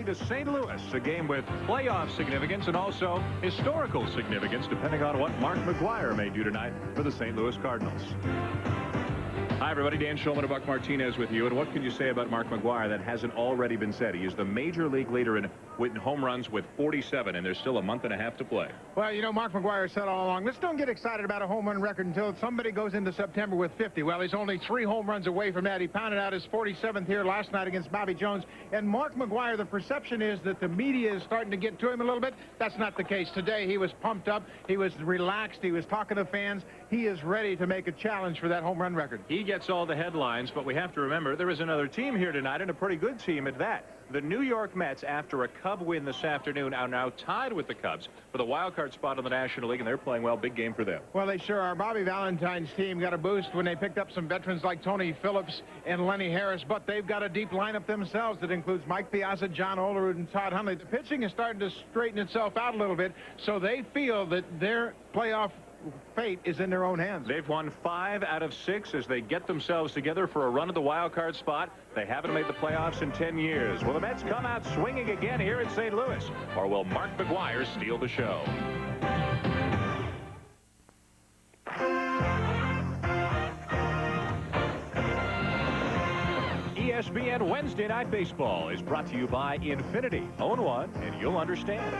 to St. Louis, a game with playoff significance and also historical significance, depending on what Mark McGwire may do tonight for the St. Louis Cardinals. Hi, everybody. Dan Shulman and Buck Martinez with you. And what can you say about Mark McGwire that hasn't already been said? He is the major league leader in home runs with 47, and there's still a month and a half to play. Well, you know, Mark McGwire said all along, let's don't get excited about a home run record until somebody goes into September with 50. Well, he's only 3 home runs away from that. He pounded out his 47th here last night against Bobby Jones. And Mark McGwire, the perception is that the media is starting to get to him a little bit. That's not the case today. He was pumped up. He was relaxed. He was talking to fans. He is ready to make a challenge for that home run record. He gets all the headlines, but we have to remember there is another team here tonight, and a pretty good team at that. The New York Mets, after a Cub win this afternoon, are now tied with the Cubs for the wild card spot in the National League, and they're playing well. Big game for them. Well, they sure are. Bobby Valentine's team got a boost when they picked up some veterans like Tony Phillips and Lenny Harris, but they've got a deep lineup themselves that includes Mike Piazza, John Olerud, and Todd Hundley. The pitching is starting to straighten itself out a little bit, so they feel that their playoff fate is in their own hands. They've won 5 out of 6 as they get themselves together for a run at the wild card spot. They haven't made the playoffs in 10 years. Will the Mets come out swinging again here in St. Louis, or will Mark McGwire steal the show? ESPN Wednesday Night Baseball is brought to you by Infinity. Own one and you'll understand.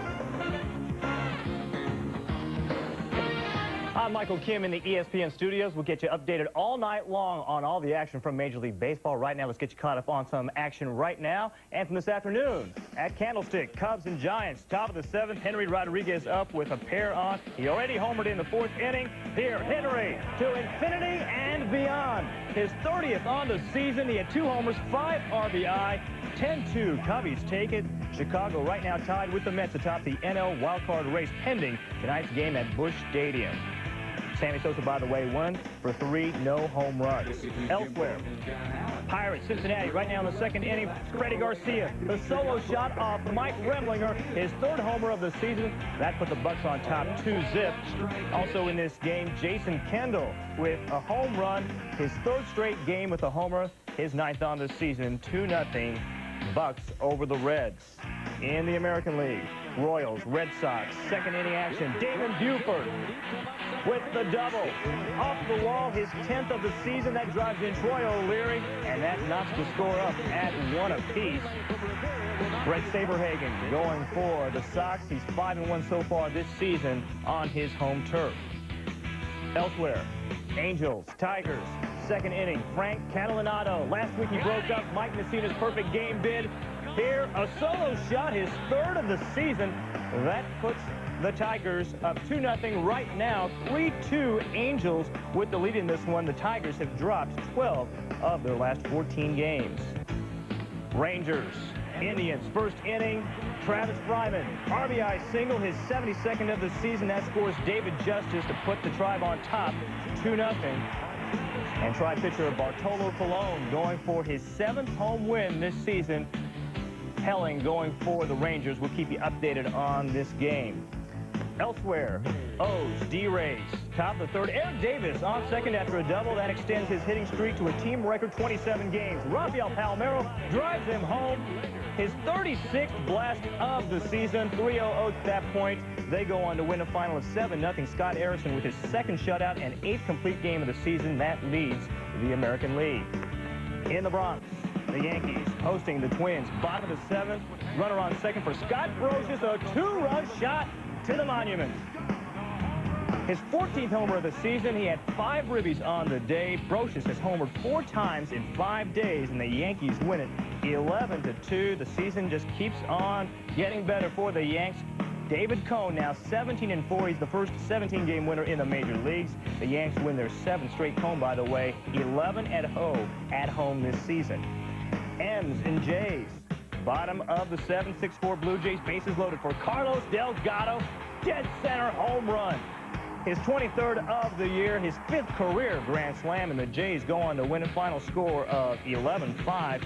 I'm Michael Kim in the ESPN studios. We'll get you updated all night long on all the action from Major League Baseball. Right now, let's get you caught up on some action right now and from this afternoon at Candlestick. Cubs and Giants, top of the 7th. Henry Rodriguez up with a pair on. He already homered in the 4th inning. Here, Henry to infinity and beyond. His 30th on the season. He had 2 homers, 5 RBI. 10-2. Cubbies take it. Chicago right now tied with the Mets atop the NL wildcard race pending tonight's game at Busch Stadium. Sammy Sosa, by the way, 1 for 3, no home runs. Elsewhere, Pirates, Cincinnati, right now in the 2nd inning. Freddie Garcia, the solo shot off Mike Remlinger, his 3rd homer of the season. That put the Bucks on top 2-zip. Also in this game, Jason Kendall with a home run, his 3rd straight game with a homer, his 9th on the season. 2-0 Bucks over the Reds. In the American League, Royals, Red Sox, 2nd inning action. Damon Buford with the double. Off the wall, his 10th of the season. That drives in Troy O'Leary, and that knocks the score up at 1 apiece. Brett Saberhagen going for the Sox. He's 5-1 so far this season on his home turf. Elsewhere, Angels, Tigers, 2nd inning. Frank Catalinato. Last week he broke up Mike Messina's perfect game bid. Here, a solo shot, his 3rd of the season. That puts the Tigers up 2-0 right now. 3-2 Angels with the lead in this one. The Tigers have dropped 12 of their last 14 games. Rangers, Indians, 1st inning. Travis Fryman, RBI single, his 72nd of the season. That scores David Justice to put the Tribe on top, 2-0. And Tri-pitcher Bartolo Colon going for his 7th home win this season. Helling going for the Rangers. We'll keep you updated on this game. Elsewhere, O's, D-Rays, top of the 3rd. Eric Davis on 2nd after a double. That extends his hitting streak to a team record 27 games. Rafael Palmeiro drives him home. His 36th blast of the season. 3-0 O's at that point. They go on to win a final of 7-0. Scott Harrison with his 2nd shutout and 8th complete game of the season. That leads the American League. In the Bronx, the Yankees hosting the Twins. Bottom of the 7th. Runner on 2nd for Scott Brosius. A 2-run shot to the monument. His 14th homer of the season. He had 5 ribbies on the day. Brosius has homered 4 times in 5 days, and the Yankees win it 11-2. The season just keeps on getting better for the Yanks. David Cone now 17-4. He's the first 17-game winner in the major leagues. The Yanks win their 7th straight Cone, by the way, 11-0 at home this season. M's and J's. Bottom of the 7th, 6-4 Blue Jays. Bases loaded for Carlos Delgado. Dead center home run. His 23rd of the year, his 5th career grand slam, and the Jays go on to win a final score of 11-5.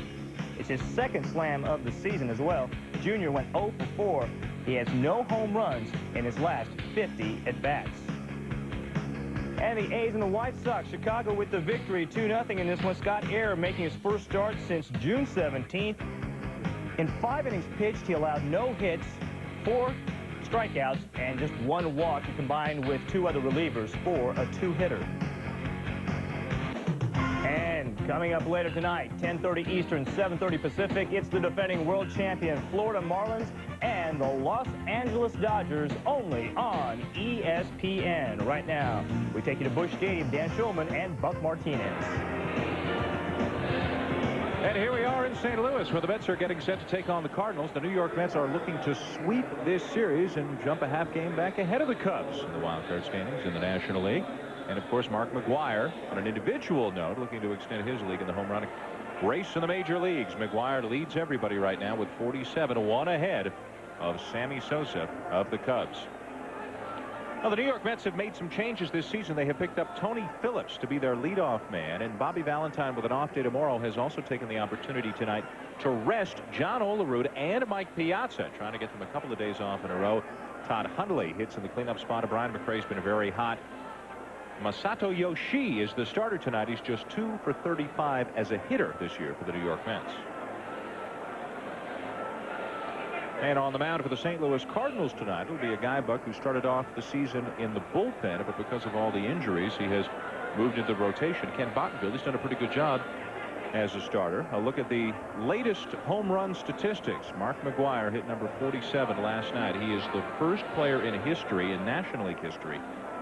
It's his 2nd slam of the season as well. Junior went 0 for 4. He has no home runs in his last 50 at-bats. And the A's and the White Sox, Chicago with the victory, 2-0 in this one. Scott Air making his first start since June 17th. In 5 innings pitched, he allowed no hits, 4 strikeouts, and just 1 walk. He combined with 2 other relievers for a 2-hitter. And coming up later tonight, 10:30 Eastern, 7:30 Pacific, it's the defending world champion Florida Marlins and the Los Angeles Dodgers, only on ESPN. Right now, we take you to Busch Stadium. Dan Schulman and Buck Martinez. And here we are in St. Louis, where the Mets are getting set to take on the Cardinals. The New York Mets are looking to sweep this series and jump a half game back ahead of the Cubs in the wild card standings in the National League. And, of course, Mark McGwire, on an individual note, looking to extend his league in the home run race in the major leagues. McGwire leads everybody right now with 47, 1 ahead of Sammy Sosa of the Cubs. Now, the New York Mets have made some changes this season. They have picked up Tony Phillips to be their leadoff man, and Bobby Valentine, with an off day tomorrow, has also taken the opportunity tonight to rest John Olerud and Mike Piazza, trying to get them a couple of days off in a row. Todd Hundley hits in the cleanup spot. Brian McRae's been very hot. Masato Yoshii is the starter tonight. He's just 2 for 35 as a hitter this year for the New York Mets. And on the mound for the St. Louis Cardinals tonight will be a guy, Buck, who started off the season in the bullpen, but because of all the injuries, he has moved into the rotation. Ken Bottenfield, he's done a pretty good job as a starter. A look at the latest home run statistics. Mark McGwire hit number 47 last night. He is the first player in history, in National League history,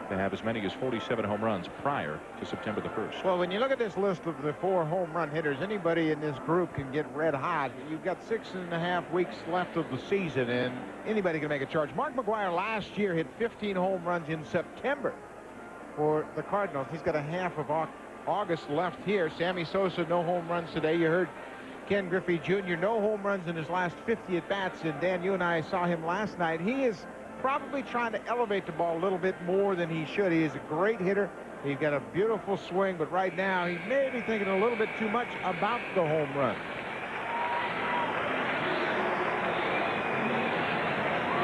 to have as many as 47 home runs prior to September the 1st. Well, when you look at this list of the 4 home run hitters, anybody in this group can get red hot. You've got 6.5 weeks left of the season, and anybody can make a charge. Mark McGwire last year hit 15 home runs in September for the Cardinals. He's got a half of August left here. Sammy Sosa, no home runs today. You heard Ken Griffey Jr., no home runs in his last 50 at-bats. And Dan, you and I saw him last night. He is probably trying to elevate the ball a little bit more than he should. He is a great hitter. He's got a beautiful swing, but right now he may be thinking a little bit too much about the home run.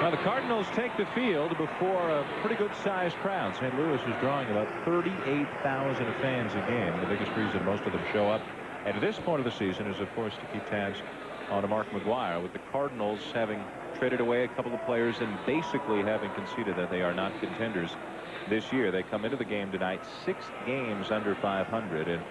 Now, the Cardinals take the field before a pretty good-sized crowd. St. Louis is drawing about 38,000 fans a game. The biggest reason most of them show up at this point of the season is, of course, to keep tabs on Mark McGwire, with the Cardinals having traded away a couple of players and basically having conceded that they are not contenders this year. They come into the game tonight 6 games under 500, and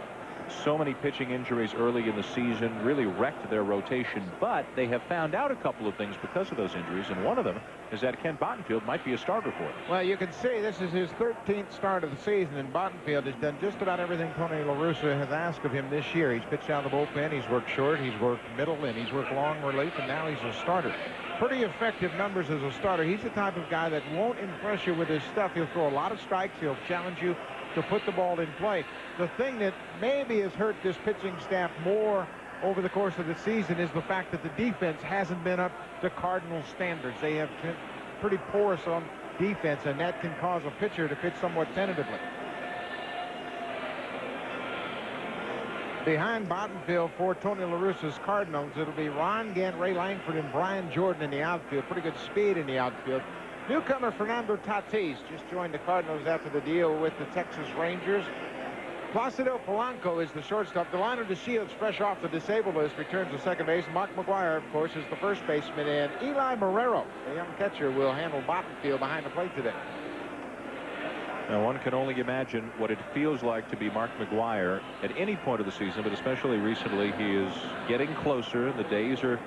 so many pitching injuries early in the season really wrecked their rotation, but they have found out a couple of things because of those injuries, and one of them is that Ken Bottenfield might be a starter for them. Well, you can see this is his 13th start of the season, and Bottenfield has done just about everything Tony La Russa has asked of him this year. He's pitched out of the bullpen, he's worked short, he's worked middle, and he's worked long relief, and now he's a starter. Pretty effective numbers as a starter. He's the type of guy that won't impress you with his stuff. He'll throw a lot of strikes. He'll challenge you to put the ball in play. The thing that maybe has hurt this pitching staff more over the course of the season is the fact that the defense hasn't been up to Cardinals standards. They have been pretty porous on defense, and that can cause a pitcher to pitch somewhat tentatively. Behind Bottenfield for Tony La Russa's Cardinals, it'll be Ron Gant, Ray Langford, and Brian Jordan in the outfield. Pretty good speed in the outfield. Newcomer Fernando Tatis just joined the Cardinals after the deal with the Texas Rangers. Placido Polanco is the shortstop. Delino DeShields, fresh off the disabled list, returns to second base. Mark McGwire, of course, is the first baseman, and Eli Marrero, a young catcher, will handle Bottenfield behind the plate today. Now, one can only imagine what it feels like to be Mark McGwire at any point of the season, but especially recently. He is getting closer. The days are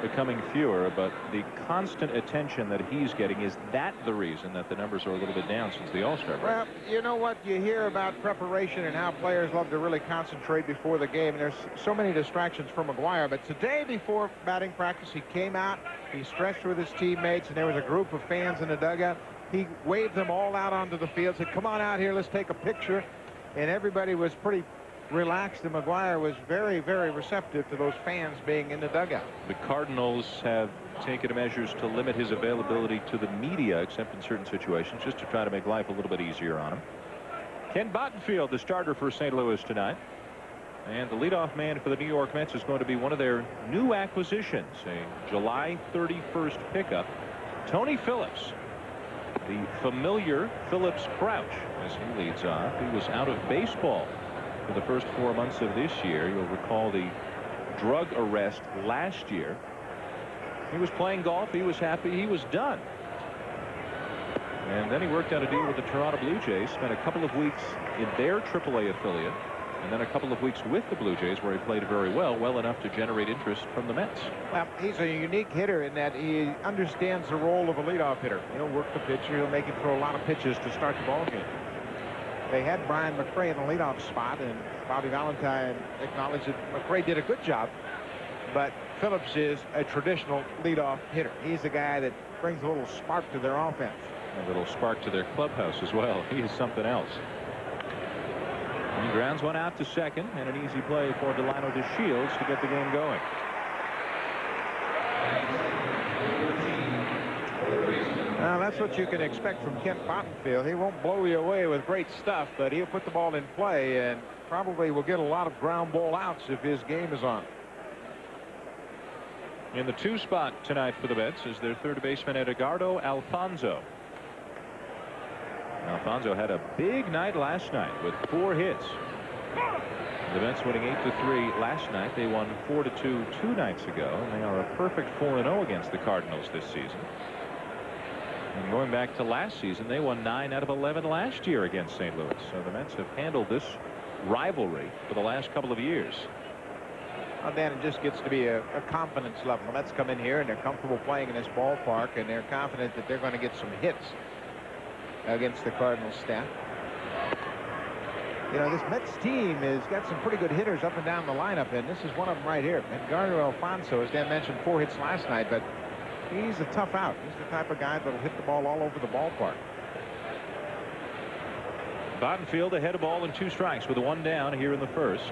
becoming fewer, but the constant attention that he's getting, is that the reason that the numbers are a little bit down since the All-Star break? Well, you know what? You hear about preparation and how players love to really concentrate before the game, and there's so many distractions for McGwire. But today before batting practice, he came out, he stretched with his teammates, and there was a group of fans in the dugout. He waved them all out onto the field, said, "Come on out here, let's take a picture." And everybody was pretty relaxed, and McGwire was very, very receptive to those fans being in the dugout. The Cardinals have taken measures to limit his availability to the media, except in certain situations, just to try to make life a little bit easier on him. Ken Bottenfield, the starter for St. Louis tonight. And the leadoff man for the New York Mets is going to be one of their new acquisitions, a July 31st pickup, Tony Phillips. The familiar Phillips Crouch as he leads off. He was out of baseball for the first 4 months of this year. You'll recall the drug arrest last year He was playing golf. He was happy. He was done. And then he worked out a deal with the Toronto Blue Jays, spent a couple of weeks in their AAA affiliate, and then a couple of weeks with the Blue Jays where he played very well enough to generate interest from the Mets. Well, he's a unique hitter in that he understands the role of a leadoff hitter. He'll work the pitcher. He'll make him throw a lot of pitches to start the ball game. They had Brian McRae in the leadoff spot, and Bobby Valentine acknowledged that McRae did a good job, but Phillips is a traditional leadoff hitter. He's the guy that brings a little spark to their offense. A little spark to their clubhouse as well. He is something else. He grounds one out to second, and an easy play for Delino DeShields to get the game going. Now, that's what you can expect from Kent Bottenfield. He won't blow you away with great stuff, but he'll put the ball in play and probably will get a lot of ground ball outs if his game is on. In the 2 spot tonight for the Mets is their third baseman Edgardo Alfonzo. Alfonzo had a big night last night with 4 hits. The Mets winning 8-3 last night. They won 4-2 2 nights ago, and they are a perfect 4-0 against the Cardinals this season. And going back to last season, they won 9 out of 11 last year against St. Louis. So the Mets have handled this rivalry for the last couple of years. Well, Dan, it just gets to be a confidence level. The Mets come in here and they're comfortable playing in this ballpark, and they're confident that they're going to get some hits against the Cardinals staff. You know, this Mets team has got some pretty good hitters up and down the lineup, and this is one of them right here. Edgardo Alfonzo, as Dan mentioned, 4 hits last night, but he's a tough out. He's the type of guy that'll hit the ball all over the ballpark. Bottenfield ahead of ball and 2 strikes with a 1 down here in the first.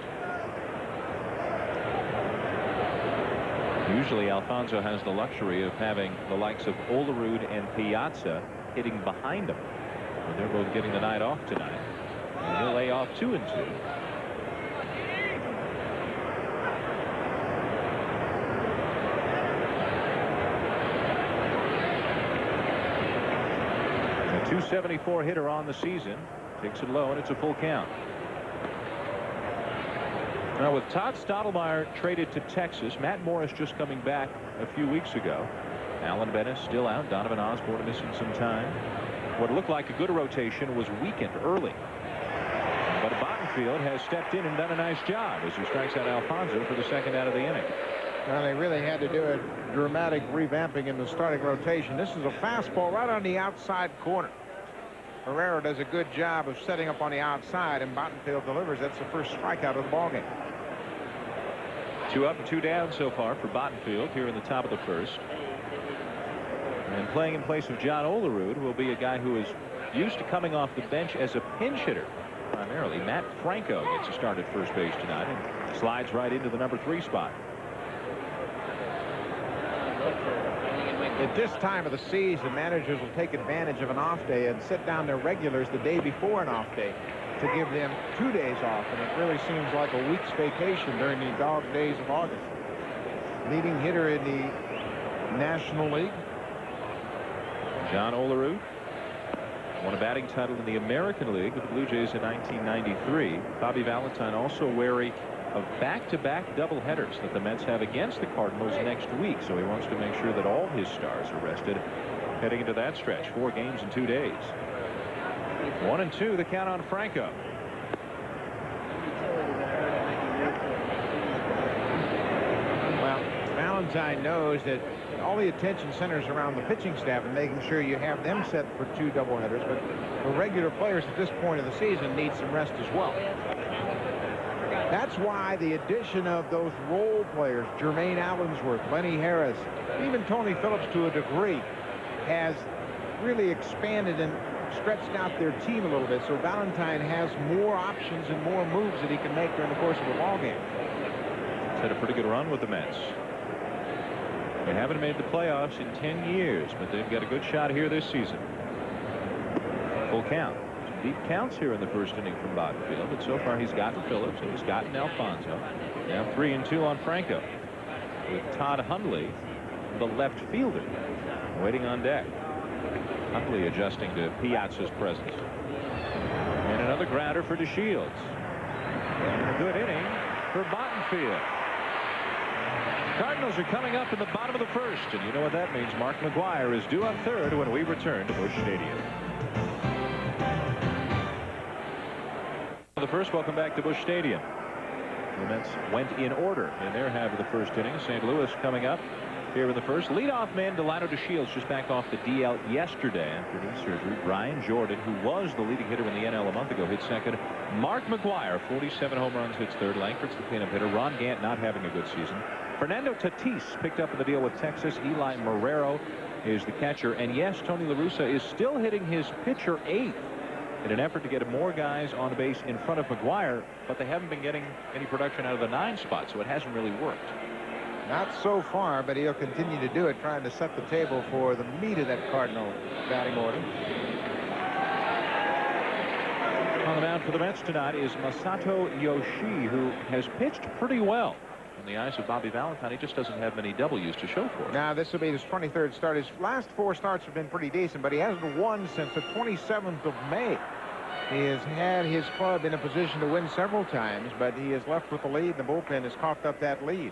Usually Alfonzo has the luxury of having the likes of Olerud and Piazza hitting behind him. But they're both getting the night off tonight. And he'll lay off 2 and 2. A .274 hitter on the season. Takes it low, and it's a full count. Now, with Todd Stottlemyre traded to Texas, Matt Morris just coming back a few weeks ago. Alan Bennett still out. Donovan Osborne missing some time. What looked like a good rotation was weakened early. But Bottenfield has stepped in and done a nice job as he strikes out Alfonzo for the 2nd out of the inning. Well, they really had to do a dramatic revamping in the starting rotation. This is a fastball right on the outside corner. Herrera does a good job of setting up on the outside, and Bottenfield delivers. That's the first strikeout of the ballgame. 2 up and 2 down so far for Bottenfield here in the top of the first. And playing in place of John Olerud will be a guy who is used to coming off the bench as a pinch hitter. Primarily, Matt Franco gets a start at first base tonight and slides right into the number 3 spot. At this time of the season, managers will take advantage of an off day and sit down their regulars the day before an off day to give them 2 days off, and it really seems like a week's vacation during the dog days of August. Leading hitter in the National League, John Olerud won a batting title in the American League with the Blue Jays in 1993. Bobby Valentine also wary of back-to-back doubleheaders that the Mets have against the Cardinals next week, so he wants to make sure that all his stars are rested heading into that stretch. 4 games in 2 days. 1 and 2 the count on Franco. well, Valentine knows that all the attention centers around the pitching staff and making sure you have them set for 2 doubleheaders, but the regular players at this point of the season need some rest as well. That's why the addition of those role players, Jermaine Allensworth, Lenny Harris, even Tony Phillips to a degree, has really expanded and stretched out their team a little bit. So Valentine has more options and more moves that he can make during the course of the ballgame. He's had a pretty good run with the Mets. They haven't made the playoffs in 10 years, but they've got a good shot here this season. Full count. Deep counts here in the first inning from Bottenfield, but so far he's gotten Phillips and he's gotten Alfonzo. Now 3 and 2 on Franco, with Todd Hundley, the left fielder, waiting on deck. Hundley adjusting to Piazza's presence. And another grounder for DeShields. And a good inning for Bottenfield. Cardinals are coming up in the bottom of the first, and you know what that means. Mark McGwire is due on third when we return to Busch Stadium. The first, welcome back to Busch Stadium. The Mets went in order in their half of the first inning. St. Louis coming up here in the first. Leadoff man Delino DeShields just back off the DL yesterday after knee surgery. Brian Jordan, who was the leading hitter in the NL a month ago, hit second. Mark McGwire, 47 home runs, hits third. Langford's the cleanup hitter. Ron Gant not having a good season. Fernando Tatis picked up in the deal with Texas. Eli Marrero is the catcher. And yes, Tony La Russa is still hitting his pitcher eighth in an effort to get more guys on base in front of McGwire, but they haven't been getting any production out of the 9 spot, so it hasn't really worked. Not so far, but he'll continue to do it, trying to set the table for the meat of that Cardinal batting order. On the mound for the Mets tonight is Masato Yoshii, who has pitched pretty well. In the eyes of Bobby Valentine, he just doesn't have many W's to show for it. Now, this will be his 23rd start. His last 4 starts have been pretty decent, but he hasn't won since the 27th of May. He has had his club in a position to win several times, but he is left with the lead. The bullpen has coughed up that lead.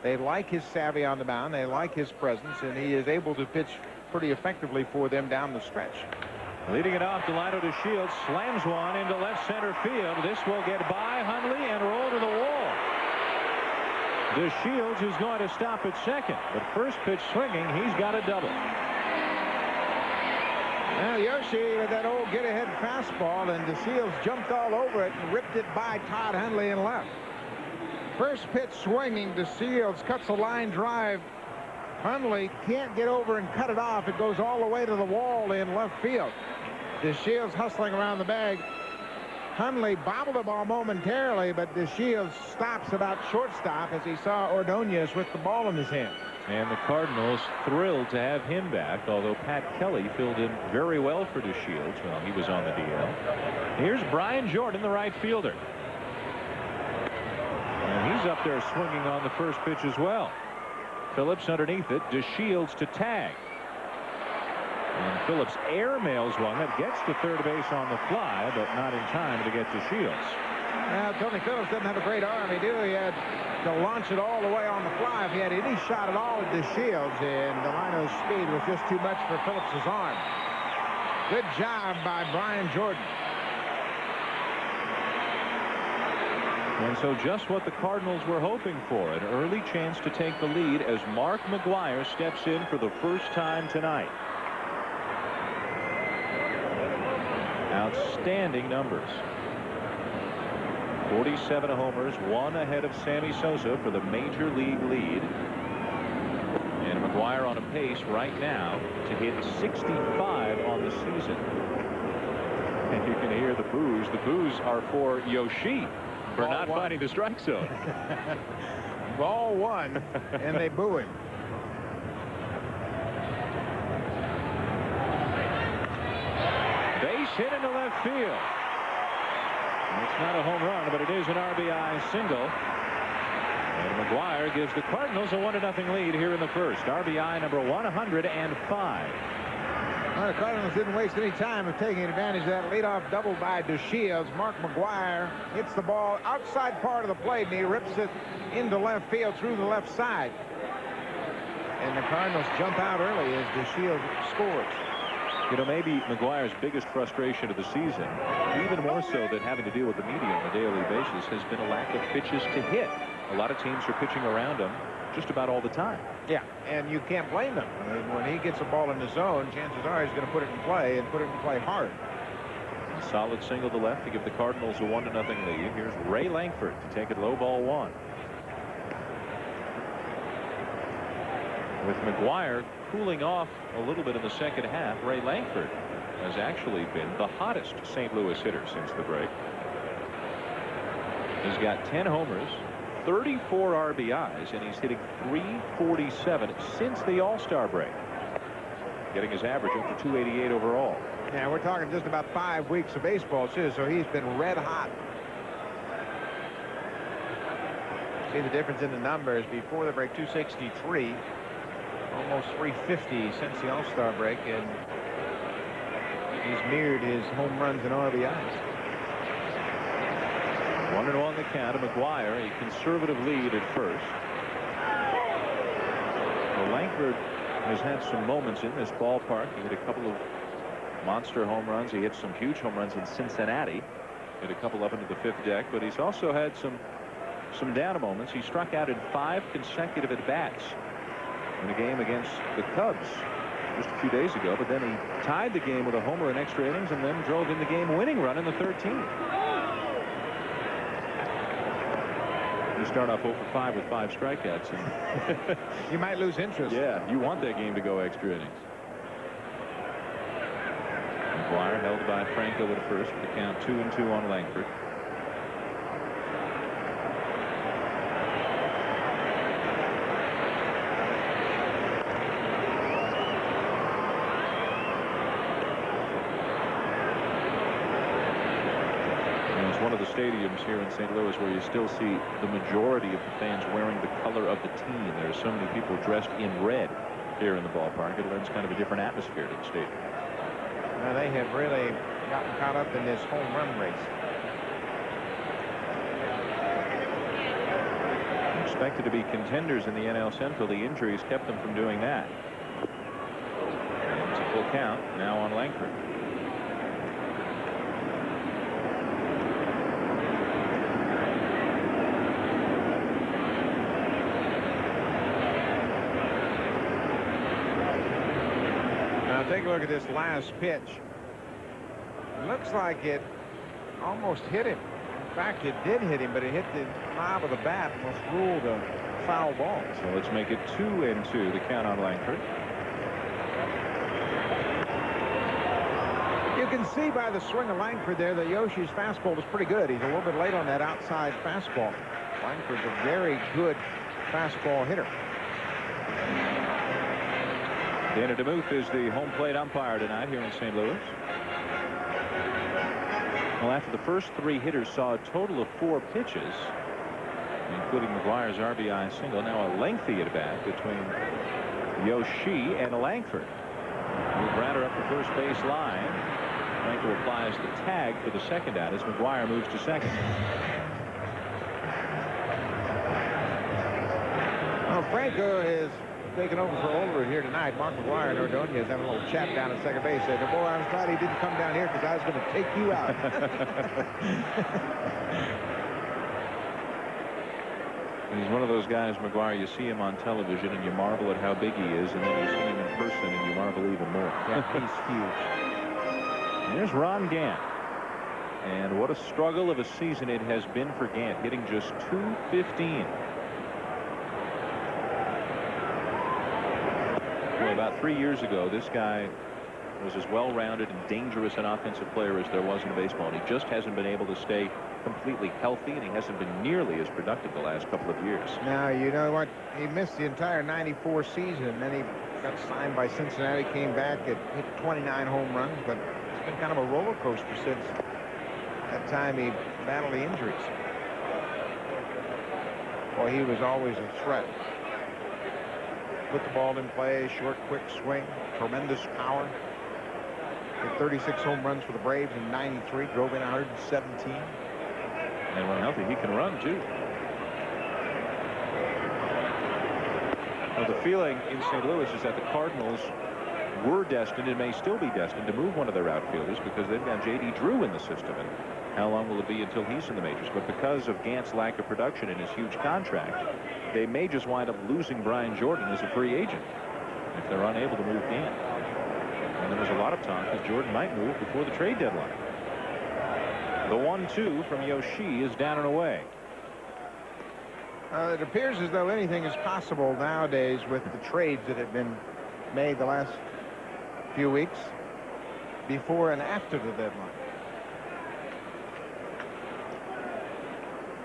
They like his savvy on the mound. They like his presence, and he is able to pitch pretty effectively for them down the stretch. Leading it off, Delino DeShields slams one into left center field. This will get by Hundley and roll to the wall. DeShields is going to stop at second, but first pitch swinging, he's got a double. Well, Yoshi with that old get-ahead fastball, and DeShields jumped all over it and ripped it by Todd Hundley in left. First pitch swinging, DeShields cuts a line drive. Hundley can't get over and cut it off. It goes all the way to the wall in left field. DeShields hustling around the bag. Hundley bobbled the ball momentarily, but DeShields stops about shortstop as he saw Ordonez with the ball in his hand. And the Cardinals thrilled to have him back, although Pat Kelly filled in very well for DeShields while he was on the DL. Here's Brian Jordan, the right fielder. And he's up there swinging on the first pitch as well. Phillips underneath it. DeShields to tag. And Phillips airmails one that gets to third base on the fly, but not in time to get DeShields. Well, Tony Phillips doesn't have a great arm. He had to launch it all the way on the fly if he had any shot at all at DeShields, and Delino's speed was just too much for Phillips's arm. Good job by Brian Jordan. And so just what the Cardinals were hoping for, an early chance to take the lead as Mark McGwire steps in for the first time tonight. Outstanding numbers. 47 homers, 1 ahead of Sammy Sosa for the major league lead. And McGwire on a pace right now to hit 65 on the season. And you can hear the boos. The boos are for Yoshi for not finding the strike zone. Ball 1, and they boo him. Base hit into left field. It's not a home run, but it is an RBI single. And McGwire gives the Cardinals a 1-0 lead here in the first. RBI number 105. Well, the Cardinals didn't waste any time of taking advantage of that leadoff double by DeShields. Mark McGwire hits the ball outside part of the plate, and he rips it into left field through the left side. And the Cardinals jump out early as DeShields scores. You know, maybe McGwire's biggest frustration of the season, even more so than having to deal with the media on a daily basis, has been a lack of pitches to hit. A lot of teams are pitching around him just about all the time. Yeah, and you can't blame him. I mean, when he gets a ball in the zone, chances are he's going to put it in play and put it in play hard. A solid single to left to give the Cardinals a 1-0 lead. Here's Ray Langford to take it low, ball 1. With McGwire cooling off a little bit in the second half, Ray Langford has actually been the hottest St. Louis hitter since the break. He's got 10 homers, 34 RBIs, and he's hitting .347 since the All-Star break, getting his average up to .288 overall. Yeah, we're talking just about 5 weeks of baseball, too, so he's been red hot. See the difference in the numbers before the break. 263, almost 350 since the All-Star break, and he's mirrored his home runs and RBIs. 1-1 the count of McGwire, a conservative lead at first. Langford has had some moments in this ballpark. He hit a couple of monster home runs. He hit some huge home runs in Cincinnati. Hit a couple up into the 5th deck, but he's also had some down moments. He struck out in 5 consecutive at-bats in a game against the Cubs just a few days ago, but then he tied the game with a homer in extra innings and then drove in the game-winning run in the 13th. You start off 0 for 5 with 5 strikeouts. And you might lose interest. Yeah, you want that game to go extra innings. McGuire held by Franco at first. The count 2-2 on Langford. One of the stadiums here in St. Louis where you still see the majority of the fans wearing the color of the team. There are so many people dressed in red here in the ballpark. It lends kind of a different atmosphere to the stadium. Now they have really gotten caught up in this home run race. Expected to be contenders in the NL Central. The injuries kept them from doing that. It's a full count now on Langford. Take a look at this last pitch. It looks like it almost hit him. In fact, it did hit him, but it hit the knob of the bat and was ruled a foul ball. So let's make it 2-2, the count on Langford. You can see by the swing of Langford there that Yoshi's fastball was pretty good. He's a little bit late on that outside fastball. Langford's a very good fastball hitter. Dana DeMuth is the home plate umpire tonight here in St. Louis. Well, after the first 3 hitters saw a total of 4 pitches, including McGuire's RBI single, now a lengthy at-bat between Yoshi and Langford. Move Brantley up the first base line. Franco applies the tag for the second out as McGuire moves to second. Well, Franco is taking over for Olerud here tonight. Mark McGuire and Ordonez having a little chat down at second base. Said, boy, I was glad he didn't come down here because I was going to take you out. He's one of those guys, McGuire, you see him on television and you marvel at how big he is, and then you see him in person and you marvel even more. Yeah, he's huge. And there's Ron Gant. And what a struggle of a season it has been for Gant, hitting just .215. Well, about 3 years ago, this guy was as well-rounded and dangerous an offensive player as there was in baseball. And he just hasn't been able to stay completely healthy, and he hasn't been nearly as productive the last couple of years. Now, you know what? He missed the entire '94 season, and then he got signed by Cincinnati, came back, hit 29 home runs, but it's been kind of a roller coaster since that time he battled the injuries. Boy, he was always a threat. Put the ball in play, short, quick swing, tremendous power. Hit 36 home runs for the Braves in '93, drove in 117. And when healthy, he can run, too. Well, the feeling in St. Louis is that the Cardinals were destined and may still be destined to move one of their outfielders because they've got J.D. Drew in the system. And how long will it be until he's in the majors? But because of Gant's lack of production and his huge contract, they may just wind up losing Brian Jordan as a free agent if they're unable to move Gant. And there was a lot of talk that Jordan might move before the trade deadline. The 1-2 from Yoshi is down and away. It appears as though anything is possible nowadays with the trades that have been made the last few weeks, before and after the deadline.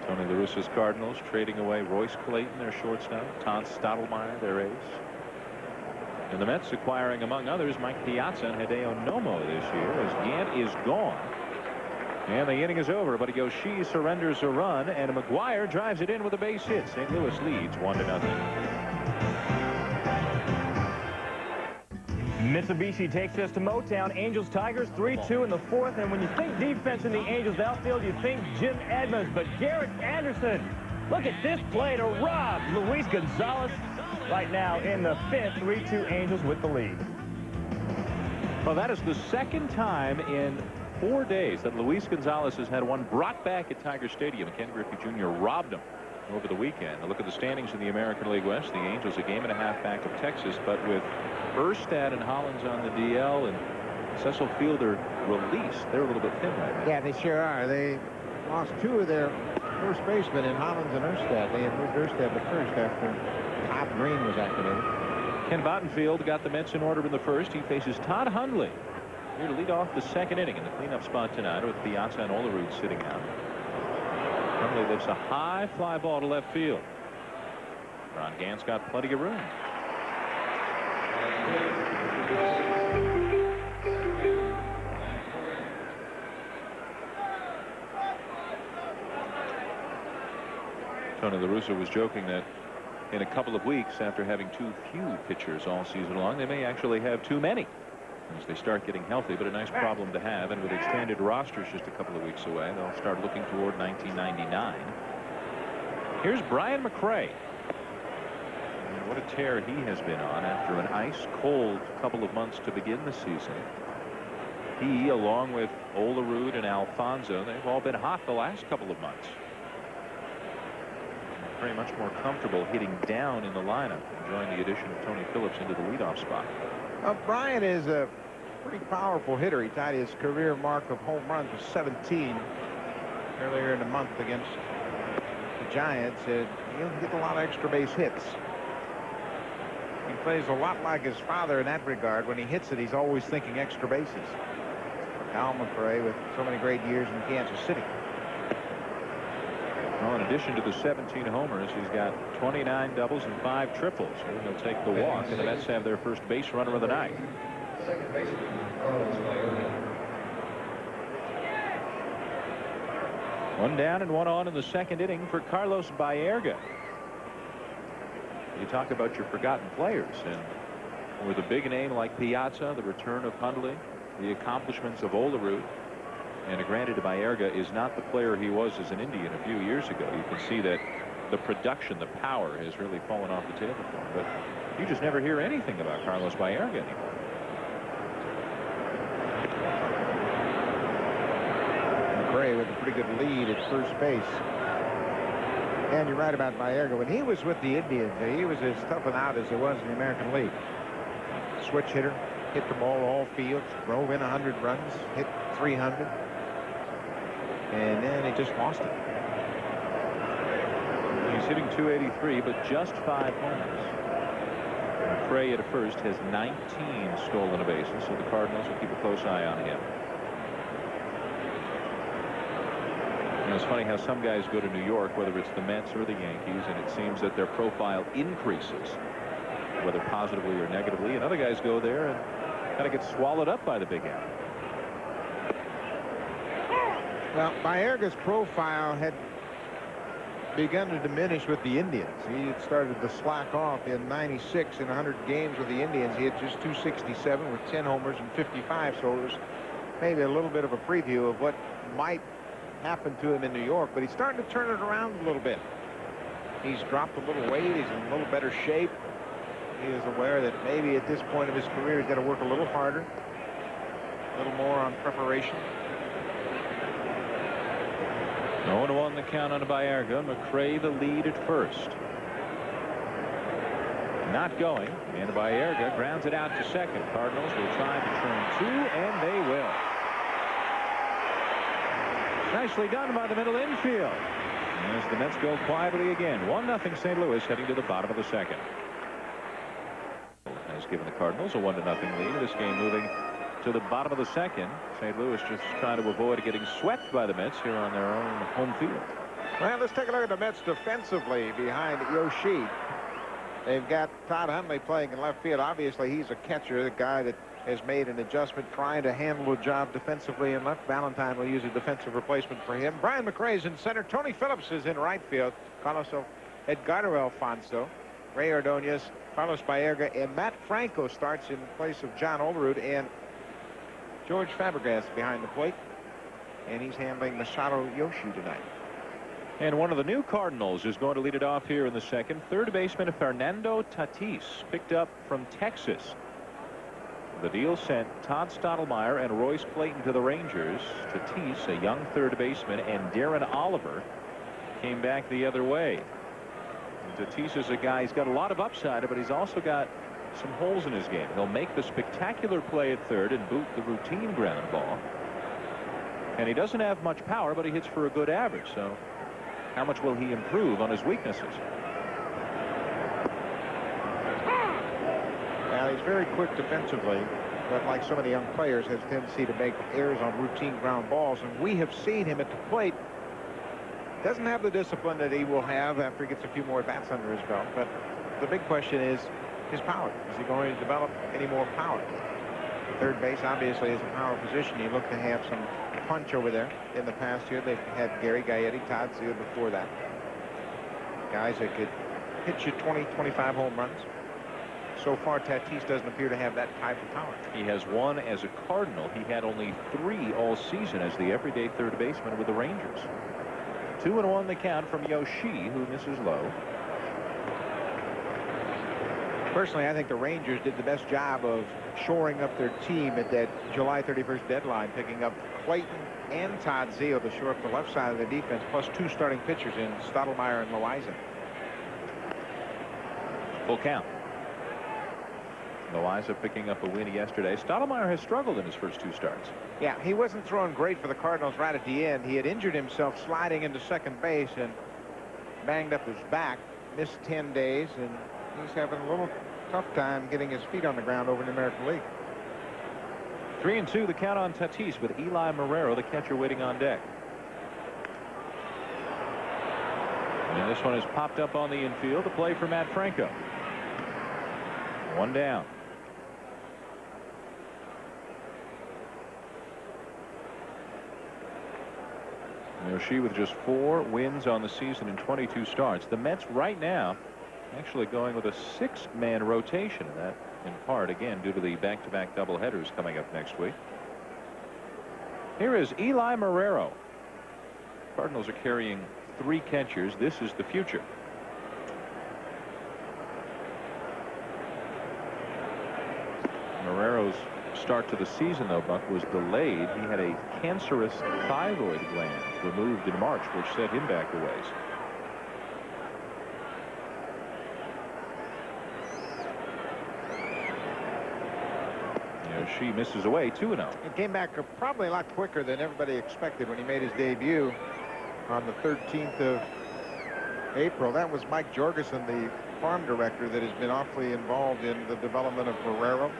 Tony La Russa's Cardinals trading away Royce Clayton, their shortstop, Todd Stottlemyre, their ace. And the Mets acquiring, among others, Mike Piazza and Hideo Nomo this year as Gant is gone. And the inning is over, but Yoshi surrenders a run, and McGuire drives it in with a base hit. St. Louis leads 1-0. Mitsubishi takes us to Motown. Angels Tigers 3-2 in the 4th. And when you think defense in the Angels outfield, you think Jim Edmonds. But Garrett Anderson, look at this play to rob Luis Gonzalez Right now in the 5th, 3-2 Angels with the lead. Well, that is the second time in 4 days that Luis Gonzalez has had one brought back at Tiger Stadium. Ken Griffey Jr. robbed him over the weekend. A look at the standings in the American League West. The Angels a game and a half back of Texas, but with Erstad and Hollins on the DL and Cecil Fielder released, they're a little bit thin right now. Yeah, they sure are. They lost 2 of their first basemen in Hollins and Erstad. They had moved Erstad to first after Todd Green was activated. Ken Bottenfield got the Mets in order in the first. He faces Todd Hundley here to lead off the second inning in the cleanup spot tonight with Piazza and Olerud sitting out. Hundley lifts a high fly ball to left field. Ron Gant's got plenty of room. Tony La Russa was joking that in a couple of weeks, after having too few pitchers all season long, they may actually have too many as they start getting healthy, but a nice problem to have. And with expanded rosters just a couple of weeks away, they'll start looking toward 1999. Here's Brian McRae. And what a tear he has been on after an ice-cold couple of months to begin the season. He, along with Olerud and Alfonso, they've all been hot the last couple of months. Very much more comfortable hitting down in the lineup, enjoying the addition of Tony Phillips into the leadoff spot. Brian is a pretty powerful hitter. He tied his career mark of home runs with 17 earlier in the month against the Giants. He'll get a lot of extra base hits. He plays a lot like his father in that regard. When he hits it, he's always thinking extra bases. Al McRae with so many great years in Kansas City. Well, in addition to the 17 homers, he's got 29 doubles and 5 triples. He'll take the walk, and the Mets have their first base runner of the night. One down and one on in the second inning for Carlos Baerga. You talk about your forgotten players, and with a big name like Piazza, the return of Hundley, the accomplishments of Olerud. And granted, Baerga is not the player he was as an Indian a few years ago. You can see that the production, the power, has really fallen off the table for him. But you just never hear anything about Carlos Baerga anymore. McRae with a pretty good lead at first base. And you're right about Baerga. When he was with the Indians, he was as tough an out as there was in the American League. Switch hitter, hit the ball all fields, drove in 100 runs, hit 300. And then he just lost it. He's hitting .283, but just 5 homers. McRae at first has 19 stolen bases, so the Cardinals will keep a close eye on him. And it's funny how some guys go to New York, whether it's the Mets or the Yankees, and it seems that their profile increases, whether positively or negatively, and other guys go there and kind of get swallowed up by the Big Apple. Well, Baerga's profile had begun to diminish with the Indians. He had started to slack off in 96 in 100 games with the Indians. He had just 267 with 10 homers and 55. So it was maybe a little bit of a preview of what might happen to him in New York. But he's starting to turn it around a little bit. He's dropped a little weight. He's in a little better shape. He is aware that maybe at this point of his career he's got to work a little harder, a little more on preparation. 0-1 the count on Baerga. McRae the lead at first. Not going, and Baerga grounds it out to second. Cardinals will try to turn 2, and they will. Nicely done by the middle infield. As the Mets go quietly again. 1-0 St. Louis heading to the bottom of the second. Has given the Cardinals a 1-0 lead. This game moving to the bottom of the second. St. Louis just trying to avoid getting swept by the Mets here on their own home field. Well, let's take a look at the Mets defensively behind Yoshi. They've got Todd Hundley playing in left field. Obviously, he's a catcher, the guy that has made an adjustment trying to handle the job defensively in left. Valentine will use a defensive replacement for him. Brian McRae is in center. Tony Phillips is in right field. Carlos Edgardo Alfonso, Ray Ordonez, Carlos Baerga, and Matt Franco starts in place of John Olerud, and George Fabregas behind the plate, and he's handling Masato Yoshi tonight. And one of the new Cardinals is going to lead it off here in the second. Third baseman Fernando Tatis, picked up from Texas. The deal sent Todd Stottlemyre and Royce Clayton to the Rangers. Tatis, a young third baseman, and Darren Oliver came back the other way. And Tatis is a guy, he's got a lot of upside, but he's also got some holes in his game. He'll make the spectacular play at third and boot the routine ground ball. And he doesn't have much power, but he hits for a good average. So how much will he improve on his weaknesses? Well, he's very quick defensively, but like so many young players, has a tendency to make errors on routine ground balls. And we have seen him at the plate. Doesn't have the discipline that he will have after he gets a few more bats under his belt. But the big question is his power. Is he going to develop any more power? Third base obviously is a power position. You look to have some punch over there. In the past year, they've had Gary Gaetti, Todd Zeile before that. Guys that could hit you 20, 25 home runs. So far, Tatis doesn't appear to have that type of power. He has one as a Cardinal. He had only 3 all season as the everyday third baseman with the Rangers. 2-1 the count from Yoshi, who misses low. Personally, I think the Rangers did the best job of shoring up their team at that July 31st deadline, picking up Clayton and Todd Zeile to shore up the left side of the defense, plus 2 starting pitchers in Stottlemyre and Loaiza. Full count. Loaiza picking up a win yesterday. Stottlemyre has struggled in his first 2 starts. Yeah, he wasn't throwing great for the Cardinals right at the end. He had injured himself sliding into second base and banged up his back, missed 10 days, and he's having a little tough time getting his feet on the ground over in the American League. 3-2 the count on Tatis, with Eli Marrero, the catcher, waiting on deck. And this one is popped up on the infield. The play for Matt Franco. 1 down. Yoshi with just 4 wins on the season in 22 starts. The Mets right now actually going with a 6-man rotation, and that in part again due to the back-to-back doubleheaders coming up next week. Here is Eli Marrero. Cardinals are carrying 3 catchers. This is the future. Marrero's start to the season, though, Buck, was delayed. He had a cancerous thyroid gland removed in March, which set him back a ways. She misses away 2-0. He came back probably a lot quicker than everybody expected when he made his debut on the 13th of April. That was Mike Jorgensen, the farm director, that has been awfully involved in the development of Marrero.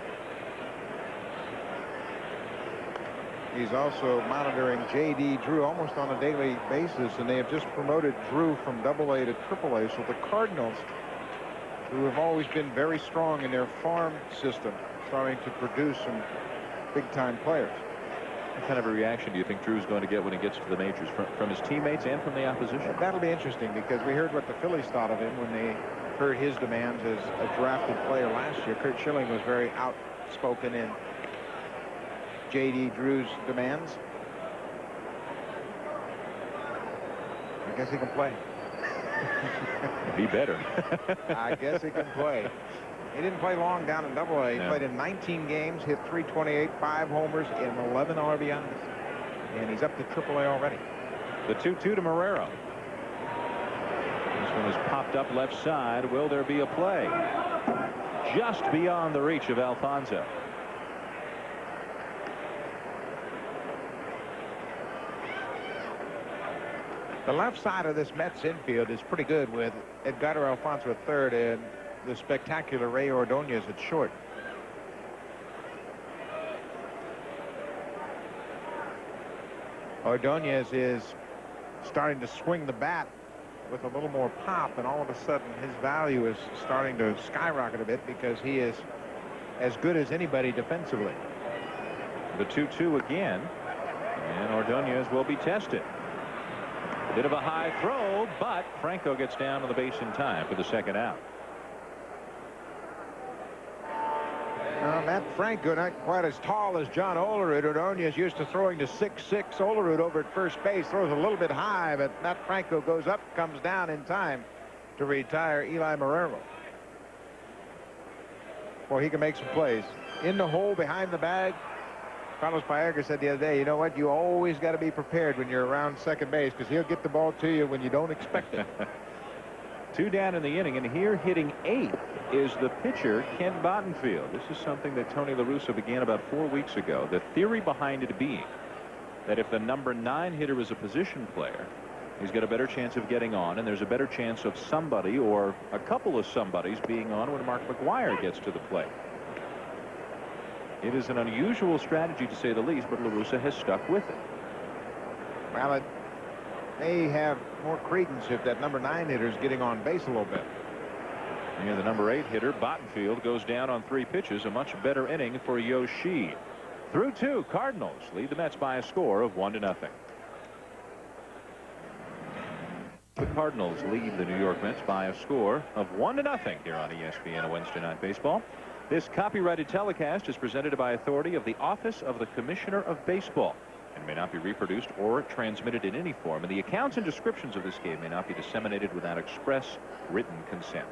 He's also monitoring J.D. Drew almost on a daily basis, and they have just promoted Drew from AA to AAA. So the Cardinals, who have always been very strong in their farm system, starting to produce some big-time players. What kind of a reaction do you think Drew's going to get when he gets to the majors, from his teammates and from the opposition? That'll be interesting, because we heard what the Phillies thought of him when they heard his demands as a drafted player last year. Curt Schilling was very outspoken in J.D. Drew's demands. I guess he can play. Be better. I guess he can play. He didn't play long down in AA. He played in 19 games, hit .328, 5 homers, and 11 RBIs. And he's up to AAA already. The 2-2 to Marrero. This one is popped up left side. Will there be a play? Just beyond the reach of Alfonso. The left side of this Mets infield is pretty good, with Edgardo Alfonso at third and the spectacular Ray Ordonez at short. Ordonez is starting to swing the bat with a little more pop, and all of a sudden his value is starting to skyrocket a bit, because he is as good as anybody defensively. The 2-2 again, and Ordonez will be tested. A bit of a high throw, but Franco gets down on the base in time for the second out. Matt Matt Franco, not quite as tall as John Olerud. Ordonez used to throwing to 6'6". Olerud over at first base throws a little bit high, but Matt Franco goes up, comes down in time to retire Eli Marrero. Well, he can make some plays. In the hole, behind the bag. Carlos Baerga said the other day, you know what? You always got to be prepared when you're around second base because he'll get the ball to you when you don't expect it. 2 down in the inning, and here hitting 8th is the pitcher, Kent Bottenfield. This is something that Tony La Russa began about 4 weeks ago. The theory behind it being that if the number 9 hitter is a position player, he's got a better chance of getting on, and there's a better chance of somebody or a couple of somebodies being on when Mark McGwire gets to the plate. It is an unusual strategy to say the least, but La Russa has stuck with it. Well, it may have more credence if that number 9 hitter is getting on base a little bit. And the number 8 hitter, Bottenfield, goes down on 3 pitches. A much better inning for Yoshi. Through 2, Cardinals lead the Mets by a score of 1-0. The Cardinals lead the New York Mets by a score of 1-0 here on ESPN Wednesday Night Baseball. This copyrighted telecast is presented by authority of the Office of the Commissioner of Baseball and may not be reproduced or transmitted in any form, and the accounts and descriptions of this game may not be disseminated without express written consent.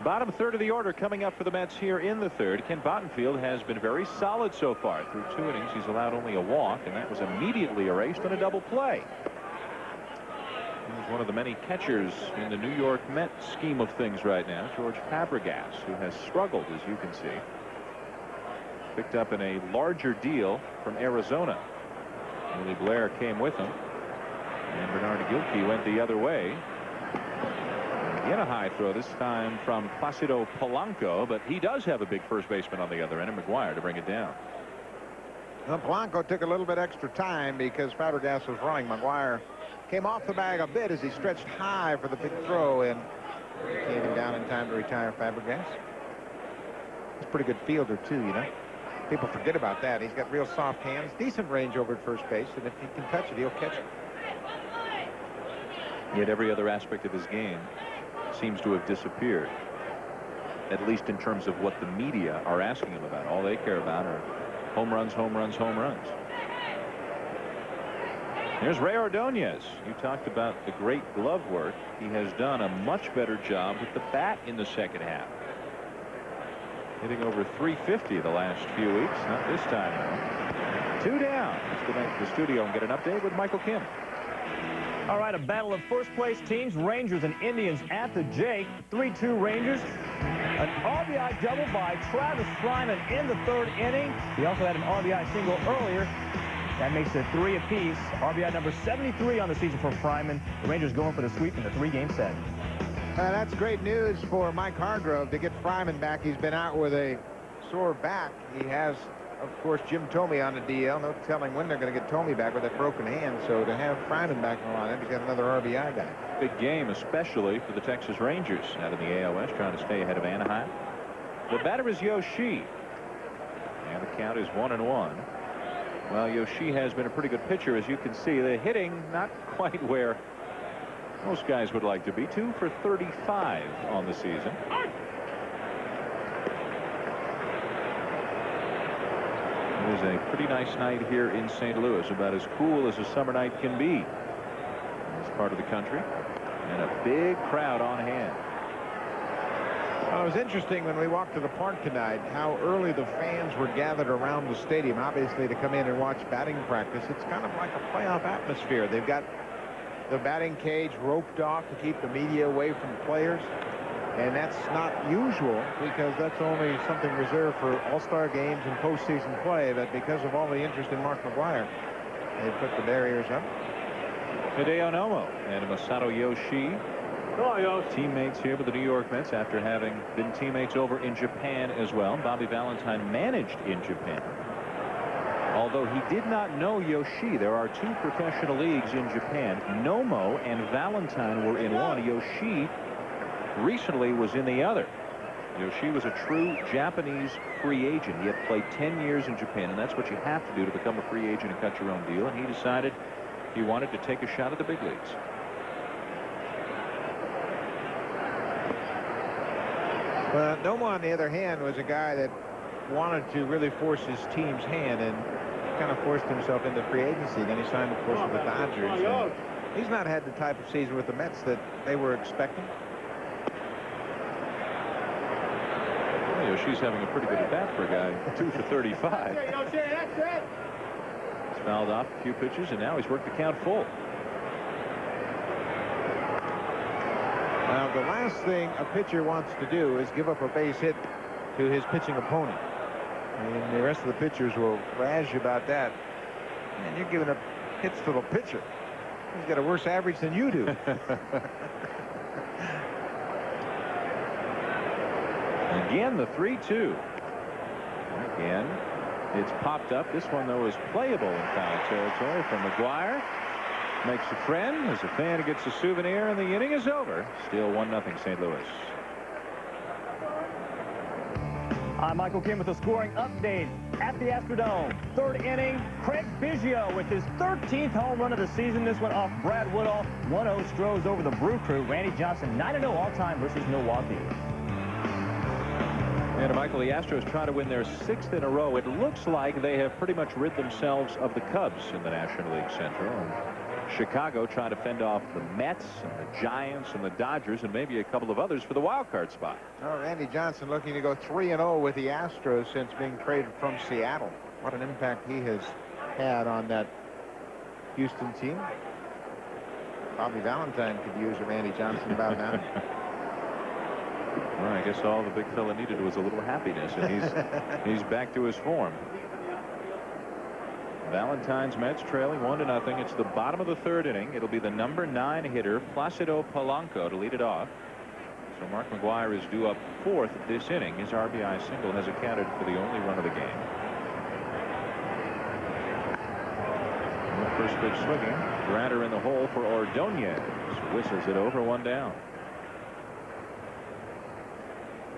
Bottom third of the order coming up for the Mets here in the third. Ken Bottenfield has been very solid so far. Through 2 innings, he's allowed only a walk, and that was immediately erased on a double play. He's one of the many catchers in the New York Mets scheme of things right now, George Fabregas, who has struggled, as you can see. Picked up in a larger deal from Arizona. Willie Blair came with him, and Bernard Gilkey went the other way. Again, a high throw, this time from Placido Polanco, but he does have a big first baseman on the other end, and McGwire to bring it down. Well, Polanco took a little bit extra time because Fabregas was running. McGwire came off the bag a bit as he stretched high for the big throw, and came down in time to retire Fabregas. He's a pretty good fielder, too, you know. People forget about that. He's got real soft hands, decent range over at first base, and if he can touch it, he'll catch it. Yet every other aspect of his game seems to have disappeared, at least in terms of what the media are asking him about. All they care about are home runs, home runs, home runs. Here's Ray Ordonez. You talked about the great glove work. He has done a much better job with the bat in the second half. Hitting over 350 the last few weeks. Not this time, though. 2 down. Let's go back to the studio and get an update with Michael Kim. All right, a battle of first-place teams, Rangers and Indians at the Jake. 3-2 Rangers. An RBI double by Travis Fryman in the 3rd inning. He also had an RBI single earlier. That makes it 3 apiece. RBI number 73 on the season for Fryman. The Rangers going for the sweep in the 3-game set. That's great news for Mike Hargrove to get Fryman back. He's been out with a sore back. He has, of course, Jim Thome on the DL. No telling when they're going to get Thome back with that broken hand. So to have Fryman back in the lineup, he's got another RBI guy. Big game, especially for the Texas Rangers out of the AL West, trying to stay ahead of Anaheim. The batter is Yoshi, and the count is 1-1. Well, Yoshi has been a pretty good pitcher, as you can see. The hitting not quite where most guys would like to be. 2 for 35 on the season. It is a pretty nice night here in St. Louis, about as cool as a summer night can be in this part of the country, and a big crowd on hand. Well, it was interesting when we walked to the park tonight how early the fans were gathered around the stadium, obviously to come in and watch batting practice. It's kind of like a playoff atmosphere. They've got the batting cage roped off to keep the media away from the players, and that's not usual because that's only something reserved for all-star games and postseason play. But because of all the interest in Mark McGwire, they put the barriers up. Hideo Nomo and Masato Yoshi, teammates here with the New York Mets after having been teammates over in Japan as well. Bobby Valentine managed in Japan. Although he did not know Yoshi, there are 2 professional leagues in Japan. Nomo and Valentine were in one. Yoshi recently was in the other. Yoshi was a true Japanese free agent. He had played 10 years in Japan, and that's what you have to do to become a free agent and cut your own deal. And he decided he wanted to take a shot at the big leagues. Well, Nomo, on the other hand, was a guy that wanted to really force his team's hand and kind of forced himself into free agency. Then he signed, of course, with the Dodgers. And he's not had the type of season with the Mets that they were expecting. Well, she's having a pretty good at bat for a guy 2 for 35. He's fouled off a few pitches, and now he's worked the count full. Now, the last thing a pitcher wants to do is give up a base hit to his pitching opponent. And the rest of the pitchers will razz you about that. And you're giving up hits to the pitcher. He's got a worse average than you do. Again, the 3-2. Again, it's popped up. This one, though, is playable in foul territory from McGuire. Makes a friend. As a fan, gets a souvenir, and the inning is over. Still 1-0 St. Louis. I'm Michael Kim with a scoring update at the Astrodome. Third inning, Craig Biggio with his 13th home run of the season. This one off Brad Woodall. 1-0 Stros over the Brew Crew. Randy Johnson 9-0 all-time versus Milwaukee. And Michael, the Astros try to win their 6th in a row. It looks like they have pretty much rid themselves of the Cubs in the National League Central. And Chicago trying to fend off the Mets and the Giants and the Dodgers and maybe a couple of others for the wild card spot. Oh, Randy Johnson looking to go 3-0 with the Astros since being traded from Seattle. What an impact he has had on that Houston team. Bobby Valentine could use a Randy Johnson about now. Well, I guess all the big fella needed was a little happiness, and he's back to his form. Valentine's Mets trailing 1-0. It's the bottom of the 3rd inning. It'll be the number 9 hitter, Placido Polanco, to lead it off. So Mark McGuire is due up 4th this inning. His RBI single has accounted for the only run of the game. And the first pitch swinging. Granter in the hole for Ordonez. Whistles it over, 1 down.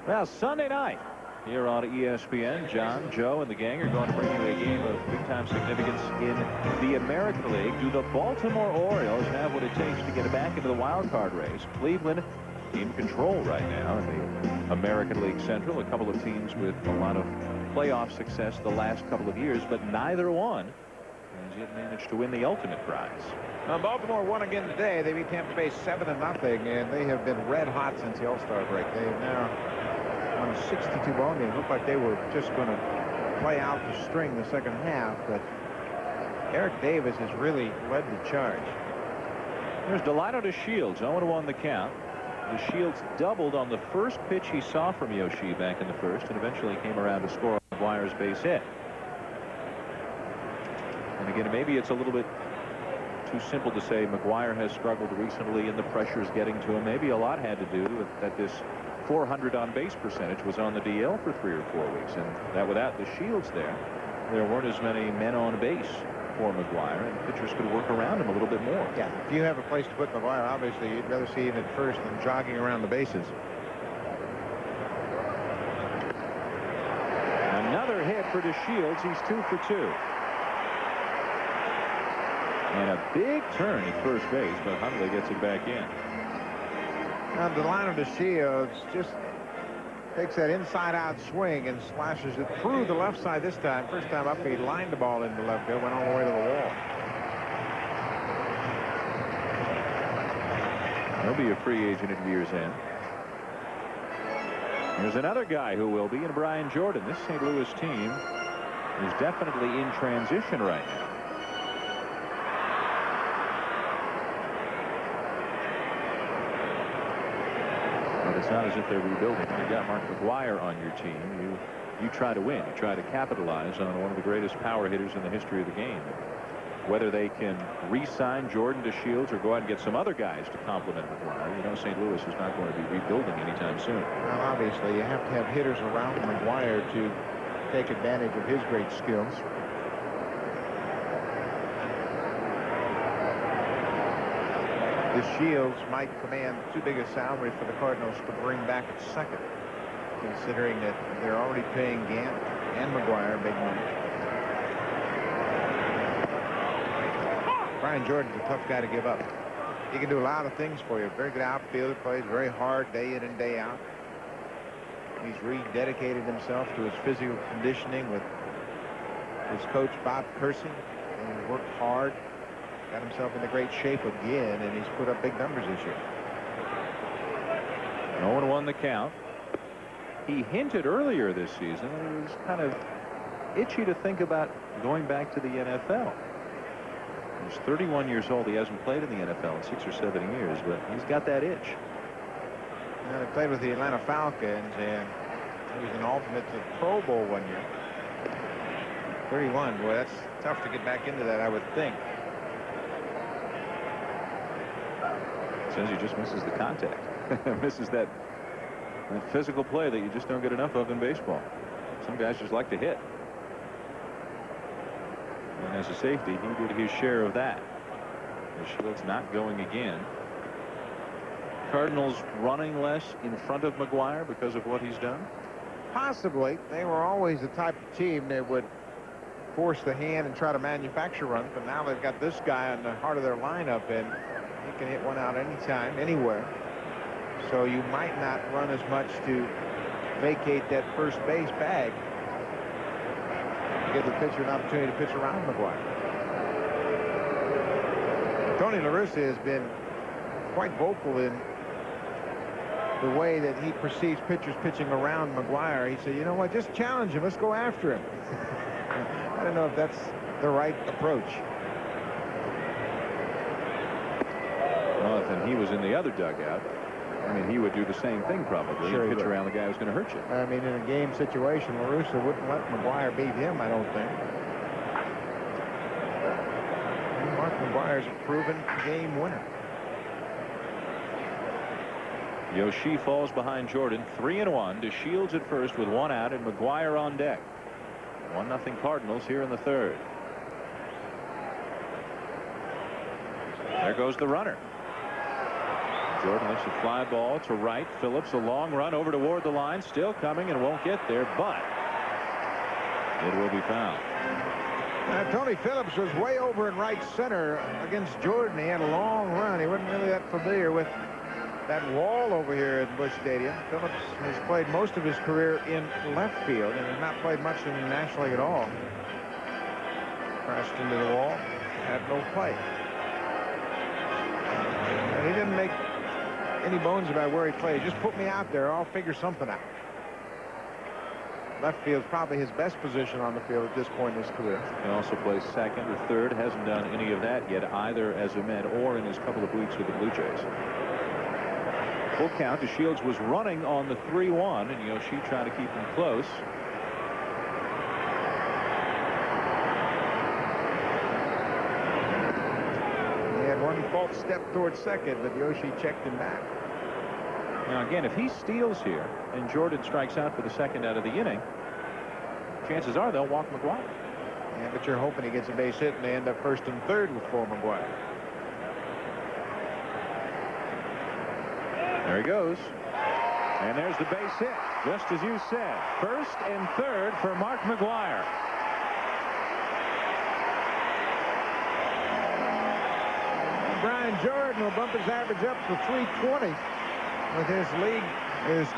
Well, Sunday night here on ESPN, John, Joe, and the gang are going to bring you a game of big-time significance in the American League. Do the Baltimore Orioles have what it takes to get back into the wild card race? Cleveland in control right now in the American League Central. A couple of teams with a lot of playoff success the last couple of years, but neither one has yet managed to win the ultimate prize. Baltimore won again today. They beat Tampa Bay 7-0, and they have been red hot since the All-Star break. They have now on a 62 ball game. It looked like they were just going to play out the string the second half, but Eric Davis has really led the charge. There's Delino to Shields, 0-1 the count. The Shields doubled on the first pitch he saw from Yoshi back in the first, and eventually came around to score on McGuire's base hit. And again, maybe it's a little bit too simple to say McGuire has struggled recently and the pressure's getting to him. Maybe a lot had to do with that this 400 on base percentage was on the DL for 3 or 4 weeks, and that without the Shields there weren't as many men on base for McGuire, and pitchers could work around him a little bit more. Yeah, if you have a place to put McGuire, obviously you'd rather see him at first than jogging around the bases. Another hit for DeShields. He's 2 for 2. And a big turn at first base, but Hundley gets it back in. Now, Delino DeShields just takes that inside-out swing and slashes it through the left side this time. First time up, he lined the ball into left field, went all the way to the wall. He'll be a free agent at year's end. There's another guy who will be, and Brian Jordan. This St. Louis team is definitely in transition right now. It's not as if they're rebuilding. You've got Mark McGuire on your team. You try to win. You try to capitalize on one of the greatest power hitters in the history of the game. Whether they can re-sign Jordan to Shields or go out and get some other guys to complement McGuire, you know St. Louis is not going to be rebuilding anytime soon. Well, obviously, you have to have hitters around McGuire to take advantage of his great skills. The Shields might command too big a salary for the Cardinals to bring back at second, considering that they're already paying Gant and McGuire big money. Brian Jordan's a tough guy to give up. He can do a lot of things for you. Very good outfielder, plays very hard day in and day out. He's rededicated himself to his physical conditioning with his coach, Bob Kersey, and he worked hard, got himself into great shape again, and he's put up big numbers this year. 0-1 the count. He hinted earlier this season that he was kind of itchy to think about going back to the NFL. He's 31 years old. He hasn't played in the NFL in 6 or 7 years, but he's got that itch. He played with the Atlanta Falcons, and he was an alternate to the Pro Bowl one year. 31. Boy, that's tough to get back into that, I would think. Says he just misses the contact. Misses that physical play that you just don't get enough of in baseball. Some guys just like to hit. And as a safety, he did his share of that. The Shields not going again. Cardinals running less in front of McGuire because of what he's done? Possibly. They were always the type of team that would force the hand and try to manufacture runs, but now they've got this guy on the heart of their lineup, and he can hit one out anytime, anywhere. So you might not run as much to vacate that first base bag. Give the pitcher an opportunity to pitch around McGuire. Tony La Russa has been quite vocal in the way that he perceives pitchers pitching around McGuire. He said, you know what, just challenge him. Let's go after him. I don't know if that's the right approach. Well, if he was in the other dugout, I mean, he would do the same thing probably. Sure, pitch around the guy who's going to hurt you. I mean, in a game situation, La Russa wouldn't let McGuire beat him, I don't think. And Mark McGuire's a proven game winner. Yoshi falls behind Jordan. 3-1 to Shields at first with 1 out and McGuire on deck. 1-0 Cardinals here in the third. There goes the runner. Jordan lets a fly ball to right. Phillips a long run over toward the line, still coming and won't get there, but it will be fouled. Tony Phillips was way over in right center against Jordan. He had a long run. He wasn't really that familiar with that wall over here at Busch Stadium. Phillips has played most of his career in left field and has not played much in the National League at all. Crashed into the wall, had no play. And he didn't make any bones about where he played. Just put me out there, I'll figure something out. Left field's probably his best position on the field at this point in his career. He also plays second or third. Hasn't done any of that yet, either as a Met or in his couple of weeks with the Blue Jays. Full count. The Shields was running on the 3-1, and Yoshi trying to keep him close. He had one false step towards second, but Yoshi checked him back. Now again, if he steals here and Jordan strikes out for the second out of the inning, chances are they'll walk McGuire. Yeah, but you're hoping he gets a base hit and they end up first and third for McGuire. There he goes. And there's the base hit, just as you said. First and third for Mark McGuire. Brian Jordan will bump his average up to 320 with his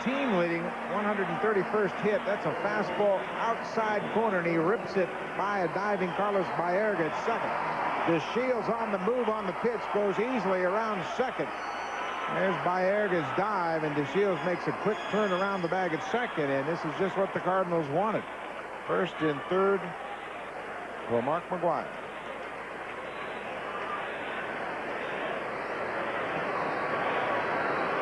team leading 131st hit. That's a fastball outside corner, and he rips it by a diving Carlos Baerga at second. The Shields on the move on the pitch, goes easily around second. There's Baerga's dive, and DeShields makes a quick turn around the bag at second, and this is just what the Cardinals wanted. First and third for Mark McGuire.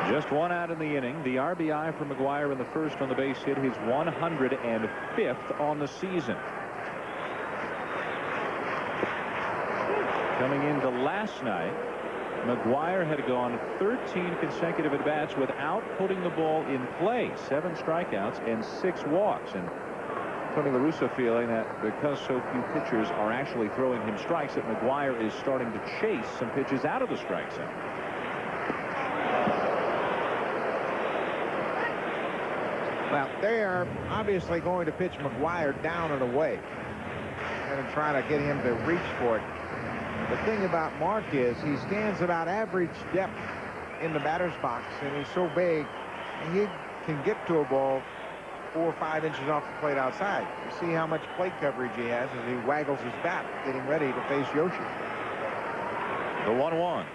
Just 1 out in the inning. The RBI for McGuire in the first on the base hit, his 105th on the season. Coming into last night, McGuire had gone 13 consecutive at-bats without putting the ball in play. 7 strikeouts and 6 walks. And Tony La Russa feeling that because so few pitchers are actually throwing him strikes, that McGuire is starting to chase some pitches out of the strike zone. Well, they are obviously going to pitch McGuire down and away and try to get him to reach for it. The thing about Mark is he stands about average depth in the batter's box, and he's so big, and he can get to a ball 4 or 5 inches off the plate outside. You see how much plate coverage he has as he waggles his bat, getting ready to face Yoshi. The 1-1.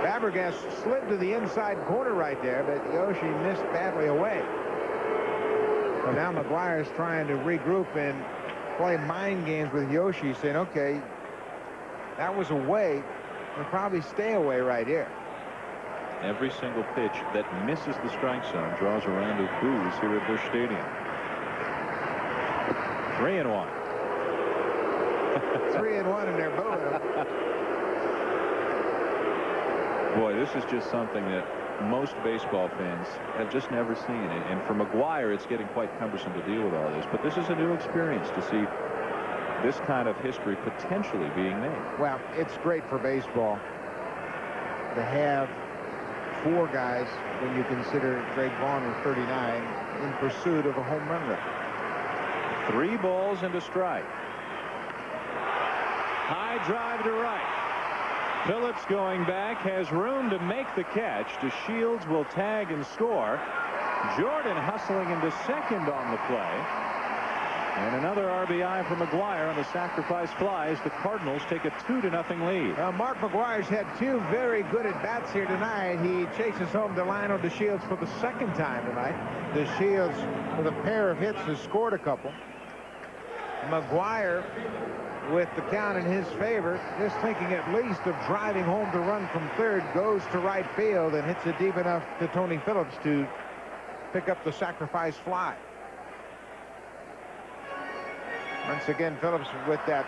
Fabregas slid to the inside corner right there, but Yoshi missed badly away. So now McGuire's trying to regroup and play mind games with Yoshi, saying, okay, that was away. We'll probably stay away right here. Every single pitch that misses the strike zone draws a round of boos here at Busch Stadium. 3-1. 3-1, and they're booing him. Boy, this is just something that most baseball fans have just never seen. And for McGuire, it's getting quite cumbersome to deal with all this. But this is a new experience to see this kind of history potentially being made. Well, it's great for baseball to have 4 guys, when you consider Greg Vaughn with 39, in pursuit of a home run record. 3 balls and a strike. High drive to right. Phillips going back, has room to make the catch. DeShields will tag and score. Jordan hustling into second on the play. And another RBI for McGuire on the sacrifice fly as the Cardinals take a 2-0 lead. Mark McGuire's had 2 very good at-bats here tonight. He chases home Delino DeShields for the 2nd time tonight. DeShields, with a pair of hits, has scored a couple. McGuire, with the count in his favor, just thinking at least of driving home to run from third, goes to right field and hits it deep enough to Tony Phillips to pick up the sacrifice fly. Once again, Phillips with that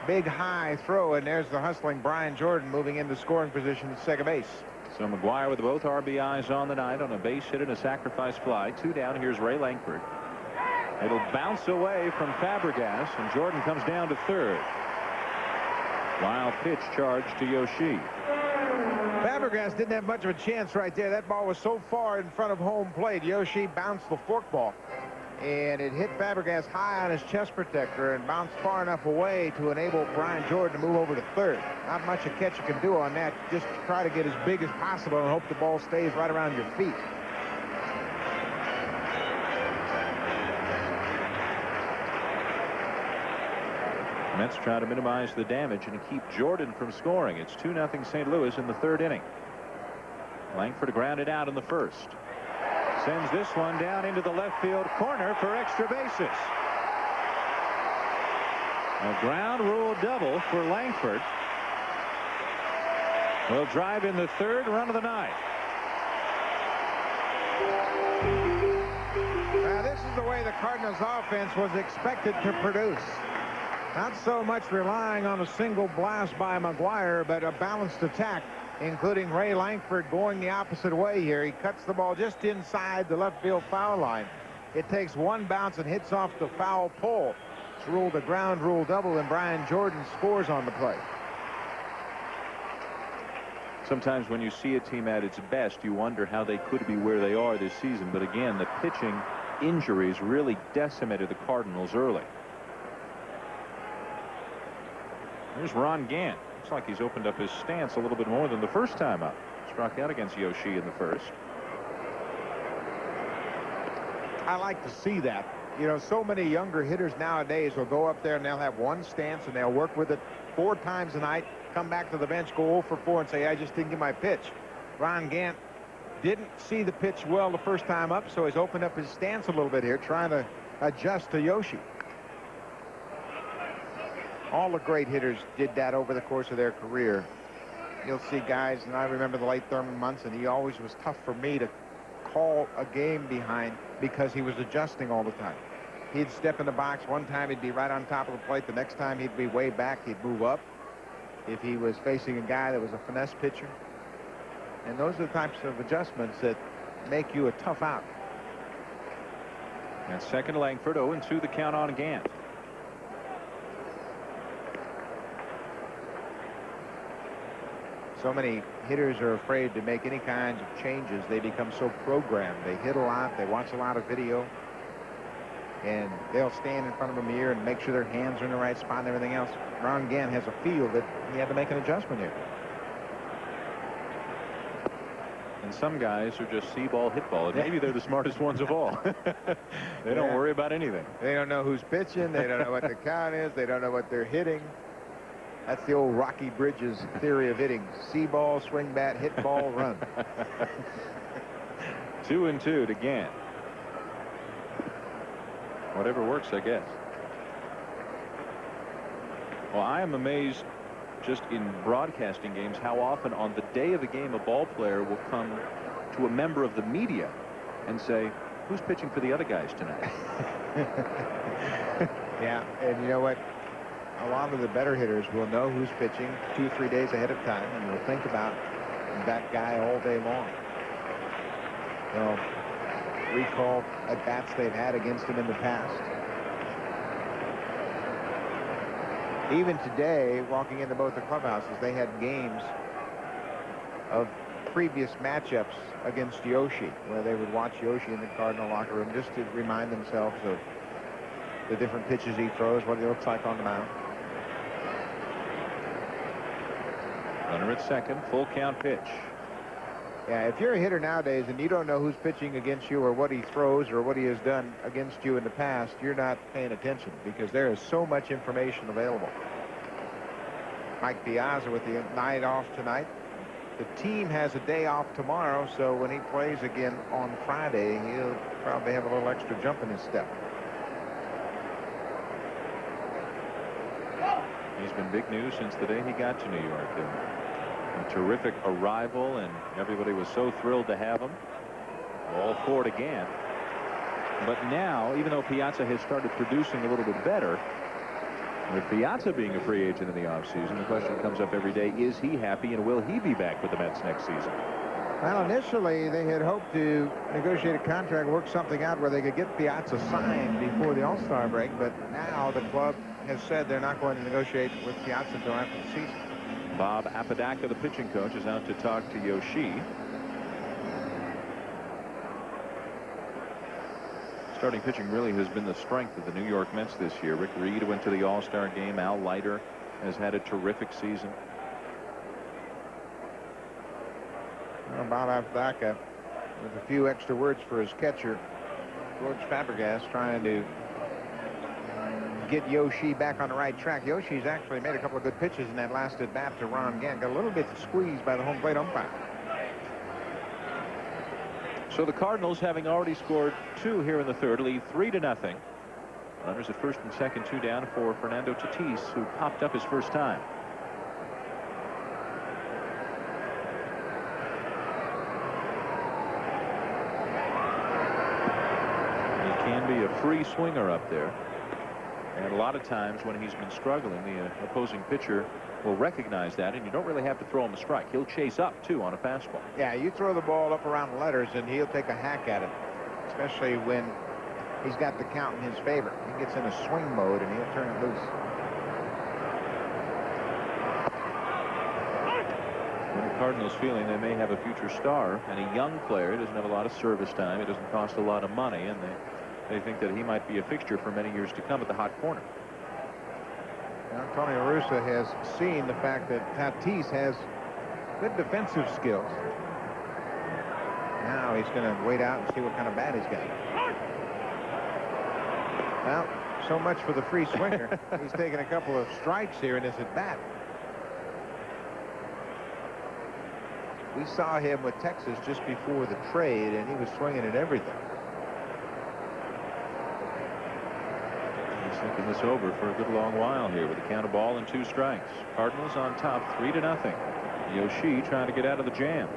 big high throw, and there's the hustling Brian Jordan moving into scoring position at second base. So McGuire with both RBIs on the night on a base hit and a sacrifice fly. 2 down. Here's Ray Langford. It'll bounce away from Fabregas, and Jordan comes down to third. Wild pitch charge to Yoshi. Fabregas didn't have much of a chance right there. That ball was so far in front of home plate. Yoshi bounced the forkball, and it hit Fabregas high on his chest protector and bounced far enough away to enable Brian Jordan to move over to third. Not much a catcher can do on that. Just try to get as big as possible and hope the ball stays right around your feet. Mets try to minimize the damage and keep Jordan from scoring. It's 2-0 St. Louis in the 3rd inning. Langford grounded out in the 1st. Sends this one down into the left field corner for extra bases. A ground rule double for Langford. Will drive in the 3rd run of the night. Now, this is the way the Cardinals offense was expected to produce. Not so much relying on a single blast by McGuire, but a balanced attack, including Ray Langford going the opposite way here. He cuts the ball just inside the left field foul line. It takes 1 bounce and hits off the foul pole. It's ruled a ground rule double, and Brian Jordan scores on the play. Sometimes when you see a team at its best, you wonder how they could be where they are this season. But again, the pitching injuries really decimated the Cardinals early. Here's Ron Gant. Looks like he's opened up his stance a little bit more than the first time up. Struck out against Yoshi in the 1st. I like to see that. You know, so many younger hitters nowadays will go up there and they'll have one stance and they'll work with it 4 times a night, come back to the bench, go 0 for 4 and say, I just didn't get my pitch. Ron Gant didn't see the pitch well the first time up, so he's opened up his stance a little bit here, trying to adjust to Yoshi. All the great hitters did that over the course of their career. You'll see guys, and I remember the late Thurman Munson. He always was tough for me to call a game behind because he was adjusting all the time. He'd step in the box. One time he'd be right on top of the plate. The next time he'd be way back. He'd move up if he was facing a guy that was a finesse pitcher. And those are the types of adjustments that make you a tough out. And second Langford, 0-2 the count on Gant. So many hitters are afraid to make any kinds of changes. They become so programmed. They hit a lot. They watch a lot of video. And they'll stand in front of a mirror and make sure their hands are in the right spot and everything else. Ron Gant has a feel that he had to make an adjustment here. And And some guys are just see ball, hit ball. And maybe they're the smartest ones of all. They don't worry about anything. They don't know who's pitching. They don't know what the count is. They don't know what they're hitting. That's the old Rocky Bridges theory of hitting. See ball, swing bat, hit ball, run. 2-2 to Gant. Whatever works, I guess. Well, I am amazed just in broadcasting games how often on the day of the game a ball player will come to a member of the media and say, who's pitching for the other guys tonight? Yeah, and you know what? A lot of the better hitters will know who's pitching 2 or 3 days ahead of time, and will think about that guy all day long. They'll recall at-bats they've had against him in the past. Even today, walking into both the clubhouses, they had games of previous matchups against Yoshi, where they would watch Yoshi in the Cardinal locker room just to remind themselves of the different pitches he throws, what he looks like on the mound. Runner at second, full count pitch. Yeah, if you're a hitter nowadays and you don't know who's pitching against you or what he throws or what he has done against you in the past, you're not paying attention, because there is so much information available. Mike Piazza with the night off tonight. The team has a day off tomorrow, so when he plays again on Friday, he'll probably have a little extra jump in his step. He's been big news since the day he got to New York. A terrific arrival, and everybody was so thrilled to have him. All four to Gant. But now, even though Piazza has started producing a little bit better, with Piazza being a free agent in the offseason, the question comes up every day, is he happy and will he be back with the Mets next season? Well, initially they had hoped to negotiate a contract, work something out where they could get Piazza signed before the All-Star break, but now the club has said they're not going to negotiate with Piazza until after the season. Bob Apodaca, the pitching coach, is out to talk to Yoshi. Starting pitching really has been the strength of the New York Mets this year. Rick Reed went to the All-Star game. Al Leiter has had a terrific season. Well, Bob Apodaca with a few extra words for his catcher, George Fabregas, trying to get Yoshi back on the right track. Yoshi's actually made a couple of good pitches in that last at bat to Ron Gant. Got a little bit squeezed by the home plate umpire. So the Cardinals, having already scored 2 here in the third, lead 3-0. Runners at first and second, 2 down for Fernando Tatis, who popped up his first time. He can be a free swinger up there. And a lot of times when he's been struggling, the opposing pitcher will recognize that, and you don't really have to throw him a strike. He'll chase up, too, on a fastball. Yeah, you throw the ball up around the letters, and he'll take a hack at it, especially when he's got the count in his favor. He gets in a swing mode, and he'll turn it loose. When the Cardinals feeling they may have a future star and a young player, doesn't have a lot of service time, it doesn't cost a lot of money, and they think that he might be a fixture for many years to come at the hot corner. Antonio Russa has seen the fact that Tatis has good defensive skills. Now he's going to wait out and see what kind of bat he's got. Well, so much for the free swinger. He's taken a couple of strikes here in his at bat. We saw him with Texas just before the trade, and he was swinging at everything. He's thinking this over for a good long while here with a count of ball and 2 strikes. Cardinals on top 3-0. Yoshi trying to get out of the jam.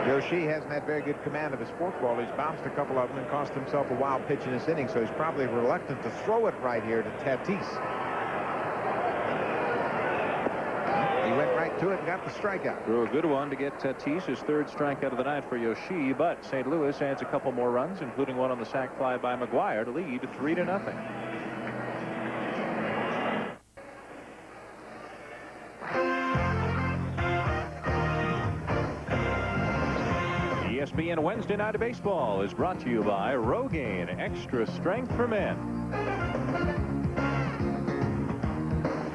Yoshi hasn't had very good command of his forkball. He's bounced a couple of them and cost himself a wild pitch in this inning, so he's probably reluctant to throw it right here to Tatis. He went right to it and got the strikeout. Threw a good one to get Tatis, his 3rd strikeout of the night for Yoshi, but St. Louis adds a couple more runs, including one on the sac fly by McGuire, to lead 3-0. ESPN Wednesday Night of Baseball is brought to you by Rogaine Extra Strength for Men.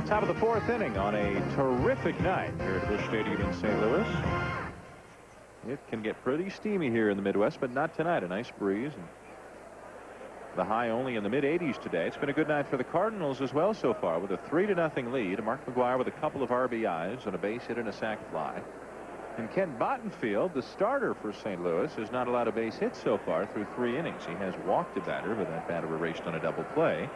Top of the 4th inning on a terrific night here at Busch Stadium in St. Louis. It can get pretty steamy here in the Midwest, but not tonight. A nice breeze. And the high only in the mid-80s today. It's been a good night for the Cardinals as well so far with a 3-0 lead. Mark McGwire with a couple of RBIs on a base hit and a sac fly. And Kent Bottenfield, the starter for St. Louis, has not allowed a base hit so far through 3 innings. He has walked a batter, but that batter erased on a double play.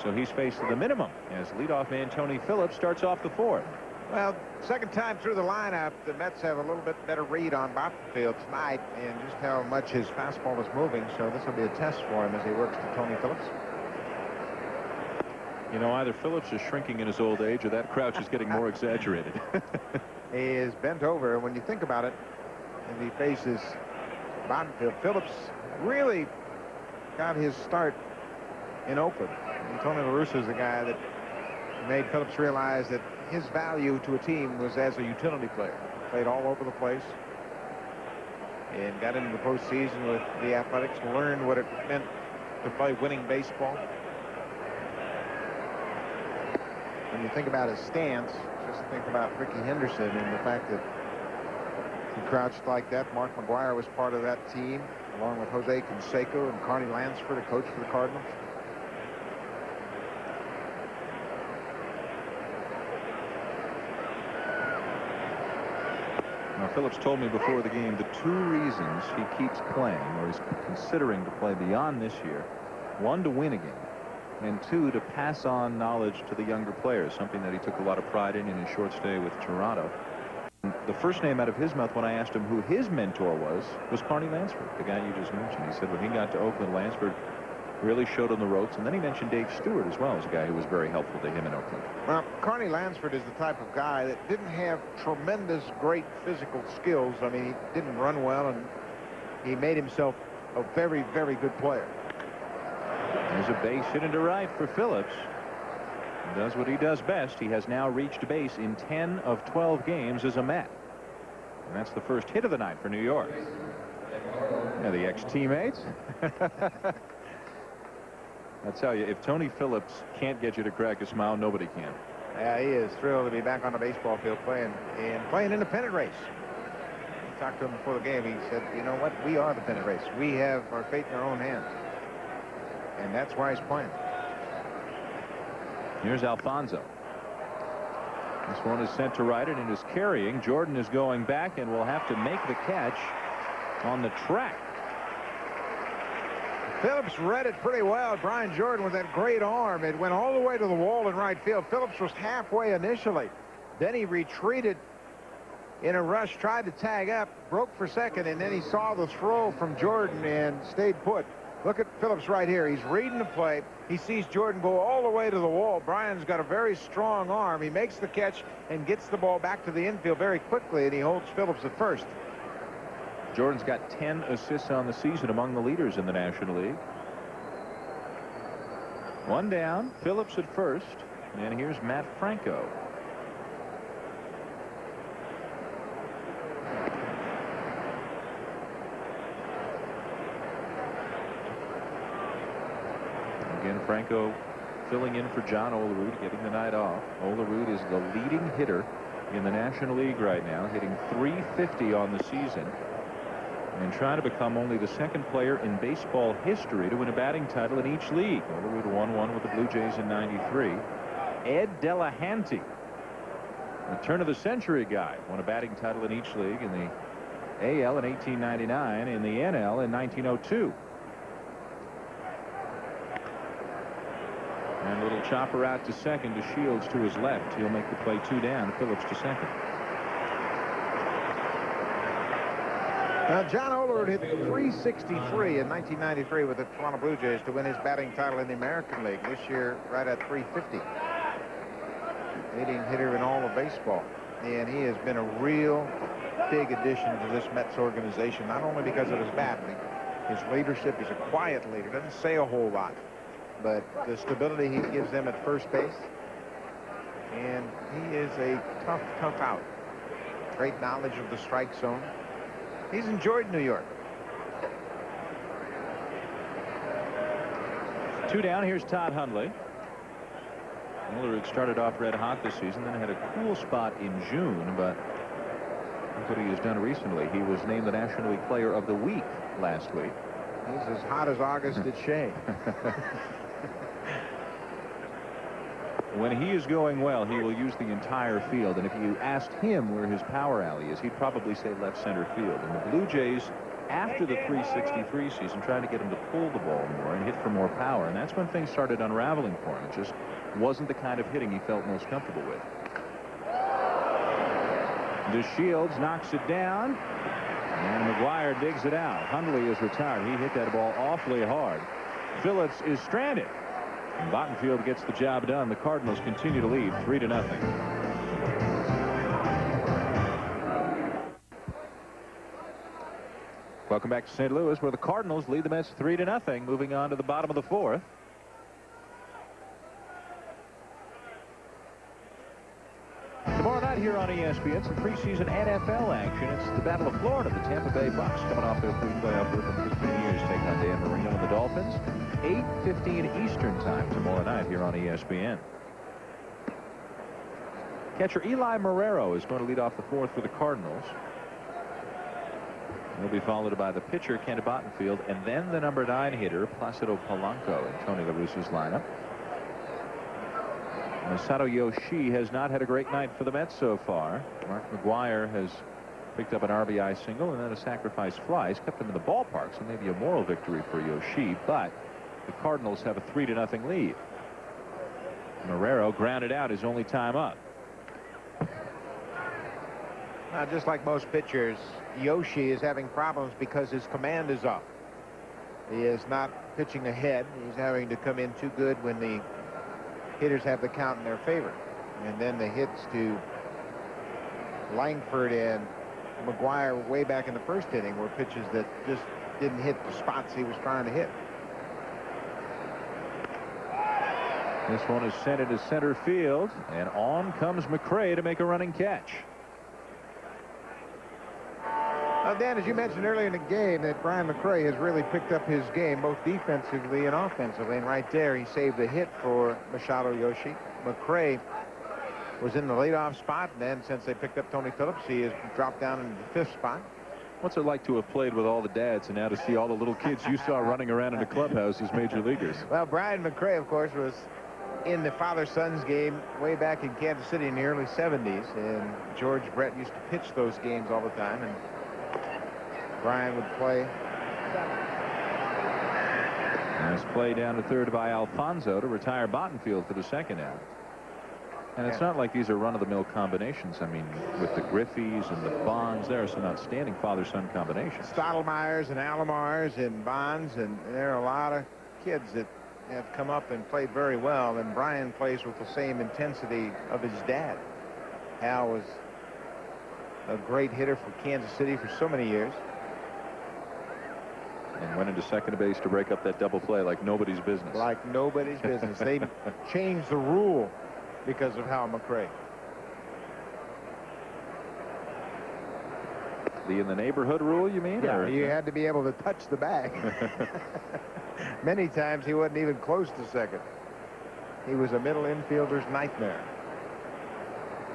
So he's faced the minimum as leadoff man Tony Phillips starts off the 4th. Well, second time through the lineup, the Mets have a little bit better read on Bottenfield tonight and just how much his fastball is moving. So this will be a test for him as he works to Tony Phillips. You know, either Phillips is shrinking in his old age or that crouch is getting more exaggerated. He is bent over, and when you think about it, as he faces Bottenfield, Phillips really got his start in Oakland. And Tony La Russa is the guy that made Phillips realize that his value to a team was as a utility player. Played all over the place and got into the postseason with the Athletics, learned what it meant to play winning baseball. When you think about his stance, just think about Rickey Henderson and the fact that he crouched like that. Mark McGwire was part of that team, along with Jose Canseco and Carney Lansford, a coach for the Cardinals. Now, Phillips told me before the game the 2 reasons he keeps playing, or he's considering to play beyond this year: 1, to win a game, and 2, to pass on knowledge to the younger players, something that he took a lot of pride in his short stay with Toronto. The first name out of his mouth when I asked him who his mentor was Carney Lansford, the guy you just mentioned. He said when he got to Oakland, Lansford really showed him the ropes, and then he mentioned Dave Stewart as well as a guy who was very helpful to him in Oakland. Well, Carney Lansford is the type of guy that didn't have tremendous great physical skills. I mean, he didn't run well, and he made himself a very, very good player. There's a base hit into right for Phillips. He does what he does best. He has now reached base in 10 of 12 games as a Met. And that's the first hit of the night for New York. Yeah, the ex-teammates. I tell you, if Tony Phillips can't get you to crack a smile, nobody can. Yeah, he is thrilled to be back on the baseball field playing independent race. I talked to him before the game. He said, you know what? We are the pennant race. We have our fate in our own hands. And that's why he's playing. Here's Alfonso. This one is sent to right, and it is carrying. Jordan is going back and will have to make the catch on the track. Phillips read it pretty well. Brian Jordan with that great arm. It went all the way to the wall in right field. Phillips was halfway initially. Then he retreated in a rush, tried to tag up, broke for second, and then he saw the throw from Jordan and stayed put. Look at Phillips right here. He's reading the play. He sees Jordan go all the way to the wall. Brian's got a very strong arm. He makes the catch and gets the ball back to the infield very quickly, and he holds Phillips at first. Jordan's got 10 assists on the season, among the leaders in the National League. 1 down, Phillips at first, and here's Matt Franco. Again, Franco filling in for John Olerud, getting the night off. Olerud is the leading hitter in the National League right now, hitting .350 on the season, and trying to become only the 2nd player in baseball history to win a batting title in each league. Olerud won one with the Blue Jays in '93. Ed Delahanty, a turn-of-the-century guy, won a batting title in each league, in the AL in 1899, in the NL in 1902. And a little chopper out to second to Shields to his left. He'll make the play 2 down. Phillips to second. John Olerud hit .363 in 1993 with the Toronto Blue Jays to win his batting title in the American League. This year, right at .350. Leading hitter in all of baseball. And he has been a real big addition to this Mets organization, not only because of his batting, his leadership. He's a quiet leader, doesn't say a whole lot, but the stability he gives them at first base. And he is a tough out. Great knowledge of the strike zone. He's enjoyed New York. 2 down. Here's Todd Hundley. Miller had started off red hot this season, then had a cool spot in June, but look what he has done recently. He was named the National League Player of the Week last week. He's as hot as August at Shea. When he is going well, he will use the entire field, and if you asked him where his power alley is, he'd probably say left center field. And the Blue Jays, after the 363 season, trying to get him to pull the ball more and hit for more power, and that's when things started unraveling for him. It just wasn't the kind of hitting he felt most comfortable with. DeShields knocks it down, and McGuire digs it out. Hundley is retired. He hit that ball awfully hard. Phillips is stranded, and Bottenfield gets the job done. The Cardinals continue to lead 3-0. Welcome back to St. Louis, where the Cardinals lead the Mets 3-0. Moving on to the bottom of the 4th. Tomorrow night here on ESPN, some preseason NFL action. It's the Battle of Florida. The Tampa Bay Bucks, coming off their pre-playoff run for 15 years, take on Dan Marino and the Dolphins. 8:15 Eastern time tomorrow night here on ESPN. Catcher Eli Marrero is going to lead off the 4th for the Cardinals. He'll be followed by the pitcher, Ken Bottenfield, and then the number 9 hitter, Placido Polanco, in Tony La Russa's lineup. Masato Yoshii has not had a great night for the Mets so far. Mark McGuire has picked up an RBI single and then a sacrifice fly. He's kept him in the ballpark, so maybe a moral victory for Yoshii, but the Cardinals have a 3-0 lead. Marrero grounded out his only time up. Just like most pitchers, Yoshii is having problems because his command is up. He is not pitching ahead. He's having to come in too good when the hitters have the count in their favor. And then the hits to Langford and McGuire way back in the first inning were pitches that just didn't hit the spots he was trying to hit. This one is sent into center field, and on comes McRae to make a running catch. Dan, as you mentioned earlier in the game, that Brian McRae has really picked up his game both defensively and offensively, and right there he saved the hit for Masato Yoshii. McRae was in the leadoff spot, and then since they picked up Tony Phillips, he has dropped down into the 5th spot. What's it like to have played with all the dads and now to see all the little kids you saw running around in the clubhouse as major leaguers? Well, Brian McRae, of course, was in the father-son's game way back in Kansas City in the early 70s, and George Brett used to pitch those games all the time, and Brian would play. Nice play down to third by Alfonso to retire Bottenfield for the 2nd out. And it's not like these are run-of-the-mill combinations. I mean, with the Griffeys and the Bonds, there are some outstanding father-son combinations. Stottlemyers and Alomars and Bonds, and there are a lot of kids that have come up and played very well, and Brian plays with the same intensity of his dad. Hal was a great hitter for Kansas City for so many years. And went into second base to break up that double play like nobody's business. Like nobody's business. They changed the rule because of Hal McRae. The in the neighborhood rule, you mean? Yeah, or? you had to be able to touch the bag. Many times he wasn't even close to second. He was a middle infielder's nightmare.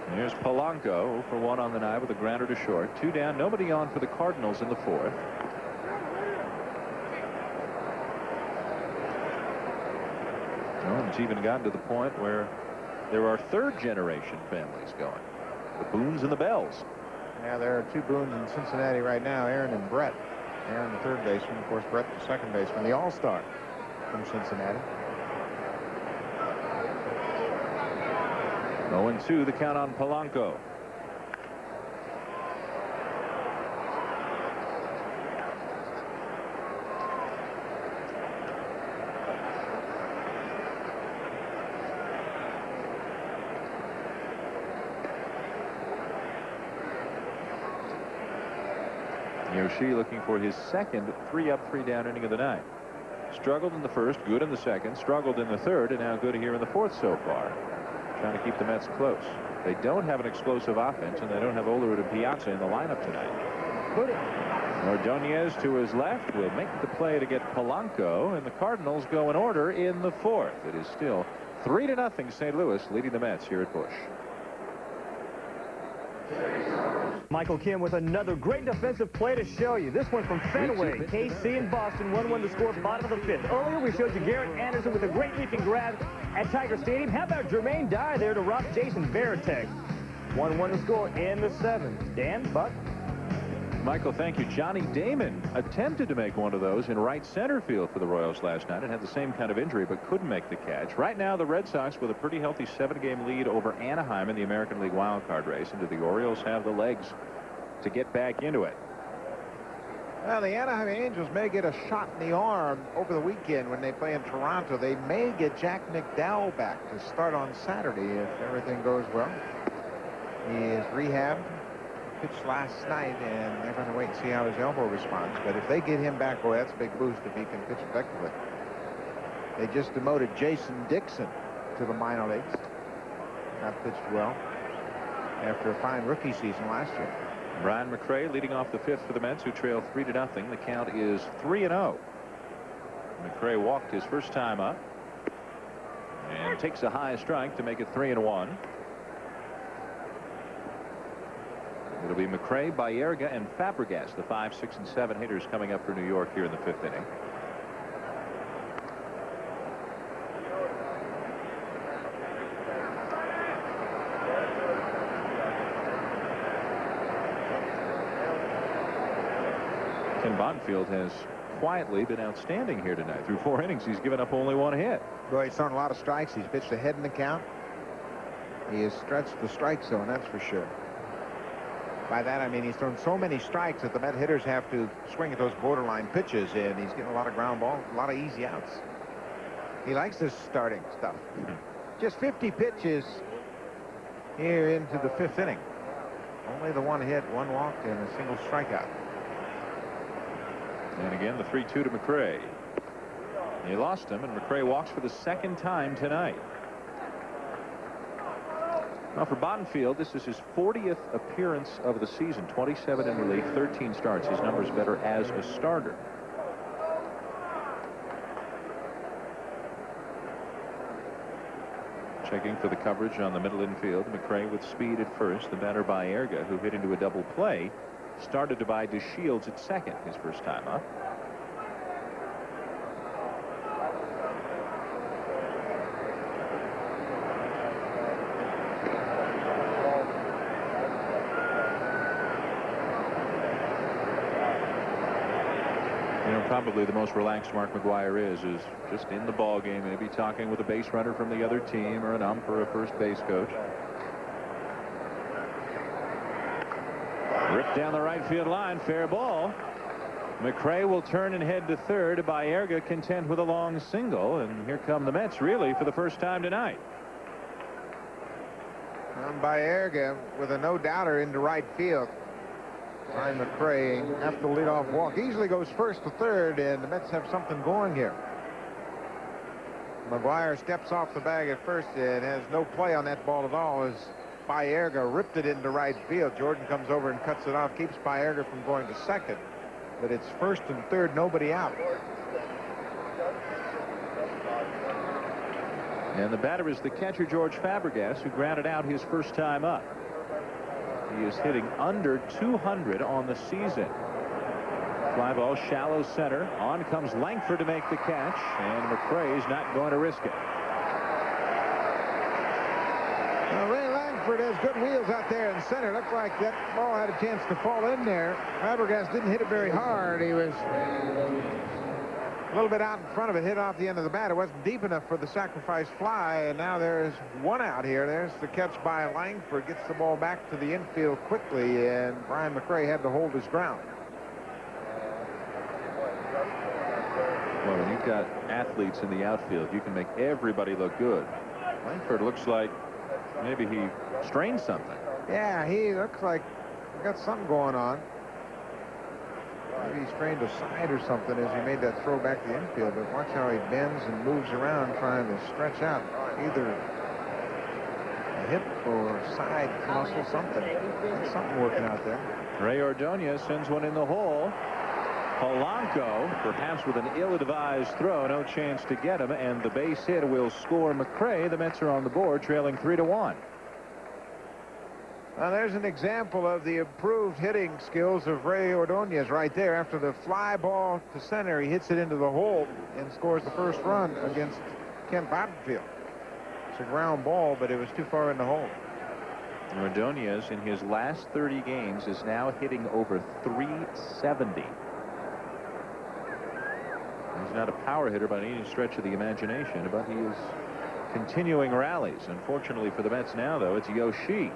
And here's Polanco for 1 on the night with a grounder to short. 2 down, nobody on for the Cardinals in the 4th. Well, it's even gotten to the point where there are 3rd-generation families going. The Boones and the Bells. Yeah, there are 2 Boones in Cincinnati right now, Aaron and Brett. Aaron, the 3rd baseman, of course, Brett, the 2nd baseman, the all-star from Cincinnati. 0-2, the count on Polanco. Yoshii looking for his 2nd 3-up, 3-down inning of the night. Struggled in the 1st, good in the 2nd, struggled in the 3rd, and now good here in the 4th so far. Trying to keep the Mets close. They don't have an explosive offense, and they don't have Olerud and Piazza in the lineup tonight. Ordonez to his left will make the play to get Polanco, and the Cardinals go in order in the fourth. It is still 3-0 St. Louis leading the Mets here at Busch. Michael Kim with another great defensive play to show you. This one from Fenway. KC and Boston 1-1 to score bottom of the fifth. Earlier we showed you Garrett Anderson with a great leaping grab at Tiger Stadium. How about Jermaine Dye there to rock Jason Varitek? 1-1 to score in the seventh. Dan, Buck. Michael, thank you. Johnny Damon attempted to make one of those in right center field for the Royals last night and had the same kind of injury but couldn't make the catch. Right now the Red Sox with a pretty healthy 7-game lead over Anaheim in the American League wild card race, and do the Orioles have the legs to get back into it? Well, the Anaheim Angels may get a shot in the arm over the weekend when they play in Toronto. They may get Jack McDowell back to start on Saturday if everything goes well. He is rehabbed. Pitched last night, and they're going to wait and see how his elbow responds. But if they get him back, well, that's a big boost if he can pitch effectively. They just demoted Jason Dixon to the minor leagues. Not pitched well after a fine rookie season last year. Brian McRae leading off the fifth for the Mets, who trail 3-0. The count is 3-0. McRae walked his first time up and takes a high strike to make it 3-1. It'll be McRae, Baerga, and Fabregas, the 5, 6, and 7 hitters coming up for New York here in the fifth inning. Ken Bonfield has quietly been outstanding here tonight. Through 4 innings, he's given up only 1 hit. Boy, he's thrown a lot of strikes. He's pitched ahead in the count. He has stretched the strike zone, that's for sure. By that, I mean he's thrown so many strikes that the Met hitters have to swing at those borderline pitches, and he's getting a lot of ground ball, a lot of easy outs. He likes this starting stuff. Just 50 pitches here into the fifth inning. Only the 1 hit, 1 walk, and a single strikeout. And again, the 3-2 to McRae. He lost him, and McRae walks for the second time tonight. Now for Bonfield, this is his 40th appearance of the season. 27 in the league, 13 starts. His numbers better as a starter. Checking for the coverage on the middle infield. McRae with speed at first. The batter Baerga, who hit into a double play, started to by DeShields at second his first time up. Probably the most relaxed Mark McGwire is just in the ball game, maybe talking with a base runner from the other team or an ump or a first base coach. Ripped down the right field line, fair ball. McRae will turn and head to third. Baerga content with a long single, and here come the Mets really for the first time tonight. Baerga with a no-doubter into right field. Brian McRae, after the leadoff walk, easily goes first to third, and the Mets have something going here. McGwire steps off the bag at first and has no play on that ball at all as Baerga ripped it into right field. Jordan comes over and cuts it off, keeps Baerga from going to second, but it's first and third, nobody out. And the batter is the catcher George Fabregas, who grounded out his first time up. He is hitting under 200 on the season. Fly ball, shallow center. On comes Langford to make the catch, and McRae's not going to risk it. Well, Ray Langford has good wheels out there in center. Looks like that ball had a chance to fall in there. Fabregas didn't hit it very hard. He was a little bit out in front of it, hit off the end of the bat. It wasn't deep enough for the sacrifice fly, and now there's 1 out here. There's the catch by Langford. Gets the ball back to the infield quickly, and Brian McRae had to hold his ground. Well, when you've got athletes in the outfield, you can make everybody look good. Langford looks like maybe he strained something. Yeah, he looks like he got something going on. Maybe he strained a side or something as he made that throw back to the infield, but watch how he bends and moves around trying to stretch out either the hip or side muscle, something. There's something working out there. Ray Ordonez sends one in the hole. Polanco, perhaps with an ill-advised throw, no chance to get him, and the base hit will score McRae. The Mets are on the board, trailing 3-1. Now there's an example of the improved hitting skills of Ray Ordonez right there. After the fly ball to center, he hits it into the hole and scores the first run against Kent Bottenfield. It's a ground ball, but it was too far in the hole. Ordonez, in his last 30 games, is now hitting over 370. He's not a power hitter by any stretch of the imagination, but he is continuing rallies. Unfortunately for the Mets now, though, it's Yoshi.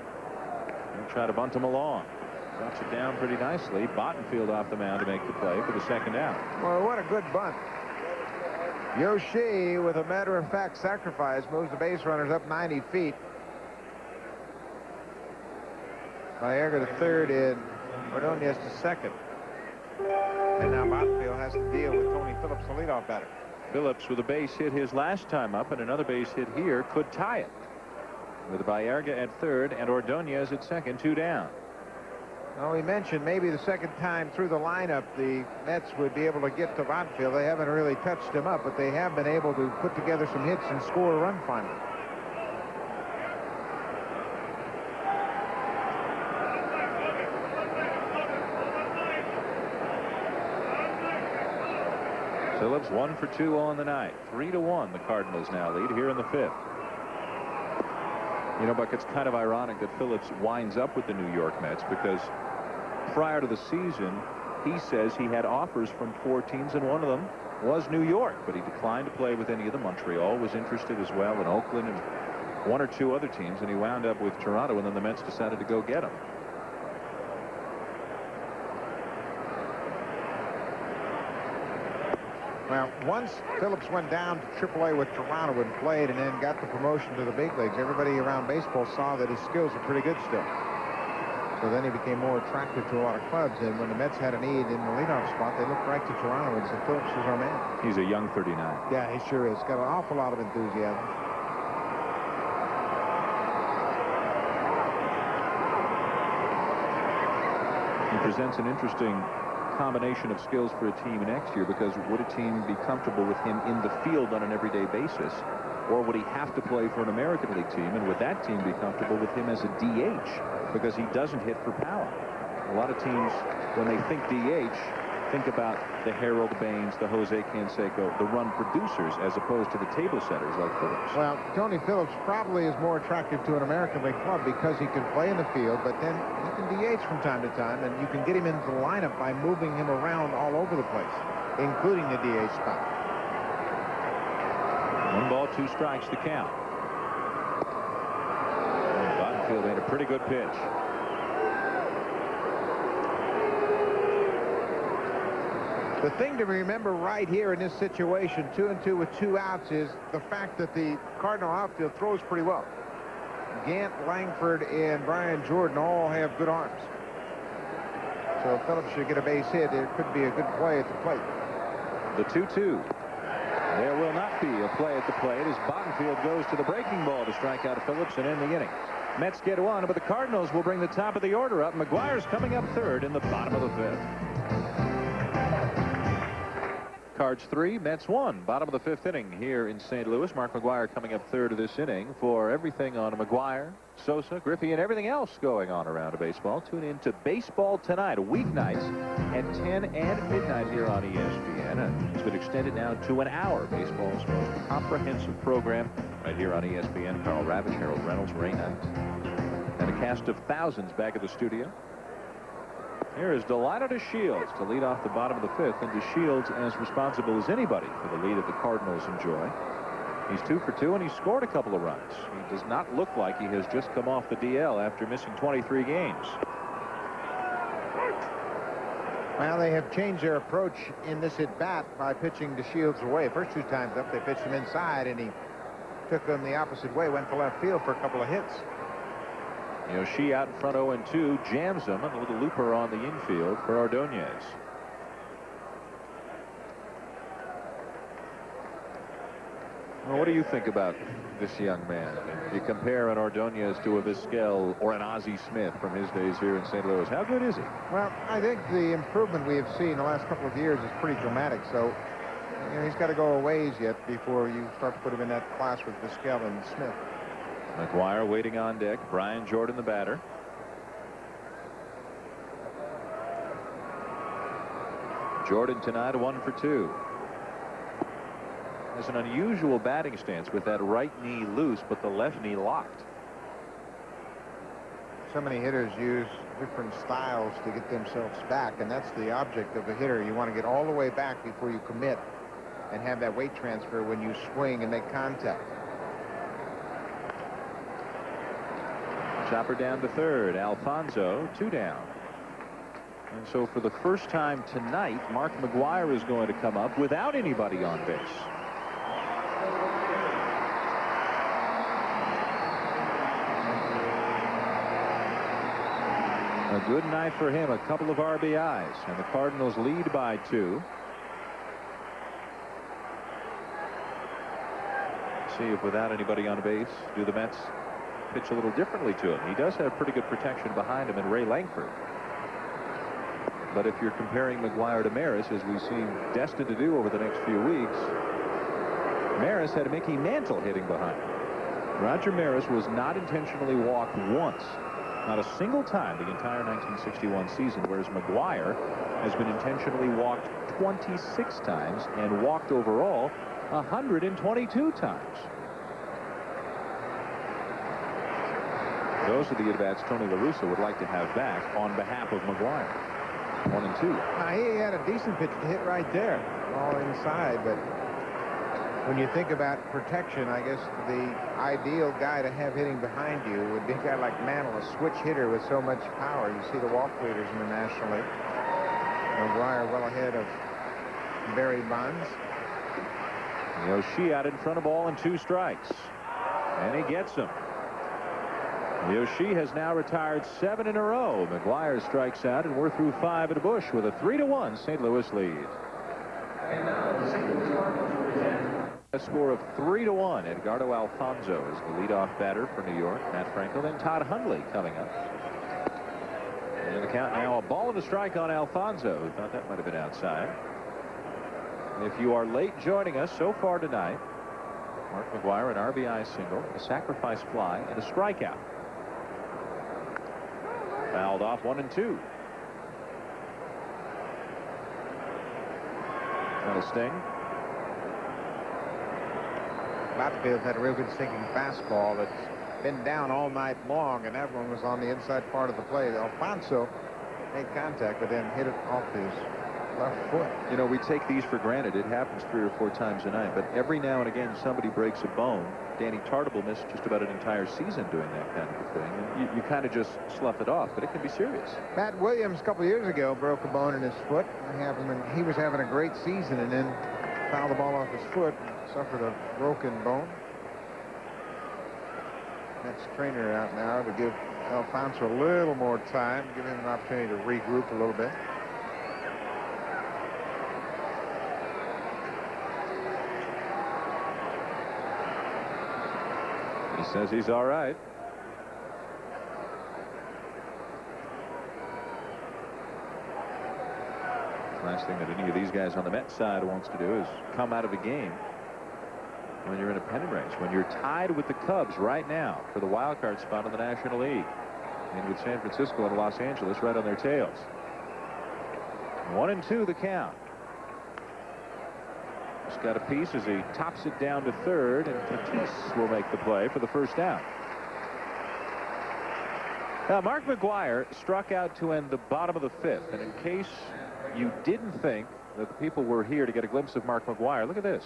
He'll try to bunt him along. Drops it down pretty nicely. Bottenfield off the mound to make the play for the second out. Well, what a good bunt. Yoshi, with a matter-of-fact sacrifice, moves the base runners up 90 feet. Baerga to third and Ordonez to second. And now Bottenfield has to deal with Tony Phillips, the leadoff batter. Phillips with a base hit his last time up, and another base hit here could tie it. With Baerga at third and Ordonez at second, 2 down. Well, we mentioned maybe the second time through the lineup the Mets would be able to get to Bottenfield. They haven't really touched him up, but they have been able to put together some hits and score a run finally. Phillips 1 for 2 on the night. 3-1 the Cardinals now lead here in the 5th. You know, Buck, it's kind of ironic that Phillips winds up with the New York Mets because prior to the season, he says he had offers from 4 teams, and one of them was New York, but he declined to play with any of them. Montreal was interested as well, and Oakland, and 1 or 2 other teams, and he wound up with Toronto, and then the Mets decided to go get him. Well, once Phillips went down to AAA with Toronto and played and then got the promotion to the big leagues, everybody around baseball saw that his skills were pretty good still. So then he became more attractive to a lot of clubs, and when the Mets had a need in the leadoff spot, they looked right to Toronto and said, Phillips is our man. He's a young 39. Yeah, he sure is. Got an awful lot of enthusiasm. He presents an interesting combination of skills for a team next year, because would a team be comfortable with him in the field on an everyday basis, or would he have to play for an American League team, and would that team be comfortable with him as a DH because he doesn't hit for power? A lot of teams, when they think DH, think about the Harold Baines, the Jose Canseco, the run producers, as opposed to the table setters like Phillips. Well, Tony Phillips probably is more attractive to an American League club because he can play in the field, but then he can DH from time to time, and you can get him into the lineup by moving him around all over the place, including the DH spot. 1 ball, 2 strikes the count. And Bottenfield made a pretty good pitch. The thing to remember right here in this situation, 2-2 with 2 outs, is the fact that the Cardinal outfield throws pretty well. Gant, Langford, and Brian Jordan all have good arms. So if Phillips should get a base hit, there could be a good play at the plate. The 2-2. There will not be a play at the plate as Bottenfield goes to the breaking ball to strike out Phillips and end the inning. Mets get 1, but the Cardinals will bring the top of the order up. McGuire's coming up third in the bottom of the 5th. Cards 3, Mets 1, bottom of the 5th inning here in St. Louis. Mark McGuire coming up third of this inning. For everything on McGuire, Sosa, Griffey, and everything else going on around baseball, tune in to Baseball Tonight, weeknights at 10 and midnight here on ESPN. And it's been extended now to an hour. Baseball's most comprehensive program right here on ESPN. Carl Ravitch, Harold Reynolds, Ray Knight, and a cast of thousands back at the studio. Here is Delino DeShields to lead off the bottom of the 5th, and DeShields as responsible as anybody for the lead that the Cardinals enjoy. He's 2 for 2, and he scored a couple of runs. He does not look like he has just come off the DL after missing 23 games. Well, they have changed their approach in this at-bat by pitching DeShields away. First 2 times up, they pitched him inside, and he took them the opposite way, went to left field for a couple of hits. Yoshi out in front 0-2, jams him, and a little looper on the infield for Ordonez. Well, what do you think about this young man? You compare an Ordonez to a Vizquel or an Ozzie Smith from his days here in St. Louis. How good is he? Well, I think the improvement we have seen the last couple of years is pretty dramatic. So, you know, he's got to go a ways yet before you start to put him in that class with Vizquel and Smith. McGuire waiting on deck. Brian Jordan, the batter. Jordan tonight 1 for 2. Has an unusual batting stance with that right knee loose, but the left knee locked. So many hitters use different styles to get themselves back, and that's the object of a hitter. You want to get all the way back before you commit and have that weight transfer when you swing and make contact. Chopper down to third. Alfonso 2 down. And so for the first time tonight, Mark McGuire is going to come up without anybody on base. A good night for him. A couple of RBIs, and the Cardinals lead by 2. See if without anybody on base, do the Mets pitch a little differently to him. He does have pretty good protection behind him in Ray Langford. But if you're comparing McGuire to Maris, as we seem destined to do over the next few weeks, Maris had Mickey Mantle hitting behind him. Roger Maris was not intentionally walked once. Not a single time the entire 1961 season, whereas McGuire has been intentionally walked 26 times and walked overall 122 times. Those are the at-bats Tony La Russa would like to have back on behalf of McGuire. 1 and 2. He had a decent pitch to hit right there, all inside, but when you think about protection, I guess the ideal guy to have hitting behind you would be a guy like Mantle, a switch hitter with so much power. You see the walk leaders in the National League. McGuire well ahead of Barry Bonds. Yoshi out in front of ball and 2 strikes. And he gets him. Yoshi has now retired 7 in a row. McGuire strikes out, and we're through 5 at a Busch with a 3-1 St. Louis lead. A score of 3-1. Edgardo Alfonso is the leadoff batter for New York. Matt Franco, then Todd Hundley coming up. And the count now, a ball and a strike on Alfonso, who thought that might have been outside. If you are late joining us so far tonight, Mark McGuire, an RBI single, a sacrifice fly, and a strikeout. Fouled off 1 and 2. That'll sting. Batfield's had a real good sinking fastball that's been down all night long, and that one was on the inside part of the plate. Alfonso made contact, but then hit it off his left foot. You know, we take these for granted. It happens 3 or 4 times a night, but every now and again somebody breaks a bone. Danny Tartable missed just about an entire season doing that kind of a thing, and you kind of just slough it off, but it can be serious. Matt Williams a couple of years ago broke a bone in his foot. He was having a great season, and then fouled the ball off his foot and suffered a broken bone. Next trainer out now to give Alfonso a little more time, give him an opportunity to regroup a little bit. He says he's all right. Last thing that any of these guys on the Mets side wants to do is come out of a game when you're in a pennant race, when you're tied with the Cubs right now for the wild card spot in the National League, and with San Francisco and Los Angeles right on their tails. 1 and 2 the count. He's got a piece as he tops it down to third, and Tatis will make the play for the first down. Now, Mark McGuire struck out to end the bottom of the 5th, and in case you didn't think that the people were here to get a glimpse of Mark McGuire, look at this.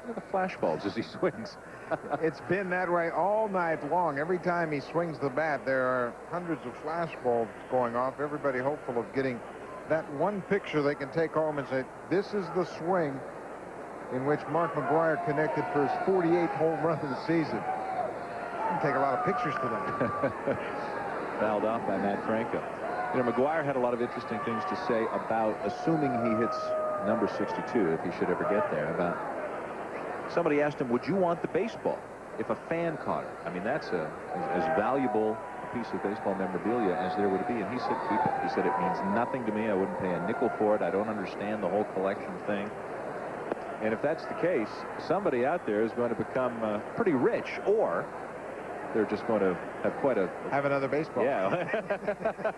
Look at the flashbulbs as he swings. It's been that way all night long. Every time he swings the bat, there are hundreds of flashbulbs going off. Everybody hopeful of getting that one picture they can take home and say, this is the swing in which Mark McGuire connected for his 48th home run of the season. Can take a lot of pictures today. Fouled off by Matt Franco. You know, McGuire had a lot of interesting things to say about assuming he hits number 62, if he should ever get there, about somebody asked him, would you want the baseball if a fan caught it? I mean, that's as valuable a piece of baseball memorabilia as there would be. And he said, keep it. He said, it means nothing to me. I wouldn't pay a nickel for it. I don't understand the whole collection thing. And if that's the case, somebody out there is going to become pretty rich, or they're just going to have quite a... Have another baseball. Yeah.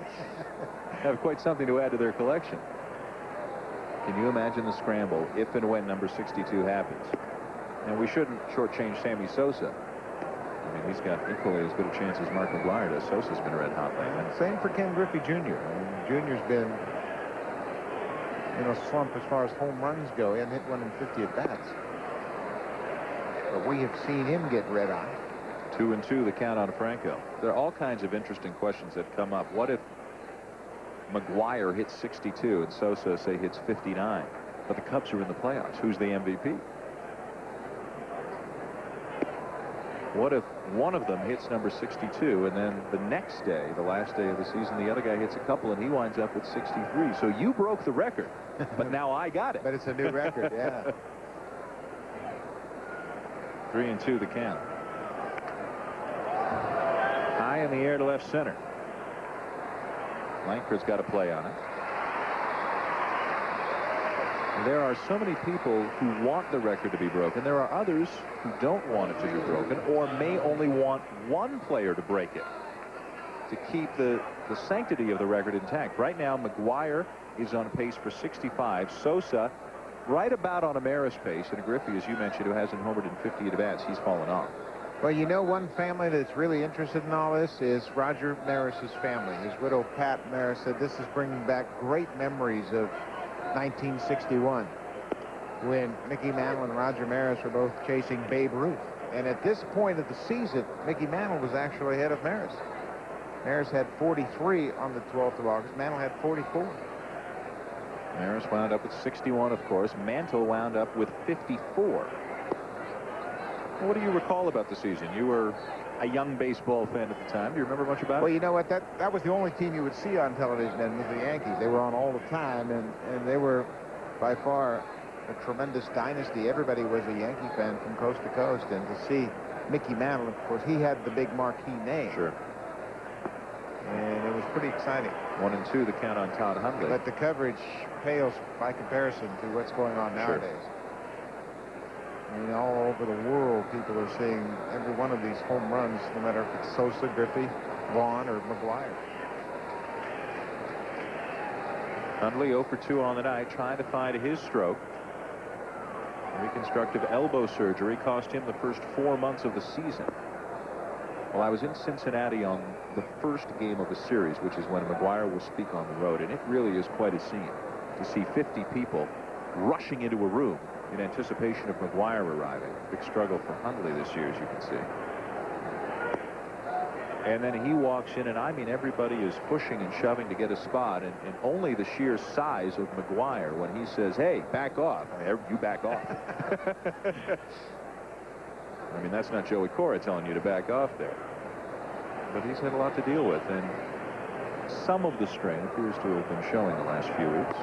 Have quite something to add to their collection. Can you imagine the scramble if and when number 62 happens? And we shouldn't shortchange Sammy Sosa. I mean, he's got equally as good a chance as Mark McGwire does. Sosa's been red hot lately. Same for Ken Griffey Jr. I mean, Jr.'s been in a slump as far as home runs go. He hadn't hit one in 50 at-bats. But we have seen him get red-hot. 2-2 the count on Franco. There are all kinds of interesting questions that come up. What if McGwire hits 62 and Sosa, say, hits 59, but the Cubs are in the playoffs? Who's the MVP? What if one of them hits number 62 and then the next day, the last day of the season, the other guy hits a couple and he winds up with 63? So you broke the record, but now I got it. But it's a new record, yeah. 3-2 the count. High in the air to left center. Langford's got a play on it. There are so many people who want the record to be broken. There are others who don't want it to be broken, or may only want one player to break it to keep the sanctity of the record intact. Right now, McGwire is on pace for 65. Sosa right about on a Maris pace, and Griffey, as you mentioned, who hasn't homered in 50 at-bats, he's fallen off. Well, you know, one family that's really interested in all this is Roger Maris's family. His widow, Pat Maris, said this is bringing back great memories of 1961 when Mickey Mantle and Roger Maris were both chasing Babe Ruth. And at this point of the season, Mickey Mantle was actually ahead of Maris. Maris had 43 on the 12th of August. Mantle had 44. Maris wound up with 61, of course. Mantle wound up with 54. What do you recall about the season? You were a young baseball fan at the time. Do you remember much about it? Well, you know what? That was the only team you would see on television, and was the Yankees. They were on all the time, and they were by far a tremendous dynasty. Everybody was a Yankee fan from coast to coast, and to see Mickey Mantle, of course, he had the big marquee name. Sure. And it was pretty exciting. 1-2 the count on Todd Hundley. But the coverage pales by comparison to what's going on nowadays. Sure. I mean, all over the world, people are seeing every one of these home runs, no matter if it's Sosa, Griffey, Vaughn, or McGwire. Hundley 0 for 2 on the night, trying to find his stroke. Reconstructive elbow surgery cost him the first 4 months of the season. Well, I was in Cincinnati on the first game of the series, which is when McGwire will speak on the road, and it really is quite a scene to see 50 people rushing into a room in anticipation of McGwire arriving. Big struggle for Hundley this year, as you can see. And then he walks in, and I mean, everybody is pushing and shoving to get a spot, and only the sheer size of McGwire, when he says, hey, back off, you back off. I mean, that's not Joey Cora telling you to back off there. But he's had a lot to deal with, and some of the strain appears to have been showing the last few weeks.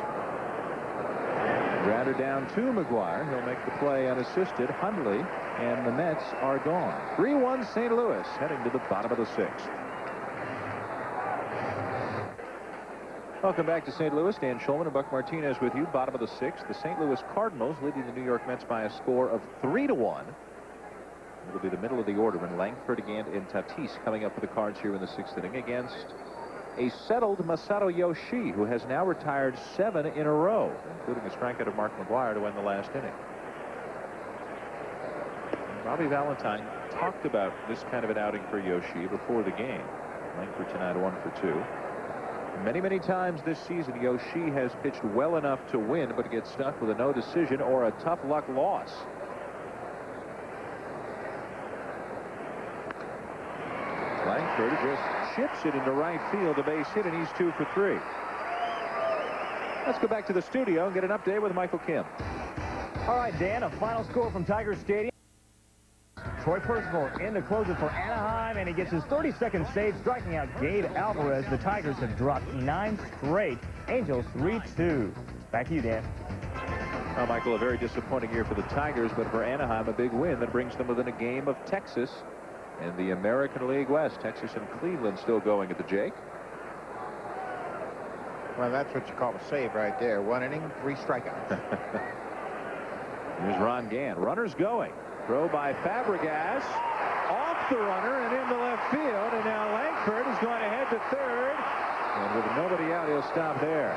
Grounded down to McGwire. He'll make the play unassisted. Hundley, and the Mets are gone. 3-1 St. Louis, heading to the bottom of the 6th. Welcome back to St. Louis. Dan Shulman and Buck Martinez with you. Bottom of the 6th. The St. Louis Cardinals leading the New York Mets by a score of 3-1. It'll be the middle of the order when Langford again and Tatis coming up for the Cards here in the 6th inning against a settled Masato Yoshii, who has now retired 7 in a row, including a strikeout of Mark McGwire to end the last inning. Robbie Valentine talked about this kind of an outing for Yoshii before the game. Langford tonight 1 for 2. Many, many times this season, Yoshii has pitched well enough to win, but gets stuck with a no decision or a tough luck loss. Langford just chips it into right field, a base hit, and he's 2 for 3. Let's go back to the studio and get an update with Michael Kim. All right, Dan, a final score from Tiger Stadium. Troy Percival in to close it for Anaheim, and he gets his 32nd save, striking out Gabe Alvarez. The Tigers have dropped 9 straight. Angels 3-2. Back to you, Dan. Well, Michael, a very disappointing year for the Tigers, but for Anaheim, a big win that brings them within a game of Texas in the American League West. Texas and Cleveland still going at the Jake. Well, that's what you call a save right there. 1 inning, 3 strikeouts. Here's Ron Gant. Runners going. Throw by Fabregas. Off the runner and into left field. And now Langford is going ahead to third. And with nobody out, he'll stop there.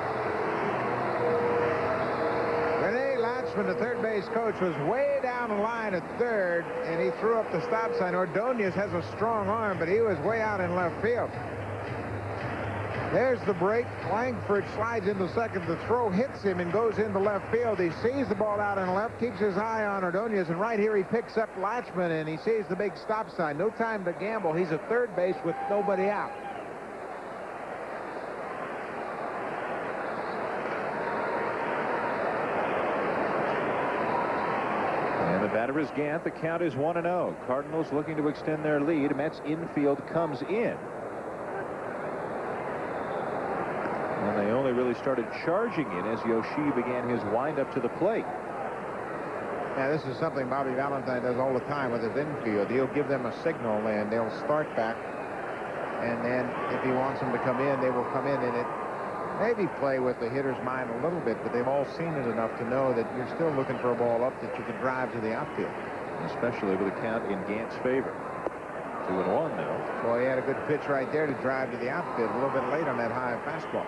The third base coach was way down the line at third, and he threw up the stop sign. Ordonez has a strong arm, but he was way out in left field. There's the break. Langford slides into second. The throw hits him and goes into left field. He sees the ball out in left, keeps his eye on Ordonez, and right here he picks up Latchman, and he sees the big stop sign. No time to gamble. He's at third base with nobody out. The batter is Gant. The count is 1-0. Cardinals looking to extend their lead. Mets infield comes in. And they only really started charging in as Yoshi began his windup to the plate. Now, this is something Bobby Valentine does all the time with his infield. He'll give them a signal, and they'll start back. And then if he wants them to come in, they will come in. And it maybe play with the hitter's mind a little bit, but they've all seen it enough to know that you're still looking for a ball up that you can drive to the outfield. Especially with a count in Gant's favor. 2-1 now. Boy, he had a good pitch right there to drive to the outfield. A little bit late on that high fastball.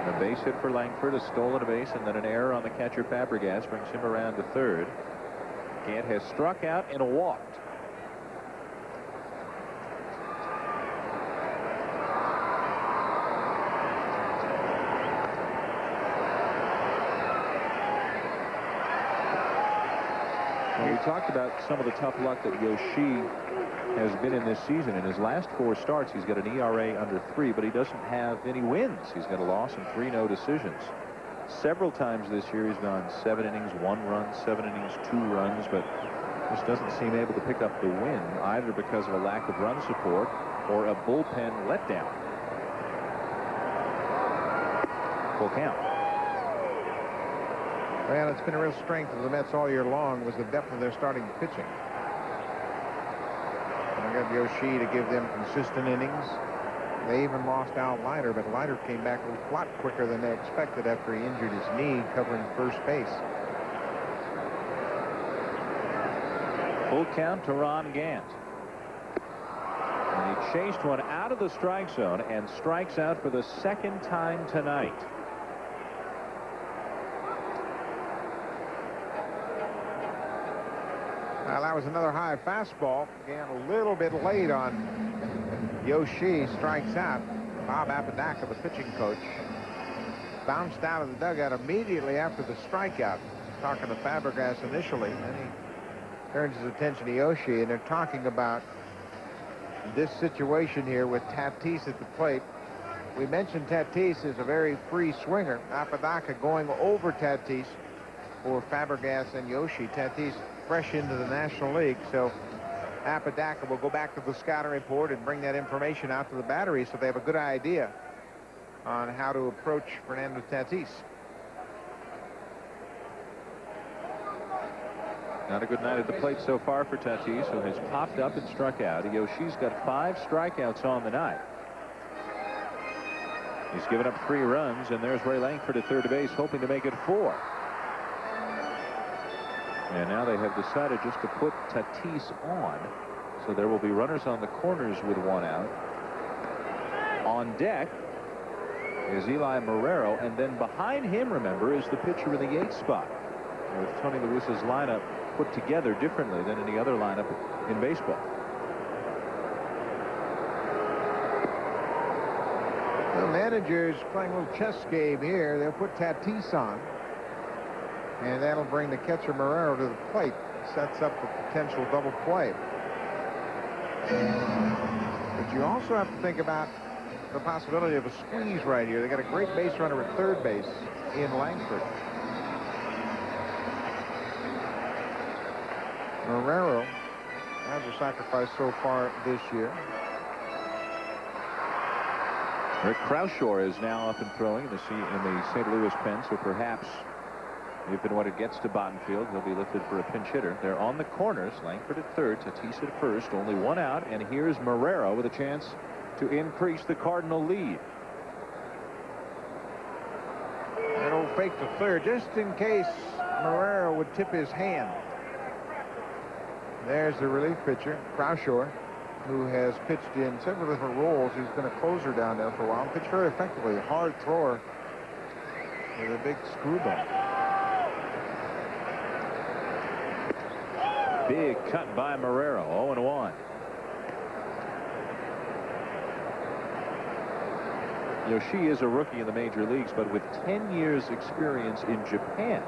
A base hit for Langford, a stolen base, and then an error on the catcher Fabregas brings him around to third. Gant has struck out and walked. We talked about some of the tough luck that Yoshi has been in this season. In his last 4 starts, he's got an ERA under 3, but he doesn't have any wins. He's got a loss and 3 no decisions. Several times this year he's gone 7 innings, 1 run, 7 innings, 2 runs, but just doesn't seem able to pick up the win, either because of a lack of run support or a bullpen letdown. Full count. Well, it's been a real strength of the Mets all year long was the depth of their starting pitching. And I got Yoshi to give them consistent innings. They even lost Al Leiter, but Leiter came back a lot quicker than they expected after he injured his knee covering first base. Full count to Ron Gant. And he chased one out of the strike zone and strikes out for the 2nd time tonight. Well, that was another high fastball. Again, a little bit late on Yoshi. Strikes out. Bob Apodaca, the pitching coach, bounced out of the dugout immediately after the strikeout, talking to Fabregas initially. Then he turns his attention to Yoshi, and they're talking about this situation here with Tatis at the plate. We mentioned Tatis is a very free swinger. Apodaca going over Tatis for Fabregas and Yoshi. Tatis fresh into the National League, so Apodaca will go back to the scouting report and bring that information out to the battery so they have a good idea on how to approach Fernando Tatis. Not a good night at the plate so far for Tatis, who has popped up and struck out. Yoshi's got 5 strikeouts on the night. He's given up 3 runs, and there's Ray Langford at third base, hoping to make it 4. And now they have decided just to put Tatis on. So there will be runners on the corners with 1 out. On deck is Eli Marrero, and then behind him, remember, is the pitcher in the 8th spot. With Tony La Russa's lineup put together differently than any other lineup in baseball. The manager's playing a little chess game here. They'll put Tatis on, and that'll bring the catcher Marrero to the plate. Sets up a potential double play. But you also have to think about the possibility of a squeeze right here. They got a great base runner at third base in Langford. Marrero has a sacrifice so far this year. Rick Croushore is now up and throwing in the St. Louis pen, so perhaps if and when it gets to Bottenfield, he'll be lifted for a pinch hitter. They're on the corners. Langford at third, Tatis at first, only one out, and here's Marrero with a chance to increase the Cardinal lead. That old fake to third, just in case Marrero would tip his hand. There's the relief pitcher, Croushore, who has pitched in several different roles. He's been a closer down there for a while. Pitched very effectively. A hard thrower with a big screwball. Big cut by Marrero, 0-1. Yoshi is a rookie in the major leagues, but with 10 years experience in Japan,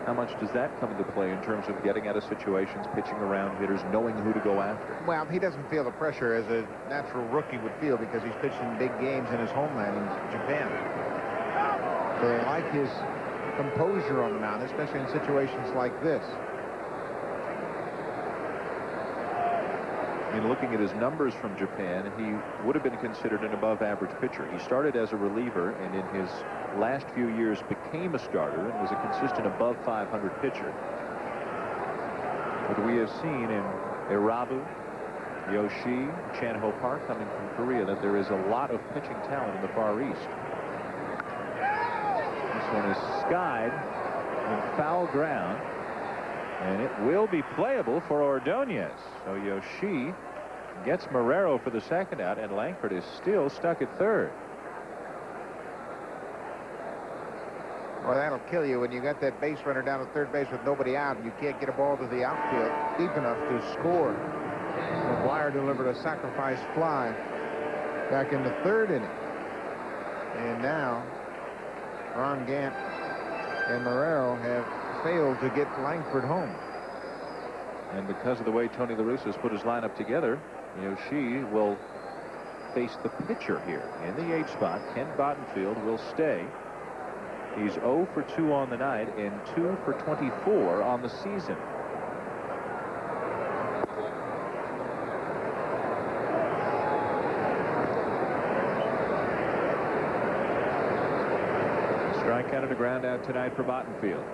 how much does that come into play in terms of getting out of situations, pitching around hitters, knowing who to go after? Well, he doesn't feel the pressure as a natural rookie would feel because he's pitched in big games in his homeland in Japan. So they like his composure on the mound, especially in situations like this. In looking at his numbers from Japan, he would have been considered an above-average pitcher. He started as a reliever, and in his last few years became a starter and was a consistent above 500 pitcher. But we have seen in Irabu, Yoshi, Chan-Ho Park coming from Korea that there is a lot of pitching talent in the Far East. This one is skied in foul ground, and it will be playable for Ordonez. So Yoshi gets Marrero for the second out, and Langford is still stuck at third. Well, that'll kill you when you got that base runner down at third base with nobody out, and you can't get a ball to the outfield deep enough to score. McGuire delivered a sacrifice fly back in the third inning. And now Ron Gant and Marrero have failed to get Langford home. And because of the way Tony La Russa has put his lineup together, Yoshi will face the pitcher here in the 8th spot. Ken Bottenfield will stay. He's 0 for 2 on the night and 2 for 24 on the season. Strikeout and a ground out tonight for Bottenfield.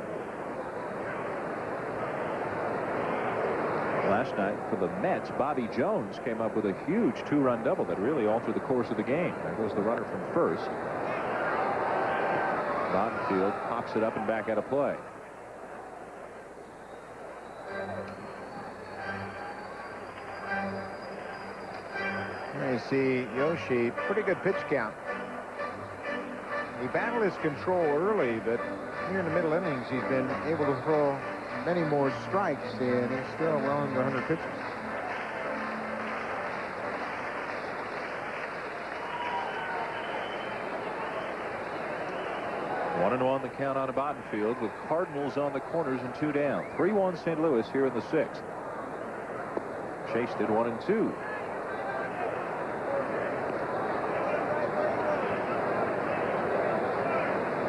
Last night for the Mets, Bobby Jones came up with a huge 2-run double that really altered the course of the game. There goes the runner from first. Bottenfield pops it up and back out of play. There you see Yoshi, pretty good pitch count. He battled his control early, but here in the middle innings, he's been able to throw many more strikes, and he's still well under 100 pitches. One and one the count on a Bottenfield with Cardinals on the corners and 2 down. 3-1 St. Louis here in the 6th. Chased it 1-2.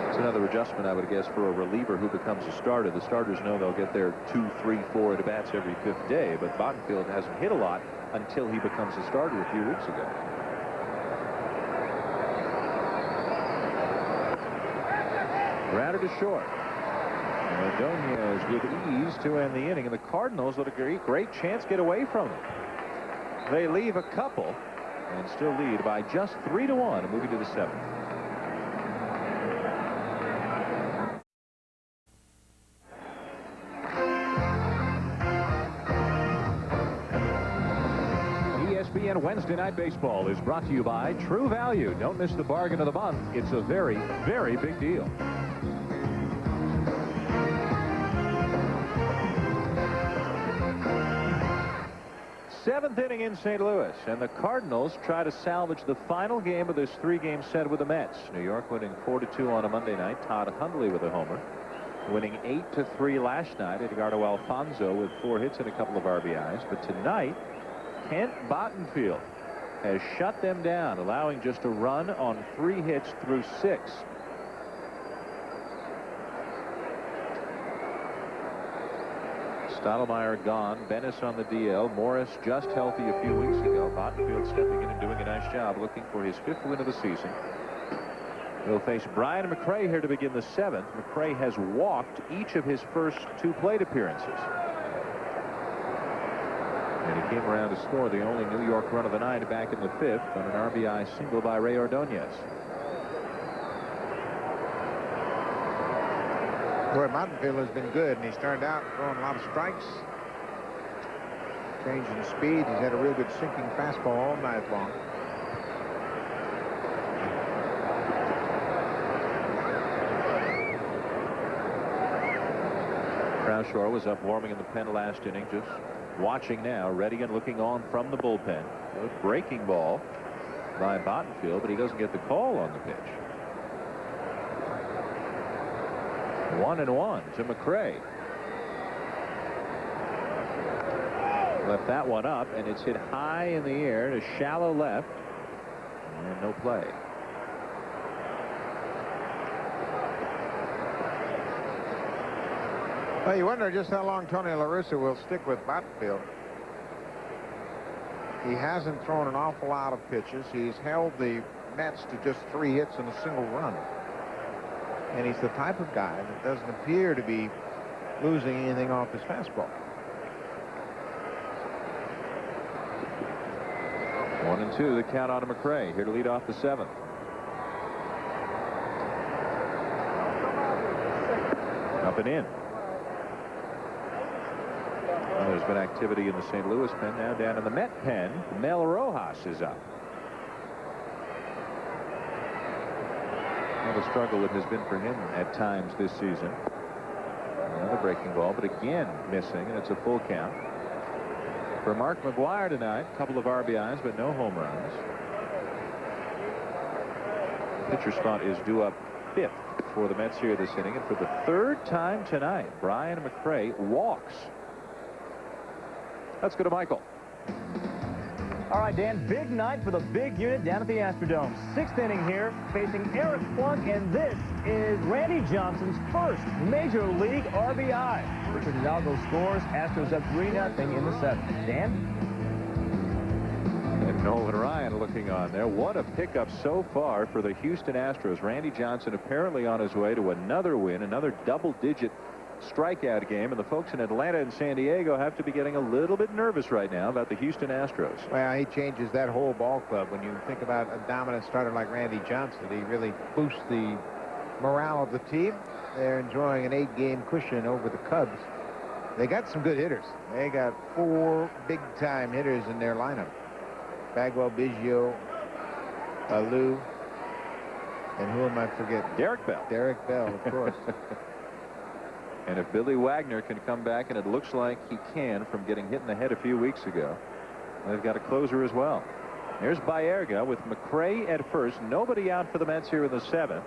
It's another adjustment, I would guess, for a reliever who becomes a starter. The starters know they'll get their 2, 3, 4 at-bats every 5th day, but Bottenfield hasn't hit a lot until he becomes a starter a few weeks ago. Grounded to short. Ordonez with ease to end the inning, and the Cardinals with a great chance to get away from them. They leave a couple and still lead by just 3-1, moving to the 7th. ESPN Wednesday Night Baseball is brought to you by True Value. Don't miss the bargain of the month. It's a very, very big deal. Seventh inning in St. Louis, and the Cardinals try to salvage the final game of this 3-game set with the Mets. New York winning 4-2 on a Monday night. Todd Hundley with a homer. Winning 8-3 last night. Edgardo Alfonso with 4 hits and a couple of RBIs. But tonight, Kent Bottenfield has shut them down, allowing just a run on 3 hits through 6. Stottlemyre gone. Bennis on the DL. Morris just healthy a few weeks ago. Bottenfield stepping in and doing a nice job, looking for his 5th win of the season. He'll face Brian McRae here to begin the 7th. McRae has walked each of his first 2 plate appearances. And he came around to score the only New York run of the night back in the 5th on an RBI single by Ray Ordonez. Boy, Bottenfield has been good, and he started out throwing a lot of strikes, changing speed. He's had a real good sinking fastball all night long. Croushore was up warming in the pen last inning, just watching now, ready and looking on from the bullpen. A breaking ball by Bottenfield, but he doesn't get the call on the pitch. 1-1 to McRae. Left that one up, and it's hit high in the air to shallow left, and no play. Well, you wonder just how long Tony La Russa will stick with Bottenfield. He hasn't thrown an awful lot of pitches. He's held the Mets to just 3 hits and a single run. And he's the type of guy that doesn't appear to be losing anything off his fastball. 1-2, the count on to McRae, here to lead off the 7th. Up and in. Well, there's been activity in the St. Louis pen. Now down in the Met pen, Mel Rojas is up. Well, the struggle it has been for him at times this season. Another breaking ball, but again missing, and it's a full count. For Mark McGwire tonight, a couple of RBIs, but no home runs. Pitcher spot is due up 5th for the Mets here this inning, and for the 3rd time tonight, Brian McRae walks. Let's go to Michael. All right, Dan, big night for the big unit down at the Astrodome. 6th inning here, facing Eric Plunk, and this is Randy Johnson's first Major League RBI. Richard Hidalgo scores. Astros up 3-0 in the 7th. Dan? And Nolan Ryan looking on there. What a pickup so far for the Houston Astros. Randy Johnson apparently on his way to another win, another double-digit strikeout game, and the folks in Atlanta and San Diego have to be getting a little bit nervous right now about the Houston Astros. Well, he changes that whole ball club. When you think about a dominant starter like Randy Johnson, he really boosts the morale of the team. They're enjoying an 8-game cushion over the Cubs. They got some good hitters. They got 4 big-time hitters in their lineup. Bagwell, Biggio, Alou, and who am I forgetting? Derek Bell. Derek Bell, of course. And if Billy Wagner can come back, and it looks like he can from getting hit in the head a few weeks ago, they've got a closer as well. There's Baerga with McRae at first. Nobody out for the Mets here in the 7th.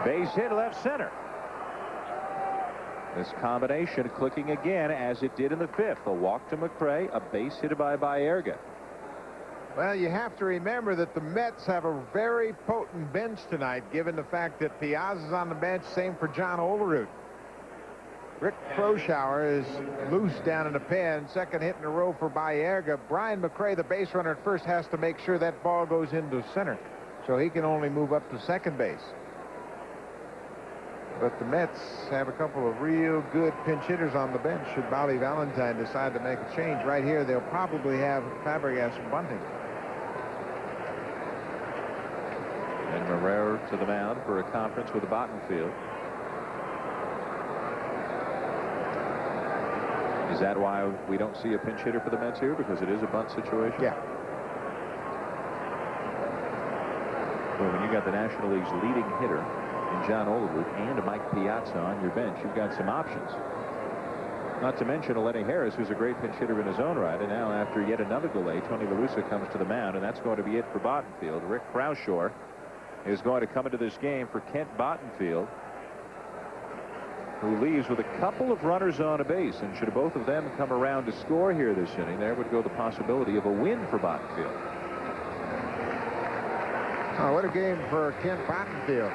Base hit left center. This combination clicking again as it did in the 5th. A walk to McRae, a base hit by Baerga. Well, you have to remember that the Mets have a very potent bench tonight, given the fact that Piazza's on the bench, same for John Olerud. Rick Proschauer is loose down in the pen, 2nd hit in a row for Baerga. Brian McRae, the base runner at first, has to make sure that ball goes into center, so he can only move up to 2nd base. But the Mets have a couple of real good pinch hitters on the bench. Should Bobby Valentine decide to make a change right here, they'll probably have Fabregas bunting. And Marrero to the mound for a conference with Bottenfield. Is that why we don't see a pinch hitter for the Mets here? Because it is a bunt situation? Yeah. Well, when you got the National League's leading hitter in John Olerud and Mike Piazza on your bench, you've got some options. Not to mention Lenny Harris, who's a great pinch hitter in his own right. And now, after yet another delay, Tony La Russa comes to the mound, and that's going to be it for Bottenfield. Rick Croushore is going to come into this game for Kent Bottenfield, who leaves with a couple of runners on a base. And should both of them come around to score here this inning, there would go the possibility of a win for Bottenfield. Oh, what a game for Kent Bottenfield.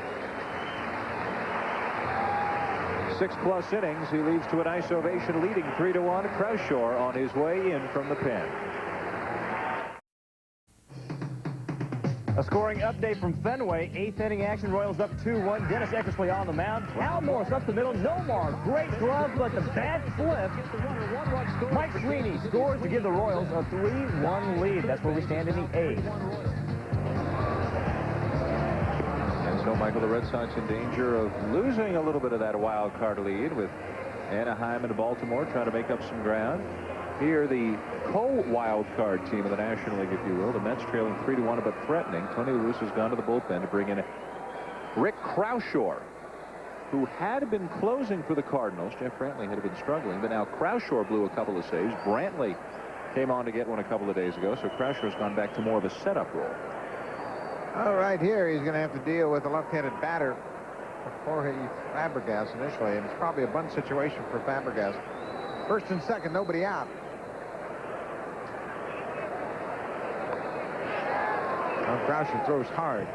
6+ innings. He leads to a nice ovation, leading 3-1. Croushore on his way in from the pen. A scoring update from Fenway. 8th inning action. Royals up 2-1. Dennis Eckersley on the mound. Hal Morris up the middle. Nomar. Great glove, but the bat flip. Mike Sweeney scores to give the Royals a 3-1 lead. That's where we stand in the 8th. And so, Michael, the Red Sox in danger of losing a little bit of that wild card lead with Anaheim and Baltimore trying to make up some ground. Here, the co-wild card team of the National League, if you will. The Mets trailing 3-1, but threatening. Tony La Russa has gone to the bullpen to bring in Rick Croushore, who had been closing for the Cardinals. Jeff Brantley had been struggling, but now Croushore blew a couple of saves. Brantley came on to get one a couple of days ago, so Croushore's gone back to more of a setup role. All right, here he's going to have to deal with a left-handed batter for Fabregas initially, and it's probably a bunt situation for Fabregas. First and second, nobody out. Croushore throws hard.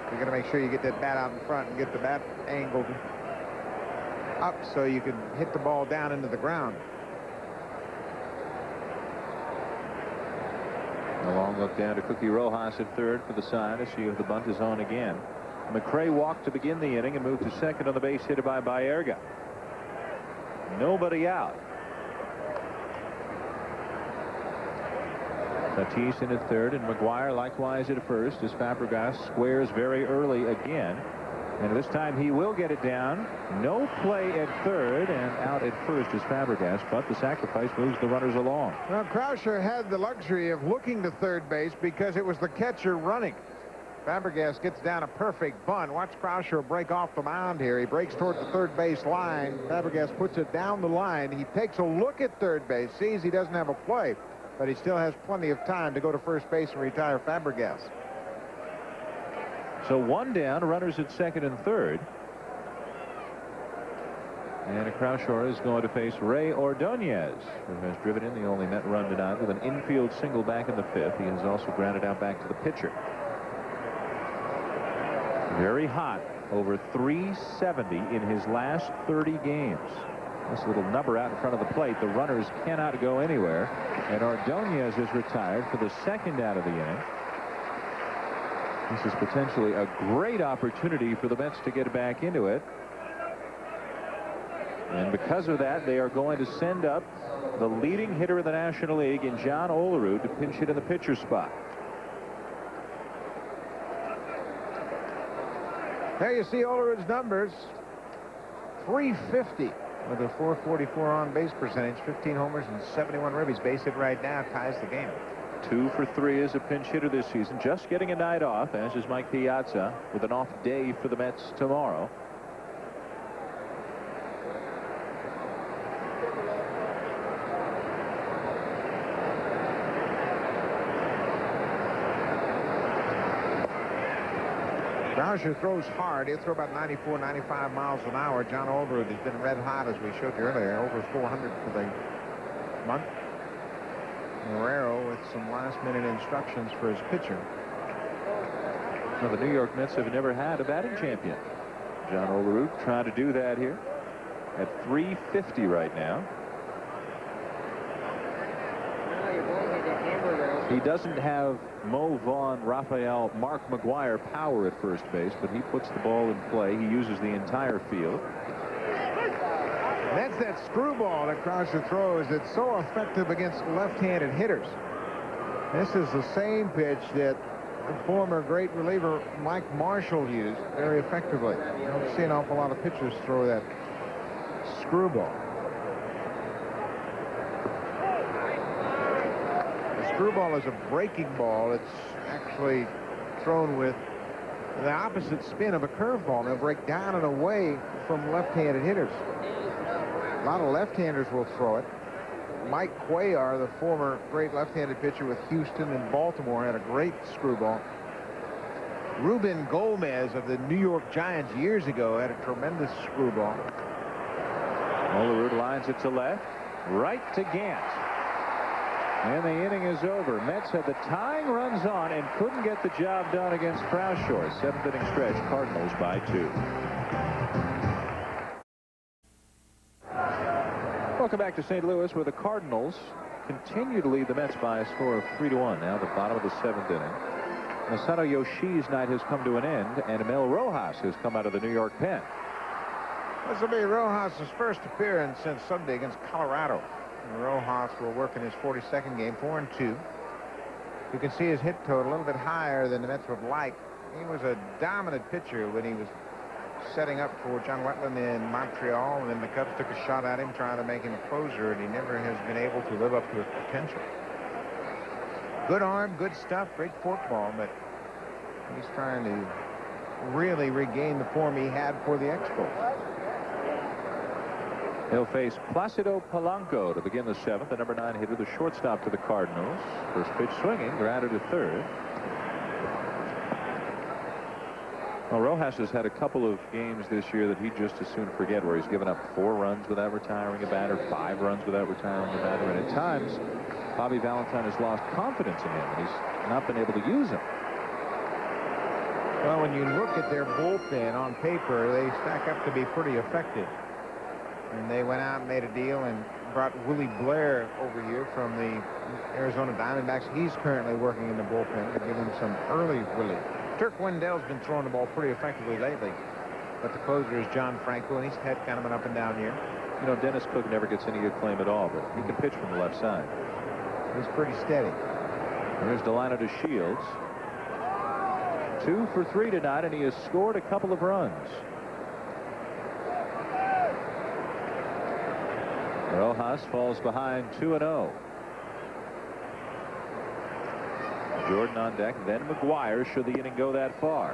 You're going to make sure you get that bat out in front and get the bat angled up so you can hit the ball down into the ground. A long look down to Cookie Rojas at third for the side to see if the bunt is on again. McRae walked to begin the inning and moved to second on the base hit by Baerga. Nobody out. Tatis in at third, and McGuire likewise at first as Fabregas squares very early again. And this time he will get it down. No play at third, and out at first is Fabregas, but the sacrifice moves the runners along. Well, Croushore had the luxury of looking to third base because it was the catcher running. Fabregas gets down a perfect bunt. Watch Croushore break off the mound here. He breaks toward the third base line. Fabregas puts it down the line. He takes a look at third base, sees he doesn't have a play, but he still has plenty of time to go to first base and retire Fabregas. So one down, runners at second and third. And Croushore is going to face Ray Ordonez, who has driven in the only net run tonight with an infield single back in the 5th. He has also grounded out back to the pitcher. Very hot, over 370 in his last 30 games. This little number out in front of the plate. The runners cannot go anywhere. And Ordonez is retired for the second out of the inning. This is potentially a great opportunity for the Mets to get back into it. And because of that, they are going to send up the leading hitter of the National League in John Olerud to pinch hit in the pitcher spot. There you see Olerud's numbers. 350 with a 444 on base percentage, 15 homers and 71 ribbies. Base hit right now ties the game. 2 for 3 as a pinch hitter this season, just getting a night off, as is Mike Piazza, with an off day for the Mets tomorrow. Croushore throws hard. He'll throw about 94, 95 miles an hour. John Olerud has been red hot, as we showed you earlier, over 400 for the month. Marrero with some last-minute instructions for his pitcher. Well, the New York Mets have never had a batting champion. John Olerud trying to do that here at 350 right now. He doesn't have Mo Vaughn, Raphael, Mark McGuire power at first base, but he puts the ball in play. He uses the entire field. That's that screwball that Croushore throws that's so effective against left-handed hitters. This is the same pitch that the former great reliever Mike Marshall used very effectively. You don't see an awful lot of pitchers throw that screwball. The screwball is a breaking ball. It's actually thrown with the opposite spin of a curveball. They'll break down and away from left-handed hitters. A lot of left-handers will throw it. Mike Cuellar, the former great left-handed pitcher with Houston and Baltimore, had a great screwball. Ruben Gomez of the New York Giants years ago had a tremendous screwball. Olerud lines it to left, right to Gant. And the inning is over. Mets had the tying runs on and couldn't get the job done against Croushore. 7th inning stretch, Cardinals by 2. Welcome back to St. Louis, where the Cardinals continue to lead the Mets by a score of 3-1. Now the bottom of the 7th inning. Masato Yoshii's night has come to an end, and Mel Rojas has come out of the New York pen. This will be Rojas' first appearance since Sunday against Colorado. And Rojas will work in his 42nd game, 4-2. You can see his hit total a little bit higher than the Mets would like. He was a dominant pitcher when he was setting up for John Wetland in Montreal, and then the Cubs took a shot at him trying to make him a closer, and he never has been able to live up to his potential. Good arm, good stuff, great forkball, but he's trying to really regain the form he had for the Expos. He'll face Placido Polanco to begin the 7th. The number 9 hitter, the shortstop for the Cardinals. First pitch swinging, grounded to third. Well, Rojas has had a couple of games this year that he'd just as soon forget, where he's given up 4 runs without retiring a batter, 5 runs without retiring a batter, and at times Bobby Valentine has lost confidence in him, and he's not been able to use him. Well, when you look at their bullpen on paper, they stack up to be pretty effective. And they went out and made a deal and brought Willie Blair over here from the Arizona Diamondbacks. He's currently working in the bullpen to give him some early relief. Turk Wendell's been throwing the ball pretty effectively lately, but the closer is John Franco, and he's had kind of an up and down year. You know, Dennis Cook never gets any acclaim at all, but he can pitch from the left side. He's pretty steady. Here's Delino to Shields. 2 for 3 tonight, and he has scored a couple of runs. Rojas falls behind 2-0. Jordan on deck, then McGuire should the inning go that far.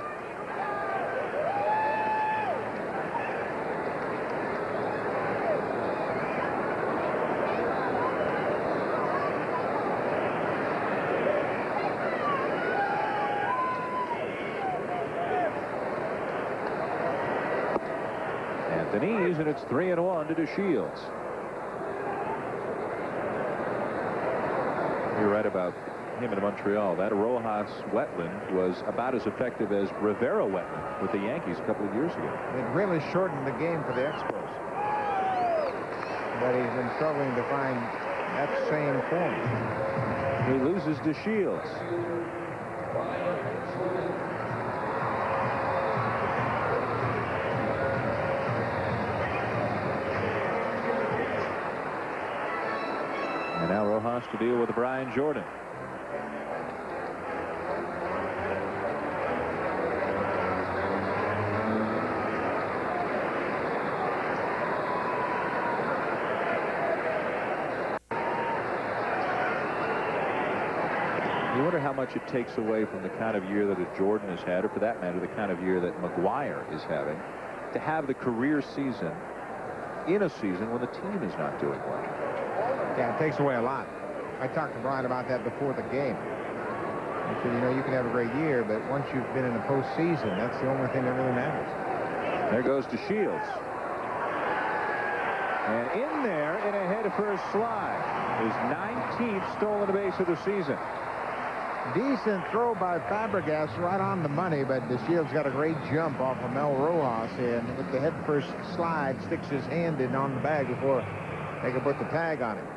Anthony's, and it's 3-1 to DeShields. You're right about him in Montreal. That Rojas Wetland was about as effective as Rivera Wetland with the Yankees a couple of years ago. It really shortened the game for the Expos. But he's been struggling to find that same form. He loses to Shields. And now Rojas to deal with Brian Jordan. You wonder how much it takes away from the kind of year that a Jordan has had, or for that matter, the kind of year that McGuire is having, to have the career season in a season when the team is not doing well. Yeah, it takes away a lot. I talked to Brian about that before the game. I said, you know, you can have a great year, but once you've been in the postseason, that's the only thing that really matters. There goes to Shields. And in there, in a head-first slide, his 19th stolen base of the season. Decent throw by Fabregas right on the money, but DeShields got a great jump off of Mel Rojas, and with the head-first slide, sticks his hand in on the bag before they can put the tag on him.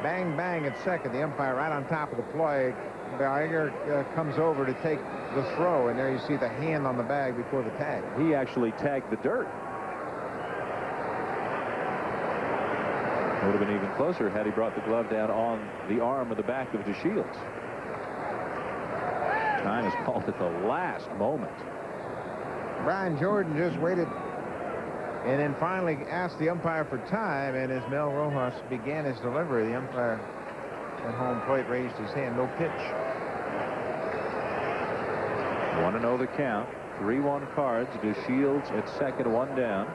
Bang, bang at second. The umpire right on top of the play. Geiger comes over to take the throw, and there you see the hand on the bag before the tag. He actually tagged the dirt. Would have been even closer had he brought the glove down on the arm of the back of DeShields. Time is called at the last moment. Brian Jordan just waited and then finally asked the umpire for time, and as Mel Rojas began his delivery, the umpire at home plate raised his hand. No pitch. 1-0 the count. 3-1 Cards. DeShields at second, 1 down.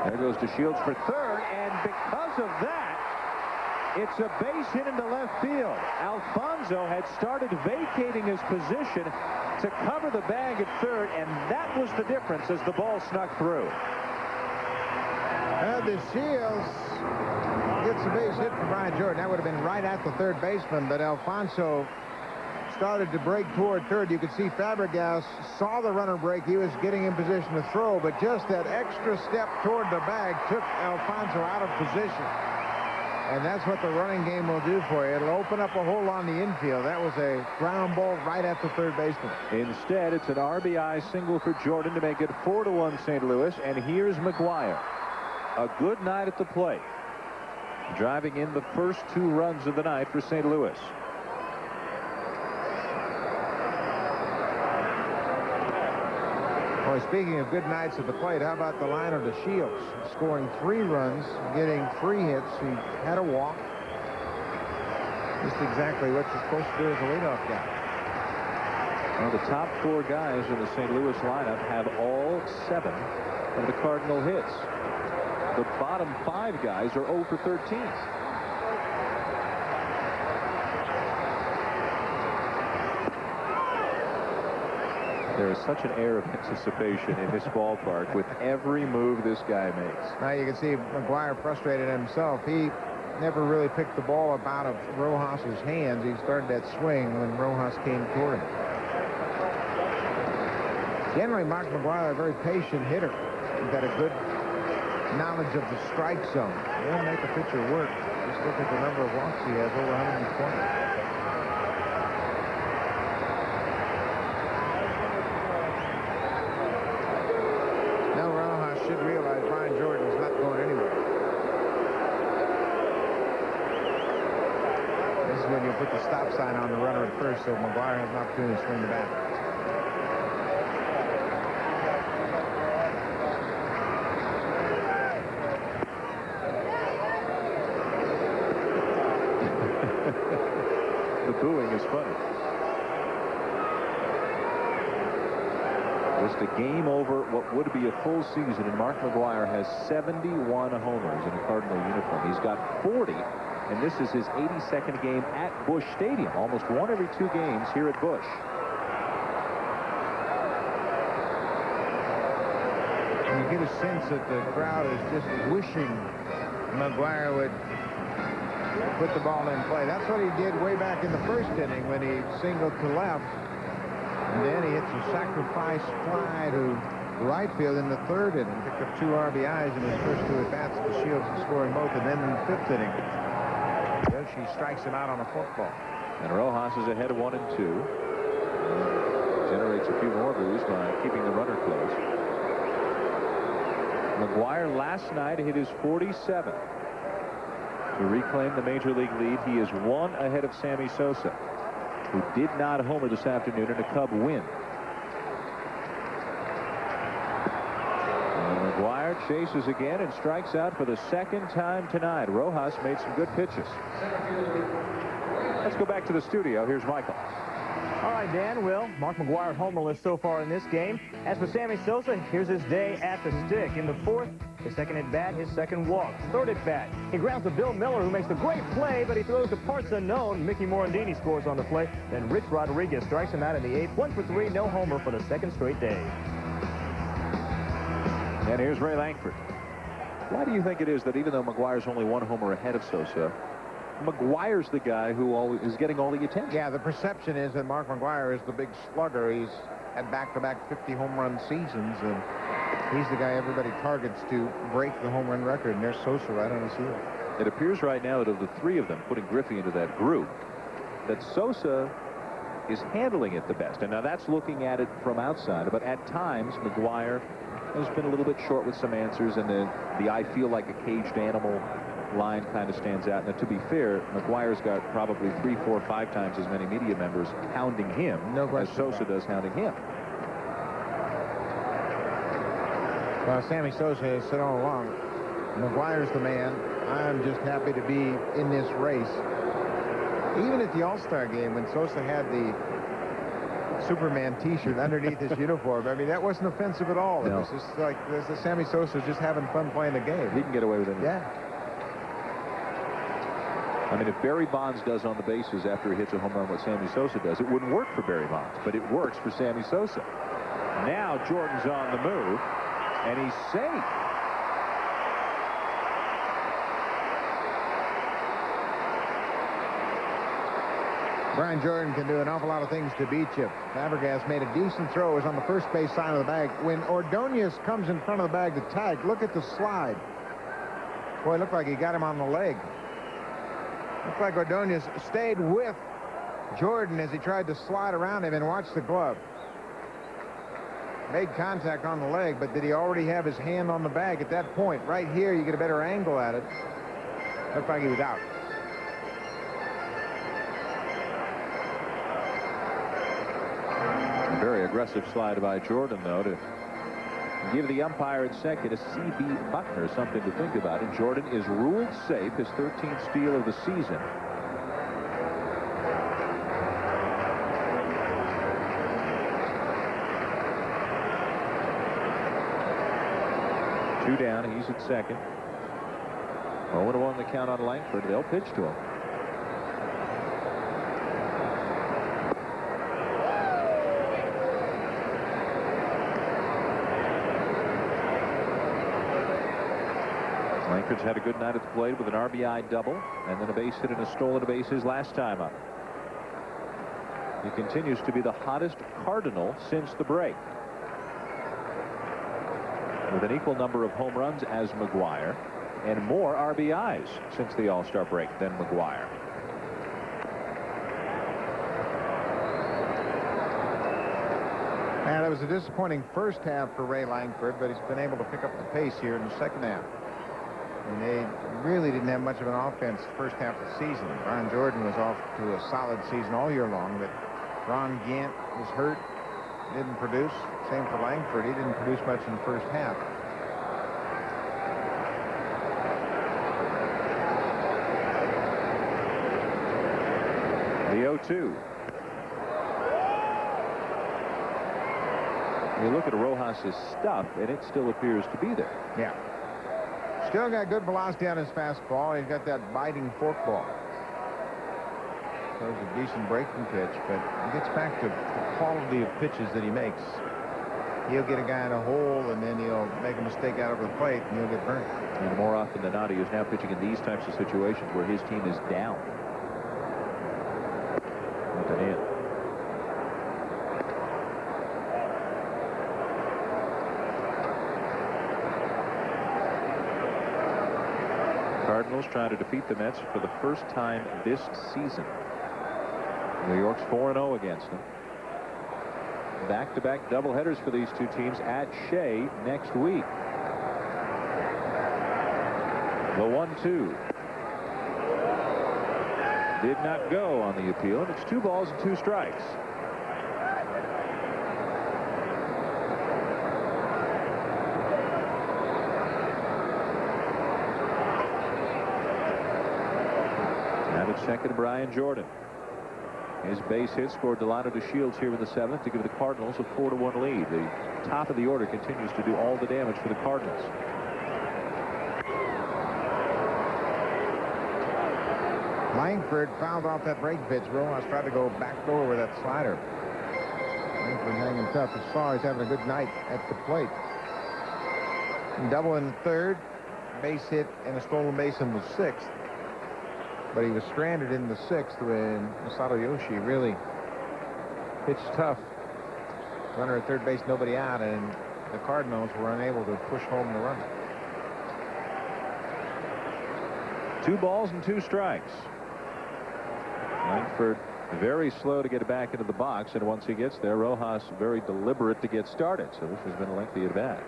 There goes DeShields for third, and because of that, it's a base hit into left field. Alfonso had started vacating his position to cover the bag at third, and that was the difference as the ball snuck through. DeShields gets a base hit from Brian Jordan. That would have been right at the third baseman, but Alfonso started to break toward third. You could see Fabregas saw the runner break. He was getting in position to throw, but just that extra step toward the bag took Alfonso out of position. And that's what the running game will do for you. It'll open up a hole on the infield. That was a ground ball right at the third baseman. Instead, it's an RBI single for Jordan to make it 4-1 St. Louis. And here's McGuire. A good night at the plate, driving in the first 2 runs of the night for St. Louis. Boy, speaking of good nights at the plate, how about the line of the Shields? Scoring 3 runs, getting 3 hits. He had a walk. Just exactly what you're supposed to do as a leadoff guy. Well, the top 4 guys in the St. Louis lineup have all 7 of the Cardinal hits. The bottom 5 guys are 0 for 13. There is such an air of anticipation in this ballpark with every move this guy makes. Now you can see McGuire frustrated himself. He never really picked the ball up out of Rojas's hands. He started that swing when Rojas came toward him. Generally, Mark McGuire, a very patient hitter. He's got a good knowledge of the strike zone. He'll make a pitcher work. Just look at the number of walks he has, over 120. Should realize Brian Jordan's not going anywhere. This is when you put the stop sign on the runner at first, so McGuire has an opportunity to swing the bat. The booing is funny. Just a game over what would be a full season, and Mark McGuire has 71 homers in a Cardinal uniform. He's got 40, and this is his 82nd game at Busch Stadium. Almost 1 every 2 games here at Busch. And you get a sense that the crowd is just wishing McGuire would put the ball in play. That's what he did way back in the first inning when he singled to left. And then he hits a sacrifice fly to right field in the 3rd inning. Picked up 2 RBIs in his first 2 at-bats. The Shields scoring both. And then in the 5th inning, she strikes him out on a forkball. And Rojas is ahead of 1 and 2. Generates a few more boos by keeping the runner close. McGuire last night hit his 47th. To reclaim the major league lead, he is 1 ahead of Sammy Sosa, who did not homer this afternoon in a Cub win. And McGuire chases again and strikes out for the 2nd time tonight. Rojas made some good pitches. Let's go back to the studio. Here's Michael. All right, Dan, Will. Mark McGuire homerless so far in this game. As for Sammy Sosa, here's his day at the stick. In the 4th, his 2nd at-bat, his 2nd walk. 3rd at-bat, he grounds to Bill Miller, who makes a great play, but he throws to parts unknown. Mickey Morandini scores on the play. Then Rich Rodriguez strikes him out in the 8th. 1 for 3, no homer for the 2nd straight day. And here's Ray Langford. Why do you think it is that even though McGuire's only 1 homer ahead of Sosa, McGuire's the guy who is getting all the attention? Yeah, the perception is that Mark McGuire is the big slugger. He's had back-to-back 50 home run seasons, and he's the guy everybody targets to break the home run record, and there's Sosa right on his heels. It appears right now that of the 3 of them, putting Griffey into that group, that Sosa is handling it the best. And now that's looking at it from outside, but at times McGuire has been a little bit short with some answers, and the I feel like a caged animal line kind of stands out. Now, to be fair, McGuire's got probably 3, 4, 5 times as many media members hounding him as Sosa does hounding him. Well, Sammy Sosa has said all along, McGuire's the man. I'm just happy to be in this race. Even at the All-Star game, when Sosa had the Superman T-shirt underneath his uniform, I mean, that wasn't offensive at all. No. It was just like Sammy Sosa's just having fun playing the game. He can get away with it. Yeah. I mean, if Barry Bonds does on the bases after he hits a home run what Sammy Sosa does, it wouldn't work for Barry Bonds, but it works for Sammy Sosa. Now Jordan's on the move, and he's safe. Brian Jordan can do an awful lot of things to beat you. Fabregas made a decent throw. It was on the first base side of the bag. When Ordonez comes in front of the bag to tag, look at the slide. Boy, it looked like he got him on the leg. Looked like Ordonez stayed with Jordan as he tried to slide around him, and watch the glove. Made contact on the leg, but did he already have his hand on the bag at that point? Right here, you get a better angle at it. Looked like he was out. Very aggressive slide by Jordan, though, to give the umpire at second, a C.B. Buckner, something to think about. And Jordan is ruled safe, his 13th steal of the season. Two down, he's at second. 0-1 the count on Langford. They'll pitch to him. Langford's had a good night at the plate with an RBI double and then a base hit and a stolen base his last time up. He continues to be the hottest Cardinal since the break, with an equal number of home runs as McGuire and more RBIs since the All-Star break than McGuire. And it was a disappointing first half for Ray Langford, but he's been able to pick up the pace here in the second half. And they really didn't have much of an offense the first half of the season. Brian Jordan was off to a solid season all year long, but Ron Gant was hurt, didn't produce. Same for Langford. He didn't produce much in the first half. The 0-2. You look at Rojas's stuff, and it still appears to be there. Yeah. Still got good velocity on his fastball. He's got that biting forkball. Throws a decent breaking pitch, but he gets back to the quality of pitches that he makes. He'll get a guy in a hole, and then he'll make a mistake out over the plate, and he'll get burnt. And more often than not, he is now pitching in these types of situations where his team is down. With an in. Cardinals trying to defeat the Mets for the first time this season. New York's 4-0 against them. Back-to-back doubleheaders for these two teams at Shea next week. The 1-2 did not go on the appeal, and it's 2 balls and 2 strikes. Now at second, Brian Jordan. His base hit scored Delano to Shields here in the 7th to give the Cardinals a 4-1 lead. The top of the order continues to do all the damage for the Cardinals. Langford fouled off that break pitch. Rojas tried to go back door with that slider. Langford hanging tough. He saw he's having a good night at the plate. Double in the 3rd, base hit and a stolen base in the 6th. But he was stranded in the 6th when Masato Yoshi really pitched tough. Runner at 3rd base, nobody out, and the Cardinals were unable to push home the run. 2 balls and 2 strikes. Langford very slow to get back into the box, and once he gets there, Rojas very deliberate to get started. So this has been a lengthy at bat.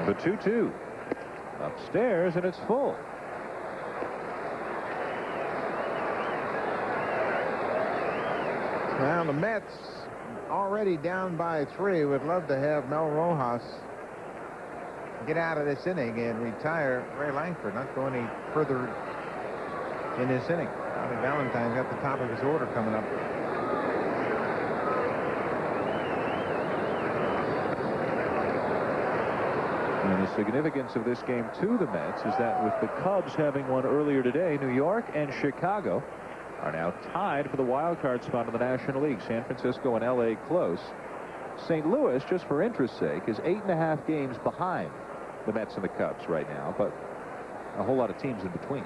The 2-2 upstairs, and it's full. Now the Mets already down by 3 would love to have Mel Rojas get out of this inning and retire Ray Langford, not go any further in this inning. Bobby Valentine's got the top of his order coming up. And the significance of this game to the Mets is that with the Cubs having won earlier today, New York and Chicago are now tied for the wild card spot in the National League. San Francisco and L.A. close. St. Louis, just for interest's sake, is 8.5 games behind the Mets and the Cubs right now, but a whole lot of teams in between.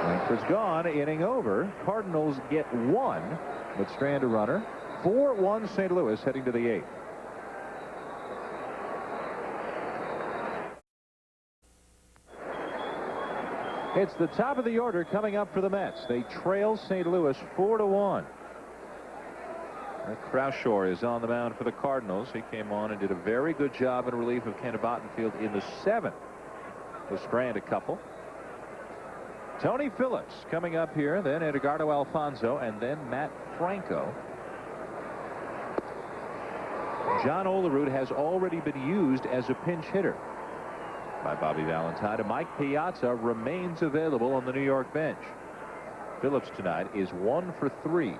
Langford's gone, inning over. Cardinals get 1, but strand a runner. 4-1 St. Louis heading to the 8th. It's the top of the order coming up for the Mets. They trail St. Louis 4-1. Croushore is on the mound for the Cardinals. He came on and did a very good job in relief of Ken Bottenfield in the 7th. He'll strand a couple. Tony Phillips coming up here, then Edgardo Alfonso, and then Matt Franco. John Olerud has already been used as a pinch hitter by Bobby Valentine, and Mike Piazza remains available on the New York bench. Phillips tonight is 1 for 3.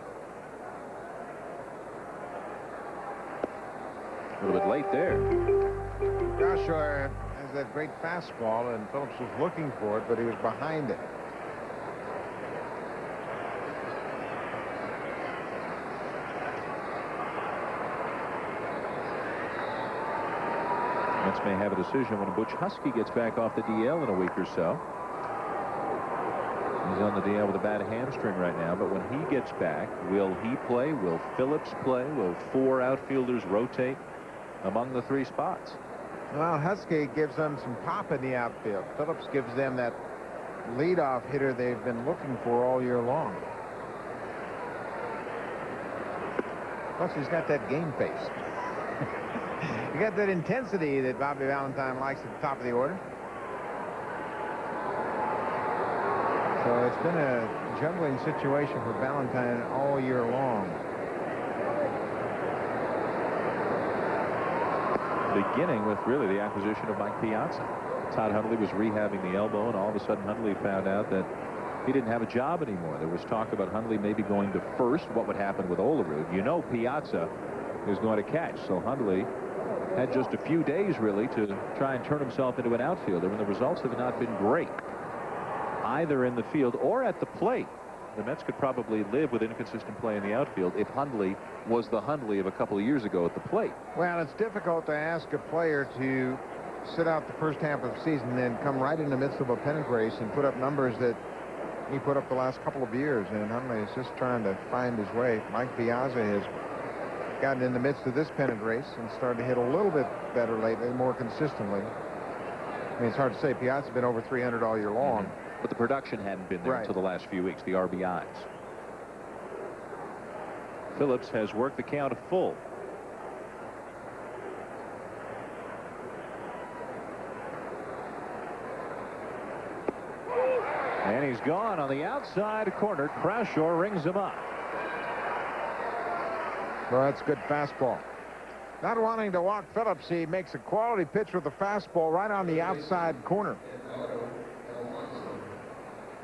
A little bit late there. Joshua has that great fastball, and Phillips was looking for it, but he was behind it. Mets may have a decision when Butch Husky gets back off the DL in a week or so. He's on the DL with a bad hamstring right now, but when he gets back, will he play? Will Phillips play? Will 4 outfielders rotate among the 3 spots? Well, Husky gives them some pop in the outfield. Phillips gives them that leadoff hitter they've been looking for all year long. Plus, he's got that game face. You got that intensity that Bobby Valentine likes at the top of the order. So it's been a juggling situation for Valentine all year long. Beginning with really the acquisition of Mike Piazza. Todd Hundley was rehabbing the elbow, and all of a sudden Hundley found out that he didn't have a job anymore. There was talk about Hundley maybe going to first. What would happen with Olerud? You know Piazza is going to catch, so Hundley had just a few days really to try and turn himself into an outfielder, and the results have not been great either in the field or at the plate. The Mets could probably live with inconsistent play in the outfield if Hundley was the Hundley of a couple of years ago at the plate. Well, it's difficult to ask a player to sit out the first half of the season and then come right in the midst of a pennant race and put up numbers that he put up the last couple of years, and Hundley is just trying to find his way. Mike Piazza has gotten in the midst of this pennant race and started to hit a little bit better lately, more consistently. I mean, it's hard to say. Piazza's been over 300 all year long. But the production hadn't been there until the last few weeks, the RBIs. Phillips has worked the count of full. And he's gone on the outside corner. Croushore rings him up. Well, that's a good fastball. Not wanting to walk Phillips, he makes a quality pitch with the fastball right on the outside corner.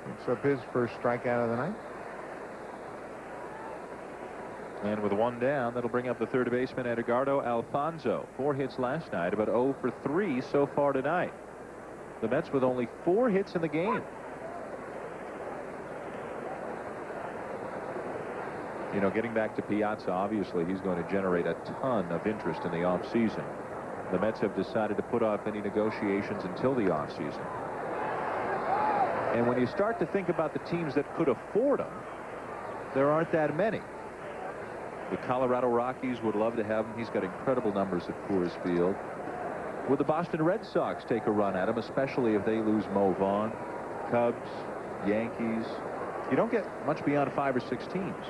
Picks up his first strikeout of the night. And with 1 down, that'll bring up the third baseman, Edgardo Alfonso. 4 hits last night, about 0 for 3 so far tonight. The Mets with only 4 hits in the game. You know, getting back to Piazza, obviously he's going to generate a ton of interest in the offseason. The Mets have decided to put off any negotiations until the offseason. And when you start to think about the teams that could afford him, there aren't that many. The Colorado Rockies would love to have him. He's got incredible numbers at Coors Field. Would the Boston Red Sox take a run at him, especially if they lose Mo Vaughn? Cubs, Yankees. You don't get much beyond 5 or 6 teams.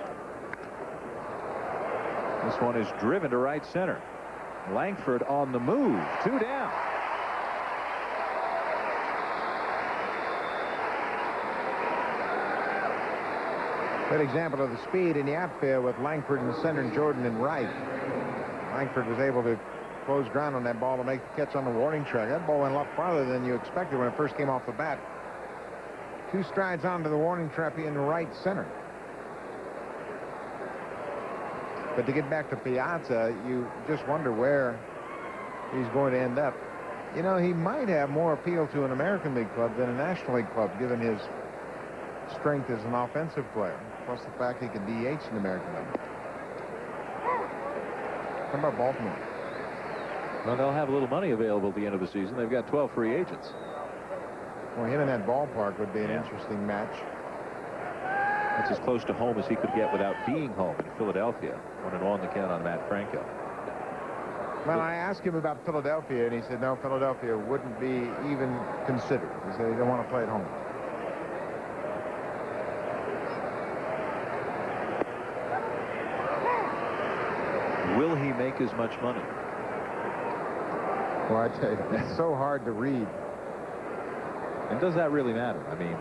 This one is driven to right center. Langford on the move. 2 down. Good example of the speed in the outfield with Langford in center and Jordan in right. Langford was able to close ground on that ball to make the catch on the warning track. That ball went a lot farther than you expected when it first came off the bat. 2 strides onto the warning track in right center. But to get back to Piazza, you just wonder where he's going to end up. You know, he might have more appeal to an American League club than a National League club, given his strength as an offensive player, plus the fact he can DH in the American League. How about Baltimore? Well, they'll have a little money available at the end of the season. They've got 12 free agents. Well, him in that ballpark would be an interesting match. That's as close to home as he could get without being home in Philadelphia. 1-0 the count on Matt Franco. Well, I asked him about Philadelphia, and he said, no, Philadelphia wouldn't be even considered. He said he don't want to play at home. Will he make as much money? Well, I tell you, it's so hard to read. And does that really matter? I mean,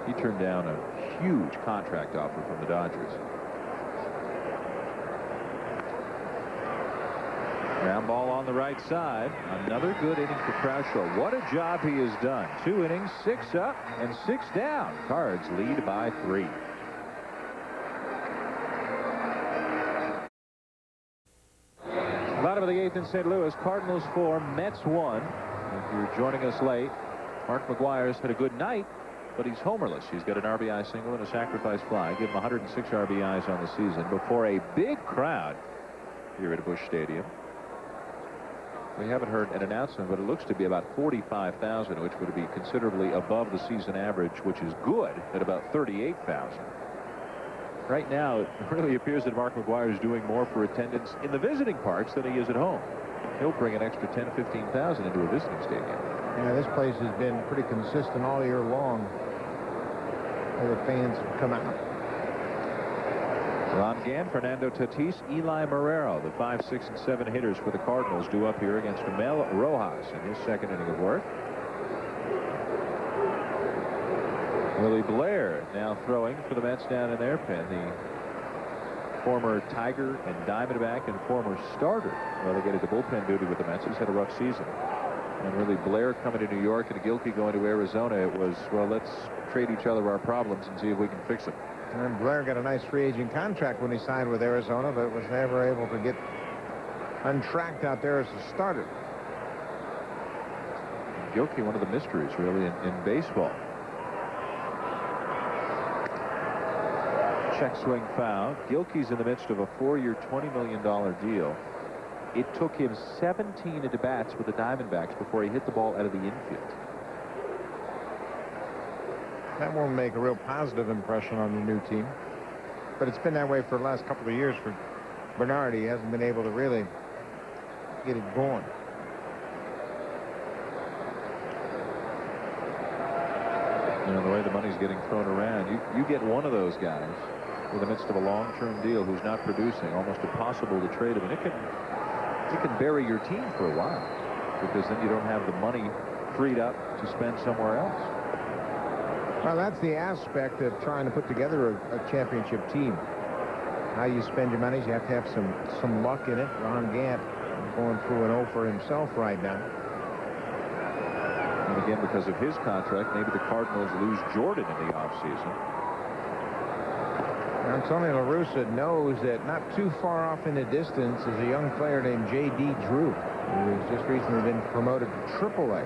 he turned down a huge contract offer from the Dodgers. Ground ball on the right side. Another good inning for Croucho. What a job he has done. 2 innings, 6 up and 6 down. Cards lead by 3. Bottom of the 8th in St. Louis. Cardinals 4, Mets 1. If you're joining us late, Mark McGwire's had a good night, but he's homerless. He's got an RBI single and a sacrifice fly. Give him 106 RBIs on the season before a big crowd here at Busch Stadium. We haven't heard an announcement, but it looks to be about 45,000, which would be considerably above the season average, which is good at about 38,000. Right now, it really appears that Mark McGwire is doing more for attendance in the visiting parks than he is at home. He'll bring an extra 10,000 to 15,000 into a visiting stadium. Yeah, this place has been pretty consistent all year long. Where the fans come out. Ron Gann, Fernando Tatis, Eli Marrero, the 5, 6, and 7 hitters for the Cardinals, due up here against Mel Rojas in his second inning of work. Willie Blair now throwing for the Mets down in their pen. The former Tiger and Diamondback and former starter relegated to bullpen duty with the Mets. He's had a rough season. And really, Blair coming to New York and Gilkey going to Arizona, it was, well, let's trade each other our problems and see if we can fix them. And Blair got a nice free agent contract when he signed with Arizona, but was never able to get untracked out there as a starter. Gilkey, one of the mysteries, really, in baseball. Check swing foul. Gilkey's in the midst of a 4-year, $20 million deal. It took him 17 at-bats with the Diamondbacks before he hit the ball out of the infield. That won't make a real positive impression on the new team. But it's been that way for the last couple of years for Bernard. He hasn't been able to really get it going. You know, the way the money's getting thrown around, you get one of those guys in the midst of a long-term deal who's not producing, almost impossible to trade him. And it can bury your team for a while, because then you don't have the money freed up to spend somewhere else. Well, that's the aspect of trying to put together a championship team. How you spend your money, you have to have some luck in it. Ron Gant going through an 0 for himself right now. And again, because of his contract, maybe the Cardinals lose Jordan in the offseason. Tony La Russa knows that not too far off in the distance is a young player named J.D. Drew, who has just recently been promoted to AAA.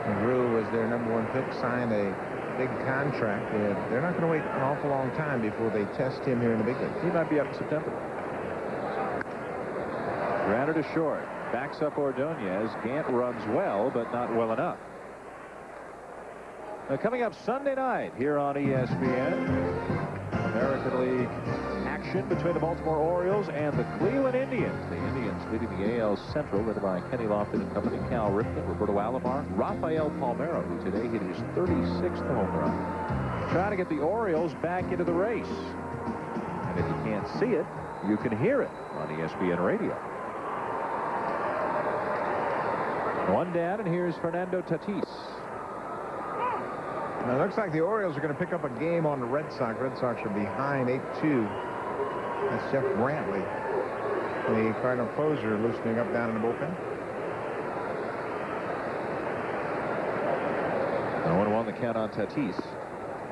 And Drew was their #1 pick, signed a big contract. They're not going to wait an awful long time before they test him here in the big leagues. He might be up in September. Grounded to short. Backs up Ordonez. Gant runs well, but not well enough. Now, coming up Sunday night here on ESPN, American League action between the Baltimore Orioles and the Cleveland Indians. The Indians leading the AL Central, led by Kenny Lofton and company, Cal Ripken, Roberto Alomar, Rafael Palmeiro, who today hit his 36th home run. Trying to get the Orioles back into the race. And if you can't see it, you can hear it on ESPN Radio. One down, and here's Fernando Tatis. Now, it looks like the Orioles are going to pick up a game on the Red Sox. Red Sox are behind 8-2. That's Jeff Brantley, the Cardinal closer, loosening up down in the bullpen. Now 1-1 the count on Tatis.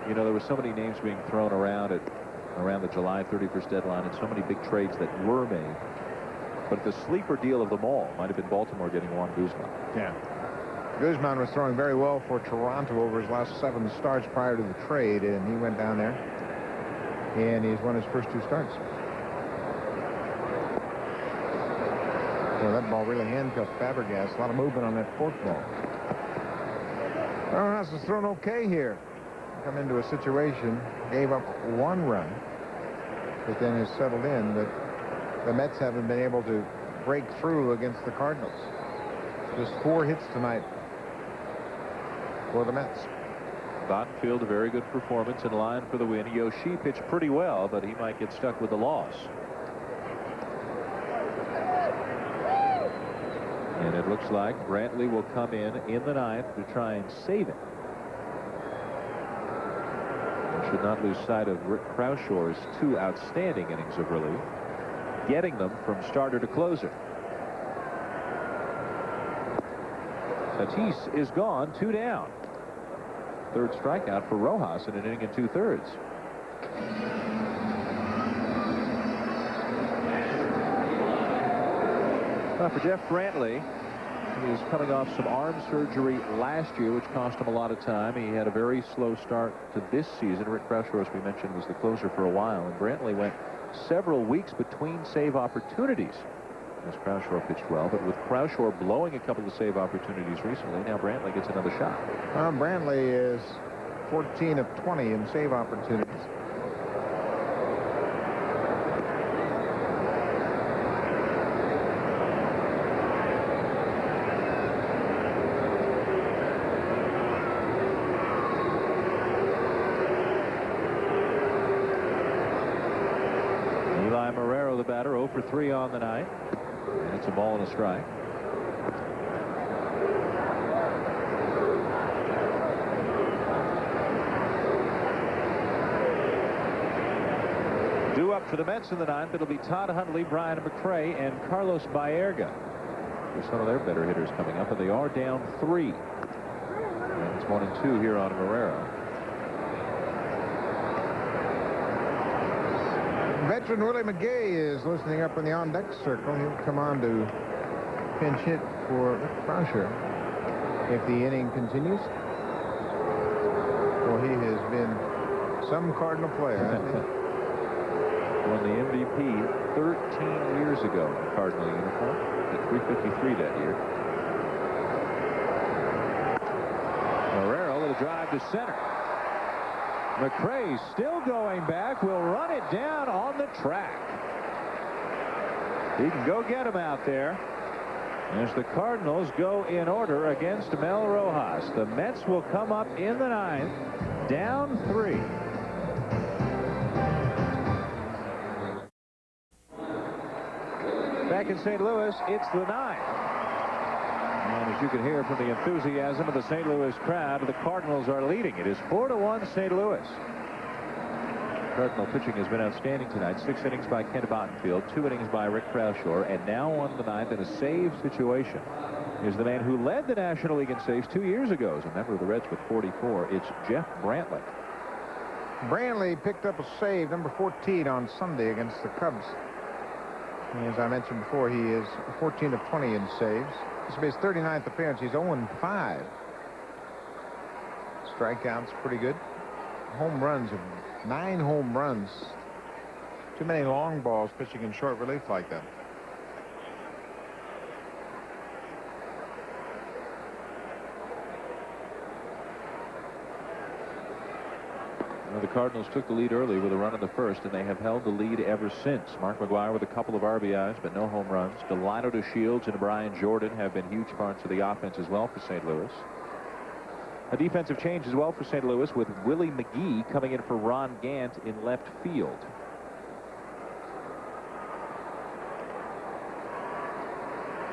You know, there were so many names being thrown around the July 31st deadline, and so many big trades that were made. But the sleeper deal of them all might have been Baltimore getting Juan Guzman. Yeah. Guzman was throwing very well for Toronto over his last 7 starts prior to the trade, and he went down there, and he's won his first 2 starts. Well, that ball really handcuffed Fabregas. A lot of movement on that forkball. Rojas has thrown okay here. Come into a situation, gave up 1 run, but then has settled in. But the Mets haven't been able to break through against the Cardinals. Just 4 hits tonight for the Mets. Bottenfield, a very good performance in line for the win. Yoshi pitched pretty well, but he might get stuck with the loss. And it looks like Brantley will come in the 9th to try and save it. And should not lose sight of Rick Croushaw's 2 outstanding innings of relief, getting them from starter to closer. Tatis is gone, 2 down. 3rd strikeout for Rojas in an inning and 2/3. For Jeff Brantley, he is coming off some arm surgery last year, which cost him a lot of time. He had a very slow start to this season. Rick Croushore, as we mentioned, was the closer for a while, and Brantley went several weeks between save opportunities as Croushore pitched well. But with Croushore blowing a couple of save opportunities recently, now Brantley gets another shot. Brantley is 14 of 20 in save opportunities. The batter, 0 for 3 on the night, and it's a ball and a strike. Due up for the Mets in the 9th, it'll be Todd Hundley, Brian McRae, and Carlos Baerga. There's some of their better hitters coming up, and they are down 3. And it's 1 and 2 here on Marrero. Veteran Willie McGay is listening up in the on-deck circle. He'll come on to pinch hit for Croushore if the inning continues. Well, he has been some Cardinal player, hasn't he? Won the MVP 13 years ago in the Cardinal uniform at 353 that year. Marrero, little drive to center. McRae still going back, will run it down on the track. He can go get him out there as the Cardinals go in order against Mel Rojas. The Mets will come up in the 9th, down 3. Back in St. Louis, it's the 9th. And as you can hear from the enthusiasm of the St. Louis crowd, the Cardinals are leading. It is 4-1 St. Louis. Cardinal pitching has been outstanding tonight. 6 innings by Ken Bottenfield, 2 innings by Rick Croushore, and now on the 9th in a save situation is the man who led the National League in saves 2 years ago as a member of the Reds with 44. It's Jeff Brantley. Brantley picked up a save, number 14, on Sunday against the Cubs. As I mentioned before, he is 14 of 20 in saves. This will be his 39th appearance. He's 0-5. Strikeouts pretty good. Home runs, 9 home runs. Too many long balls pitching in short relief like that. Well, the Cardinals took the lead early with a run in the 1st, and they have held the lead ever since. Mark McGwire with a couple of RBIs, but no home runs. Delino to Shields and Brian Jordan have been huge parts of the offense as well for St. Louis. A defensive change as well for St. Louis with Willie McGee coming in for Ron Gant in left field.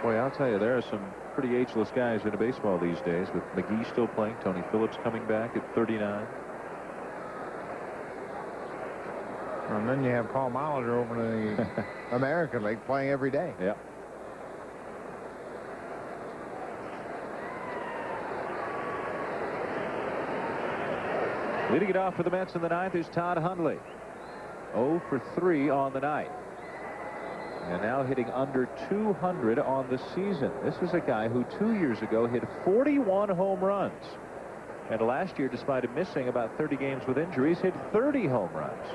Boy, I'll tell you, there are some pretty ageless guys in baseball these days, with McGee still playing, Tony Phillips coming back at 39. And then you have Paul Molitor over in the American League playing every day. Yeah. Leading it off for the Mets in the 9th is Todd Hundley. 0 for 3 on the night. And now hitting under 200 on the season. This is a guy who 2 years ago hit 41 home runs. And last year, despite missing about 30 games with injuries, hit 30 home runs.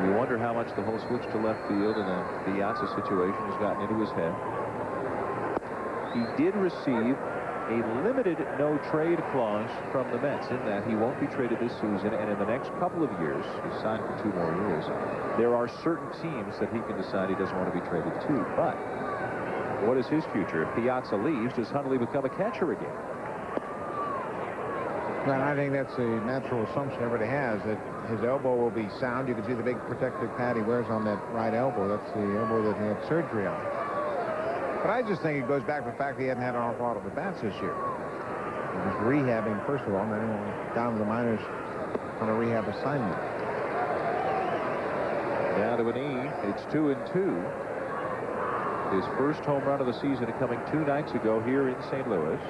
You wonder how much the whole switch to left field and the Piazza situation has gotten into his head. He did receive a limited no-trade clause from the Mets in that he won't be traded this season, and in the next couple of years, he's signed for 2 more years, there are certain teams that he can decide he doesn't want to be traded to. But what is his future? If Piazza leaves, does Hundley become a catcher again? Well, I think that's a natural assumption everybody has, that his elbow will be sound. You can see the big protective pad he wears on that right elbow. That's the elbow that he had surgery on. But I just think it goes back to the fact that he hadn't had an awful lot of at-bats this year. He was rehabbing, first of all, and then he went down to the minors on a rehab assignment. Down to a knee. It's 2-2. His first home run of the season coming 2 nights ago here in St. Louis.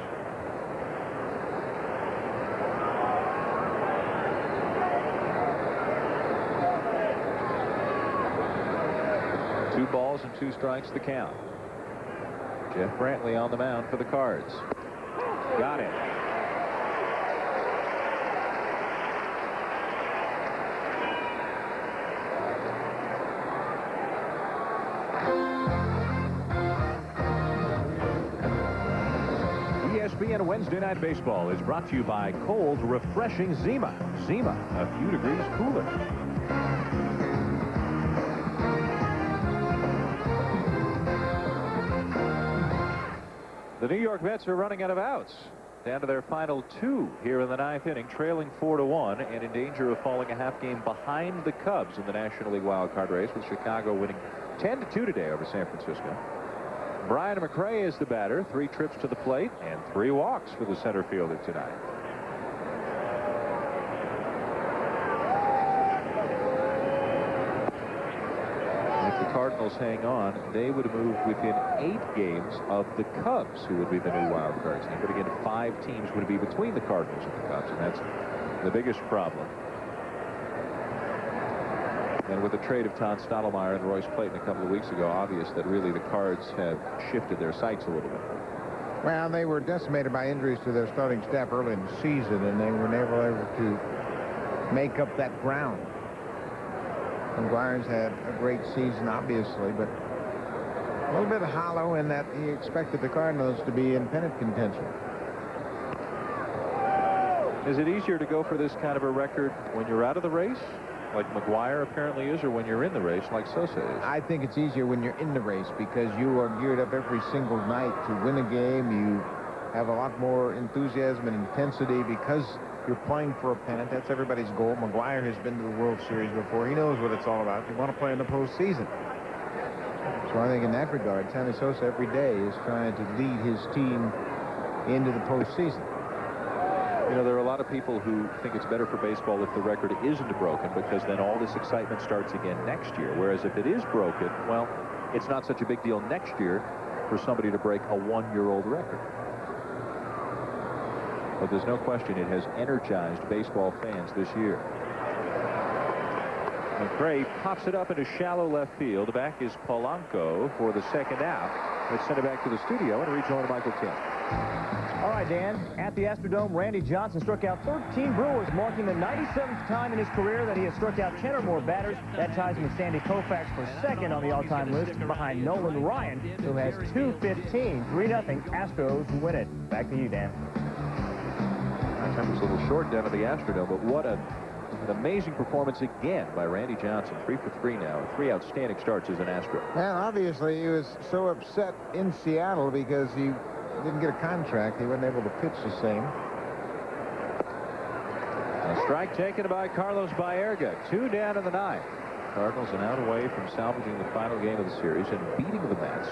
Two balls and 2 strikes the count. Jeff Brantley on the mound for the Cards. Got it. ESPN Wednesday Night Baseball is brought to you by cold, refreshing Zima. Zima, a few degrees cooler. The New York Mets are running out of outs. Down to their final 2 here in the 9th inning, trailing 4-1 and in danger of falling a half game behind the Cubs in the National League wild card race, with Chicago winning 10-2 today over San Francisco. Brian McRae is the batter. 3 trips to the plate and 3 walks for the center fielder tonight. Cardinals hang on, they would move within 8 games of the Cubs, who would be the new wild card team. But again, 5 teams would be between the Cardinals and the Cubs, and that's the biggest problem. And with the trade of Todd Stottlemyre and Royce Clayton a couple of weeks ago, obvious that really the Cards have shifted their sights a little bit. Well, they were decimated by injuries to their starting staff early in the season, and they were never able to make up that ground. McGuire's had a great season, obviously, but a little bit hollow in that he expected the Cardinals to be in pennant contention. Is it easier to go for this kind of a record when you're out of the race, like McGuire apparently is, or when you're in the race, like Sosa is? I think it's easier when you're in the race because you are geared up every single night to win a game. You have a lot more enthusiasm and intensity because you're playing for a pennant. That's everybody's goal. McGuire has been to the World Series before. He knows what it's all about. You want to play in the postseason. So I think in that regard, Sammy Sosa every day is trying to lead his team into the postseason. You know, there are a lot of people who think it's better for baseball if the record isn't broken, because then all this excitement starts again next year. Whereas if it is broken, well, it's not such a big deal next year for somebody to break a 1-year-old record. But there's no question it has energized baseball fans this year. McRae pops it up into shallow left field. Back is Polanco for the second out. Let's send it back to the studio and rejoin Michael Tim. All right, Dan. At the Astrodome, Randy Johnson struck out 13 Brewers, marking the 97th time in his career that he has struck out 10 or more batters. That ties him with Sandy Koufax for second on the all-time list, behind Nolan Ryan, who has 215. 3-0 Astros win it. Back to you, Dan. That was a little short down at the Astrodome, but what an amazing performance again by Randy Johnson. 3 for 3 now. 3 outstanding starts as an Astro. And obviously he was so upset in Seattle because he didn't get a contract. He wasn't able to pitch the same. A strike taken by Carlos Baerga. 2 down in the 9th. Cardinals an out away from salvaging the final game of the series and beating the Mets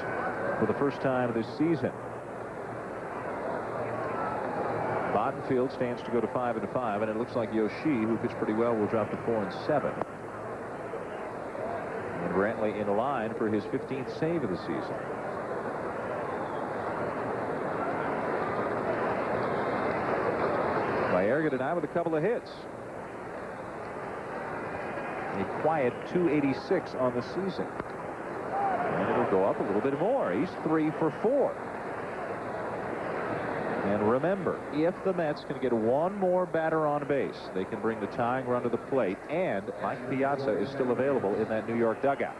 for the first time this season. Bottenfield stands to go to 5-5, and it looks like Yoshi, who pitched pretty well, will drop to 4-7. And Brantley in line for his 15th save of the season. Baerga tonight with a couple of hits. A quiet 286 on the season. And it'll go up a little bit more. He's 3 for 4. And remember, if the Mets can get one more batter on base, they can bring the tying run to the plate, and Mike Piazza is still available in that New York dugout.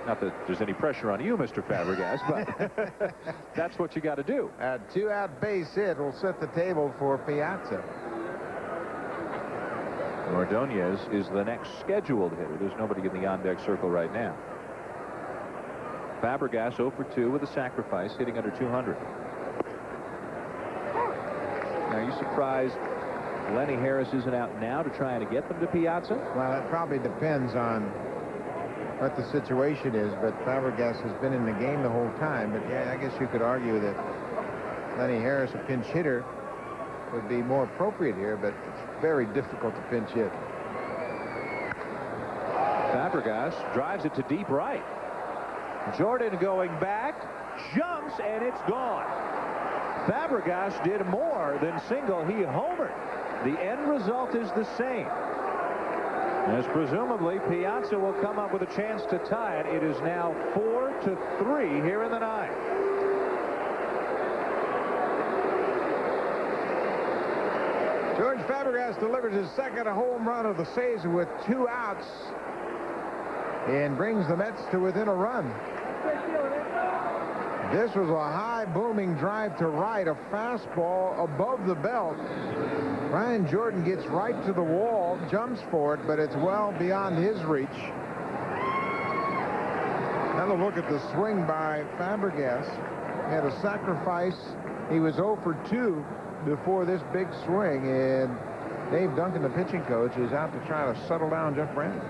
Not that there's any pressure on you, Mr. Fabregas, but that's what you got to do. A 2-out base hit will set the table for Piazza. Ordonez is the next scheduled hitter. There's nobody in the on-deck circle right now. Fabregas 0 for 2 with a sacrifice, hitting under 200. Now, are you surprised Lenny Harris isn't out now to try and get them to Piazza? Well, it probably depends on what the situation is, but Fabregas has been in the game the whole time. But yeah, I guess you could argue that Lenny Harris, a pinch hitter, would be more appropriate here, but it's very difficult to pinch hit. Fabregas drives it to deep right. Jordan going back, jumps, and it's gone. Fabregas did more than single. He homered. The end result is the same. As presumably Piazza will come up with a chance to tie it. It is now 4-3 here in the ninth. George Fabregas delivers his second home run of the season with 2 outs and brings the Mets to within a run. This was a high booming drive to right, a fastball above the belt. Ryan Jordan gets right to the wall, jumps for it, but it's well beyond his reach. Another look at the swing by Fabregas. He had a sacrifice. He was 0 for 2 before this big swing, and Dave Duncan, the pitching coach, is out to try to settle down Jeff Brantley.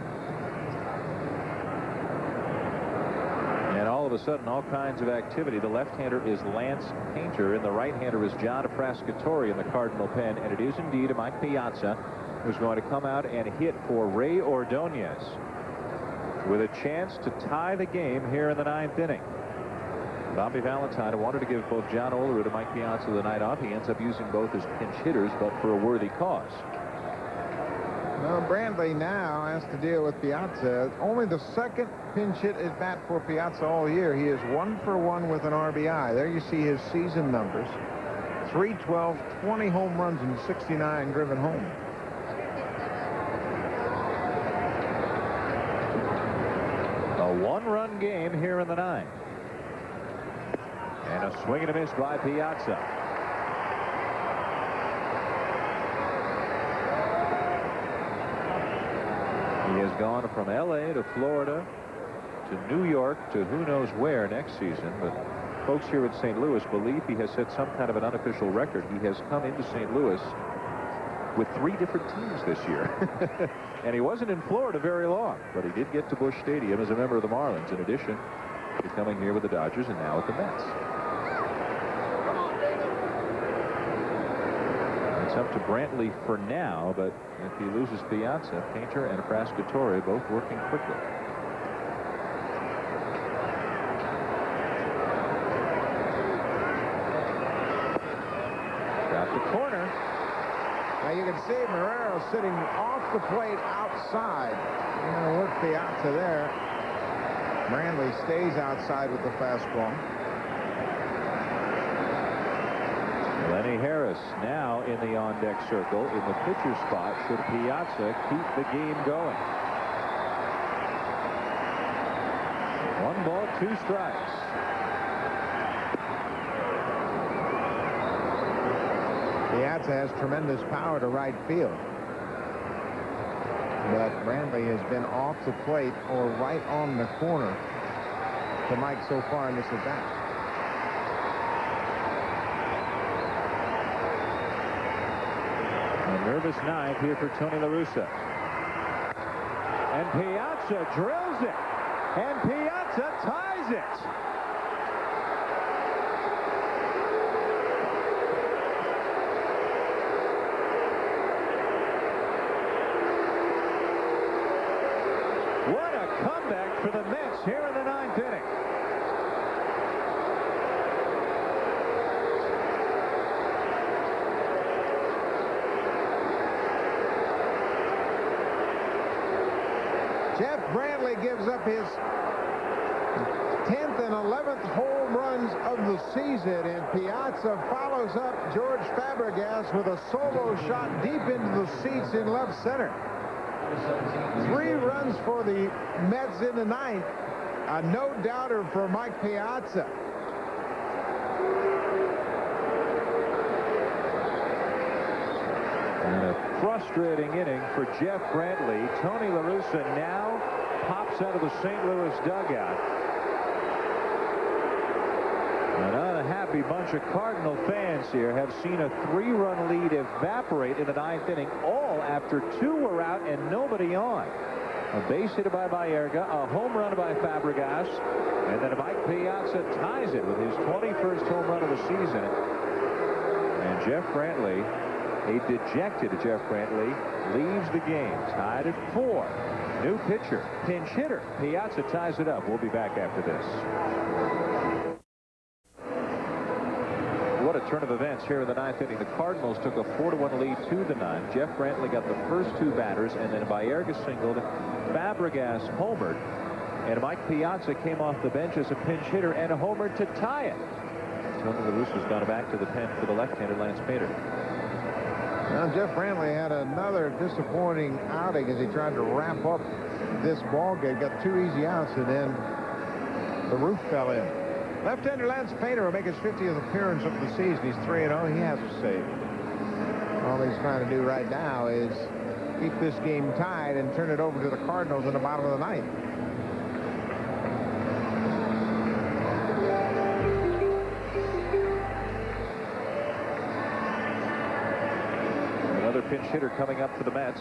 And all of a sudden, all kinds of activity. The left-hander is Lance Painter, and the right-hander is John Frascatore in the Cardinal pen. And it is indeed Mike Piazza who's going to come out and hit for Ray Ordonez with a chance to tie the game here in the ninth inning. Bobby Valentine wanted to give both John Olerud and Mike Piazza the night off. He ends up using both as pinch hitters, but for a worthy cause. Well, Brantley now has to deal with Piazza. Only the second pinch hit at bat for Piazza all year. He is 1 for 1 with an RBI. There you see his season numbers. 312, 20 home runs, and 69 driven home. A one-run game here in the ninth. And a swing and a miss by Piazza. He has gone from L.A. to Florida to New York to who knows where next season. But folks here in St. Louis believe he has set some kind of an unofficial record. He has come into St. Louis with 3 different teams this year. And he wasn't in Florida very long, but he did get to Busch Stadium as a member of the Marlins, in addition to coming here with the Dodgers and now with the Mets. It's up to Brantley for now, but if he loses Piazza, Painter and Frascatore both working quickly. Got the corner. Now you can see Marrero sitting off the plate outside. You're going to work Piazza there. Brantley stays outside with the fastball. Lenny Harris now in the on-deck circle in the pitcher spot should Piazza keep the game going. 1 ball, 2 strikes. Piazza has tremendous power to right field. But Brantley has been off the plate or right on the corner to Mike so far in this at-bat. A nervous ninth here for Tony La Russa. And Piazza drills it. And Piazza ties it. What a comeback for the Mets here in the ninth inning. Jeff Brantley gives up his 10th and 11th home runs of the season, and Piazza follows up George Fabregas with a solo shot deep into the seats in left center. 3 runs for the Mets in the 9th. A no-doubter for Mike Piazza. And a frustrating inning for Jeff Brantley. Tony La Russa now pops out of the St. Louis dugout. An unhappy bunch of Cardinal fans here have seen a 3-run lead evaporate in the 9th inning, all after 2 were out and nobody on. A base hit by Baerga, a home run by Fabregas, and then Mike Piazza ties it with his 21st home run of the season. And Jeff Brantley, a dejected Jeff Brantley, leaves the game tied at 4. New pitcher, pinch hitter, Piazza ties it up. We'll be back after this. What a turn of events here in the 9th inning. The Cardinals took a 4-1 lead to the 9th. Jeff Brantley got the first 2 batters, and then Baerga singled, Fabregas homered, and Mike Piazza came off the bench as a pinch hitter and a homer to tie it. Tony La Russa's gone back to the pen for the left-hander Lance Painter. Now, Jeff Brantley had another disappointing outing as he tried to wrap up this ball game. Got 2 easy outs, and then the roof fell in. Left-hander Lance Painter will make his 50th appearance of the season. He's 3-0. He has a save. All he's trying to do right now is keep this game tied and turn it over to the Cardinals in the bottom of the 9th. Another pinch hitter coming up for the Mets.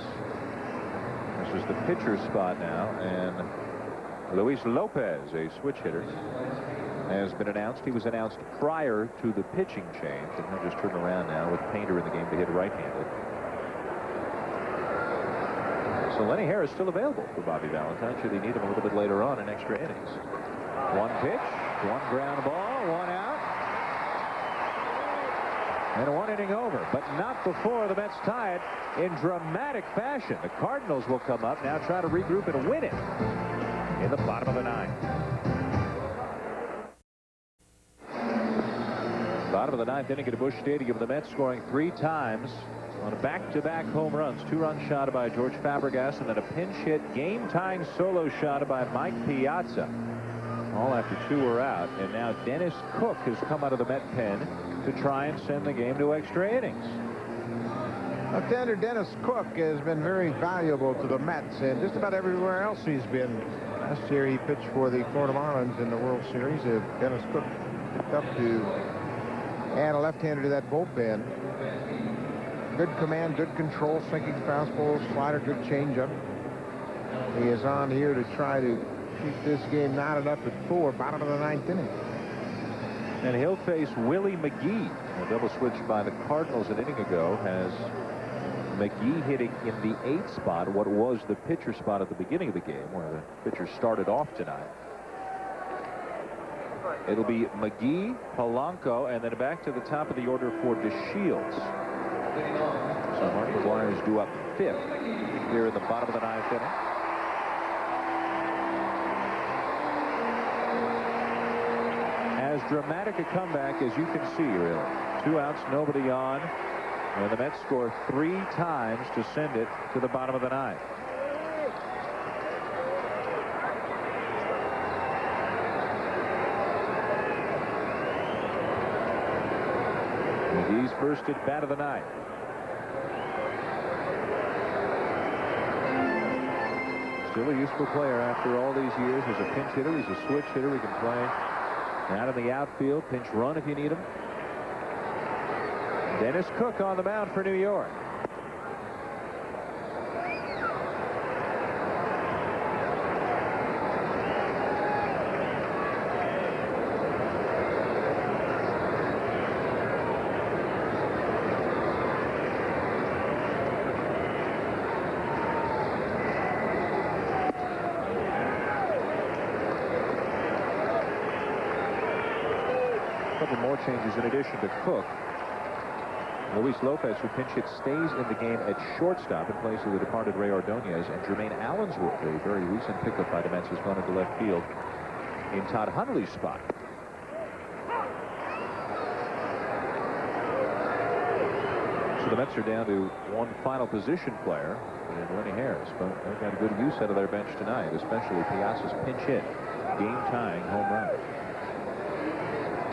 This is the pitcher's spot now, and Luis Lopez, a switch hitter, has been announced. He was announced prior to the pitching change, and he'll just turn around now with Painter in the game to hit right-handed. So Lenny Harris still available for Bobby Valentine should he need him a little bit later on in extra innings. 1 pitch, 1 ground ball, 1 out, and a 1 inning over, but not before the Mets tie it in dramatic fashion. The Cardinals will come up now, try to regroup and win it in the bottom of the 9th. Bottom of the 9th inning at Busch Stadium, the Mets scoring 3 times on back-to-back home runs. 2-run shot by George Fabregas, and then a pinch hit game-tying solo shot by Mike Piazza. All after 2 were out, and now Dennis Cook has come out of the Met pen to try and send the game to extra innings. Left-hander Dennis Cook has been very valuable to the Mets, and just about everywhere else he's been. Last year he pitched for the Florida Marlins in the World Series. Dennis Cook picked up to add a left-hander to that bullpen. Good command, good control, sinking fastball, slider, good changeup. He is on here to try to keep this game knotted up at 4, bottom of the 9th inning. And he'll face Willie McGee. A double switch by the Cardinals an inning ago has McGee hitting in the 8th spot, what was the pitcher spot at the beginning of the game, where the pitcher started off tonight. It'll be McGee, Polanco, and then back to the top of the order for DeShields. So Mark McGwire is due up 5th here in the bottom of the 9th inning. As dramatic a comeback as you can see, really. 2 outs, nobody on, and the Mets score 3 times to send it to the bottom of the 9th. McGee's first at bat of the 9th. Still a useful player after all these years. He's a pinch hitter. He's a switch hitter. He can play out in the outfield, pinch run if you need him. Dennis Cook on the mound for New York. Couple more changes in addition to Cook. Luis Lopez, who pinch hit, stays in the game at shortstop in place of the departed Ray Ordonez, and Jermaine Allensworth, a very recent pickup by the Mets, has gone into left field in Todd Hundley's spot. So the Mets are down to one final position player in Lenny Harris, but they've got a good use out of their bench tonight, especially Piazza's pinch hit, game-tying home run.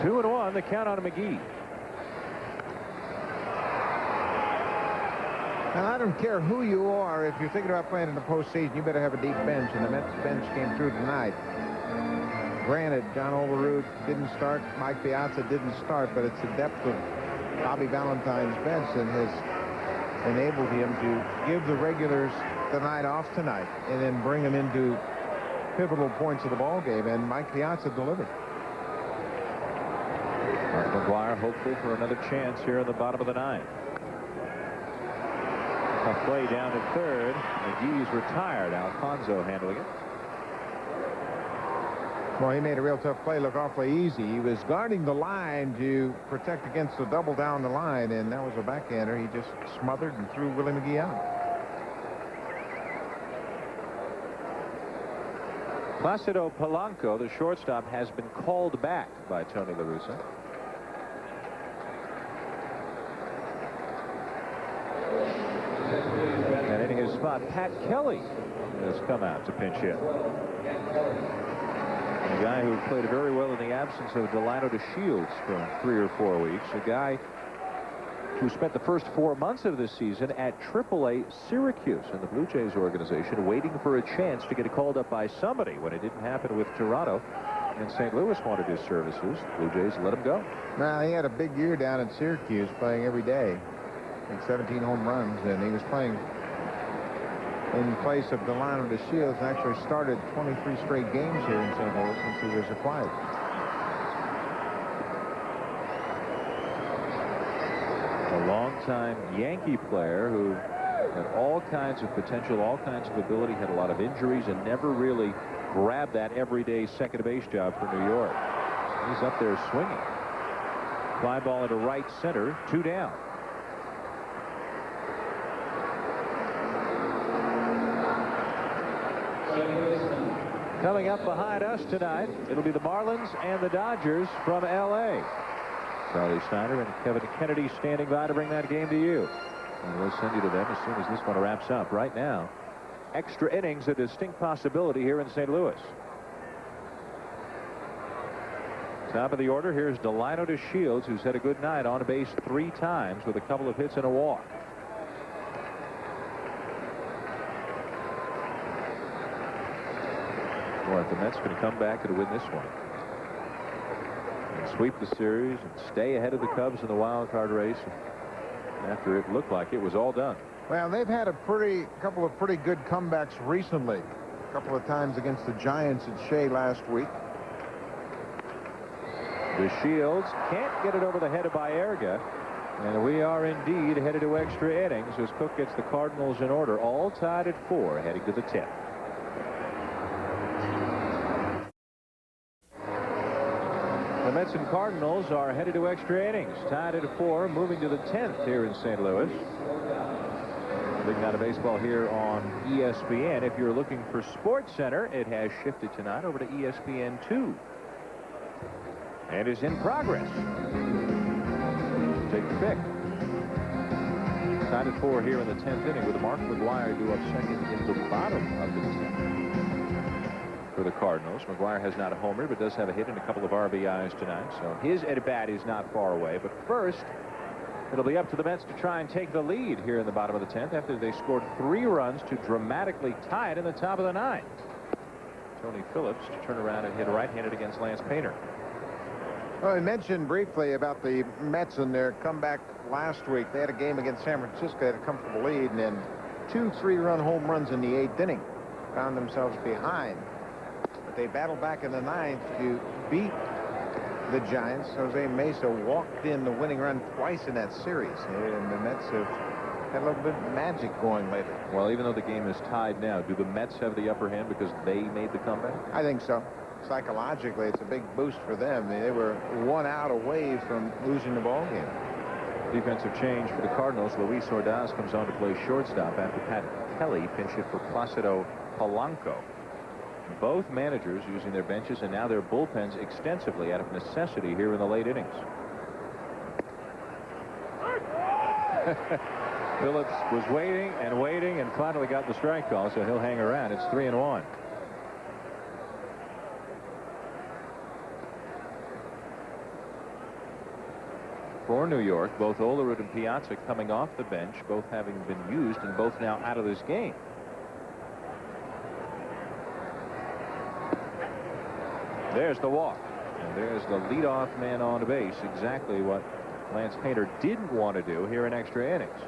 2-1, the count on McGee. And I don't care who you are, if you're thinking about playing in the postseason, you better have a deep bench, and the Mets bench came through tonight. Granted, John Overroot didn't start, Mike Piazza didn't start, but it's the depth of Bobby Valentine's bench that has enabled him to give the regulars the night off tonight and then bring them into pivotal points of the ball game, and Mike Piazza delivered. Mark McGwire hopeful for another chance here in the bottom of the ninth. A play down to third. McGee's retired. Alfonso handling it. Well, he made a real tough play look awfully easy. He was guarding the line to protect against the double down the line, and that was a backhander. He just smothered and threw Willie McGee out. Placido Polanco, the shortstop, has been called back by Tony La Russa. And in his spot, Pat Kelly has come out to pinch hit. A guy who played very well in the absence of Delano DeShields for 3 or 4 weeks. A guy who spent the first 4 months of this season at AAA Syracuse in the Blue Jays organization, waiting for a chance to get called up by somebody. When it didn't happen with Toronto and St. Louis wanted his services, Blue Jays let him go. Well, he had a big year down at Syracuse, playing every day. I think 17 home runs, and he was playing in place of Delano DeShields, and actually started 23 straight games here in St. Louis since he was acquired. A longtime Yankee player who had all kinds of potential, all kinds of ability, had a lot of injuries, and never really grabbed that everyday second base job for New York. He's up there swinging. Fly ball into right center, 2 down. Coming up behind us tonight, it'll be the Marlins and the Dodgers from L.A. Charlie Steiner and Kevin Kennedy standing by to bring that game to you. And we'll send you to them as soon as this one wraps up. Right now, extra innings, a distinct possibility here in St. Louis. Top of the order, here's Delano DeShields, who's had a good night, on base 3 times with a couple of hits and a walk. Boy, if the Mets can come back and win this one and sweep the series and stay ahead of the Cubs in the wild card race after it looked like it was all done. Well, they've had a couple of pretty good comebacks recently. A couple of times against the Giants at Shea last week. DeShields can't get it over the head of Baerga, and we are indeed headed to extra innings as Cook gets the Cardinals in order, all tied at 4 heading to the 10th. The Mets and Cardinals are headed to extra innings, tied at 4, moving to the 10th here in St. Louis. Big night of baseball here on ESPN. If you're looking for Sports Center, it has shifted tonight over to ESPN2 and is in progress. Take your pick. Tied at 4 here in the 10th inning with Mark McGwire due up second in the bottom of the 10th. For the Cardinals, McGwire has not a homer, but does have a hit and a couple of RBIs tonight, so his at-bat is not far away. But first, it'll be up to the Mets to try and take the lead here in the bottom of the 10th after they scored 3 runs to dramatically tie it in the top of the 9th. Tony Phillips to turn around and hit right-handed against Lance Painter. Well, I mentioned briefly about the Mets and their comeback last week. They had a game against San Francisco, they had a comfortable lead, and then 2 3-run home runs in the 8th inning. Found themselves behind. But they battled back in the 9th to beat the Giants. Jose Mesa walked in the winning run twice in that series, and the Mets have had a little bit of magic going lately. Well, even though the game is tied now, do the Mets have the upper hand because they made the comeback? I think so. Psychologically, it's a big boost for them. They were 1 out away from losing the ball game. Defensive change for the Cardinals. Luis Ordaz comes on to play shortstop after Pat Kelly pinch hit for Placido Polanco. Both managers using their benches and now their bullpens extensively out of necessity here in the late innings. Phillips was waiting and finally got the strike call, so he'll hang around. It's 3-1. For New York, both Olerud and Piazza coming off the bench, both having been used and both now out of this game. There's the walk, and there's the leadoff man on base, exactly what Lance Painter didn't want to do here in extra innings.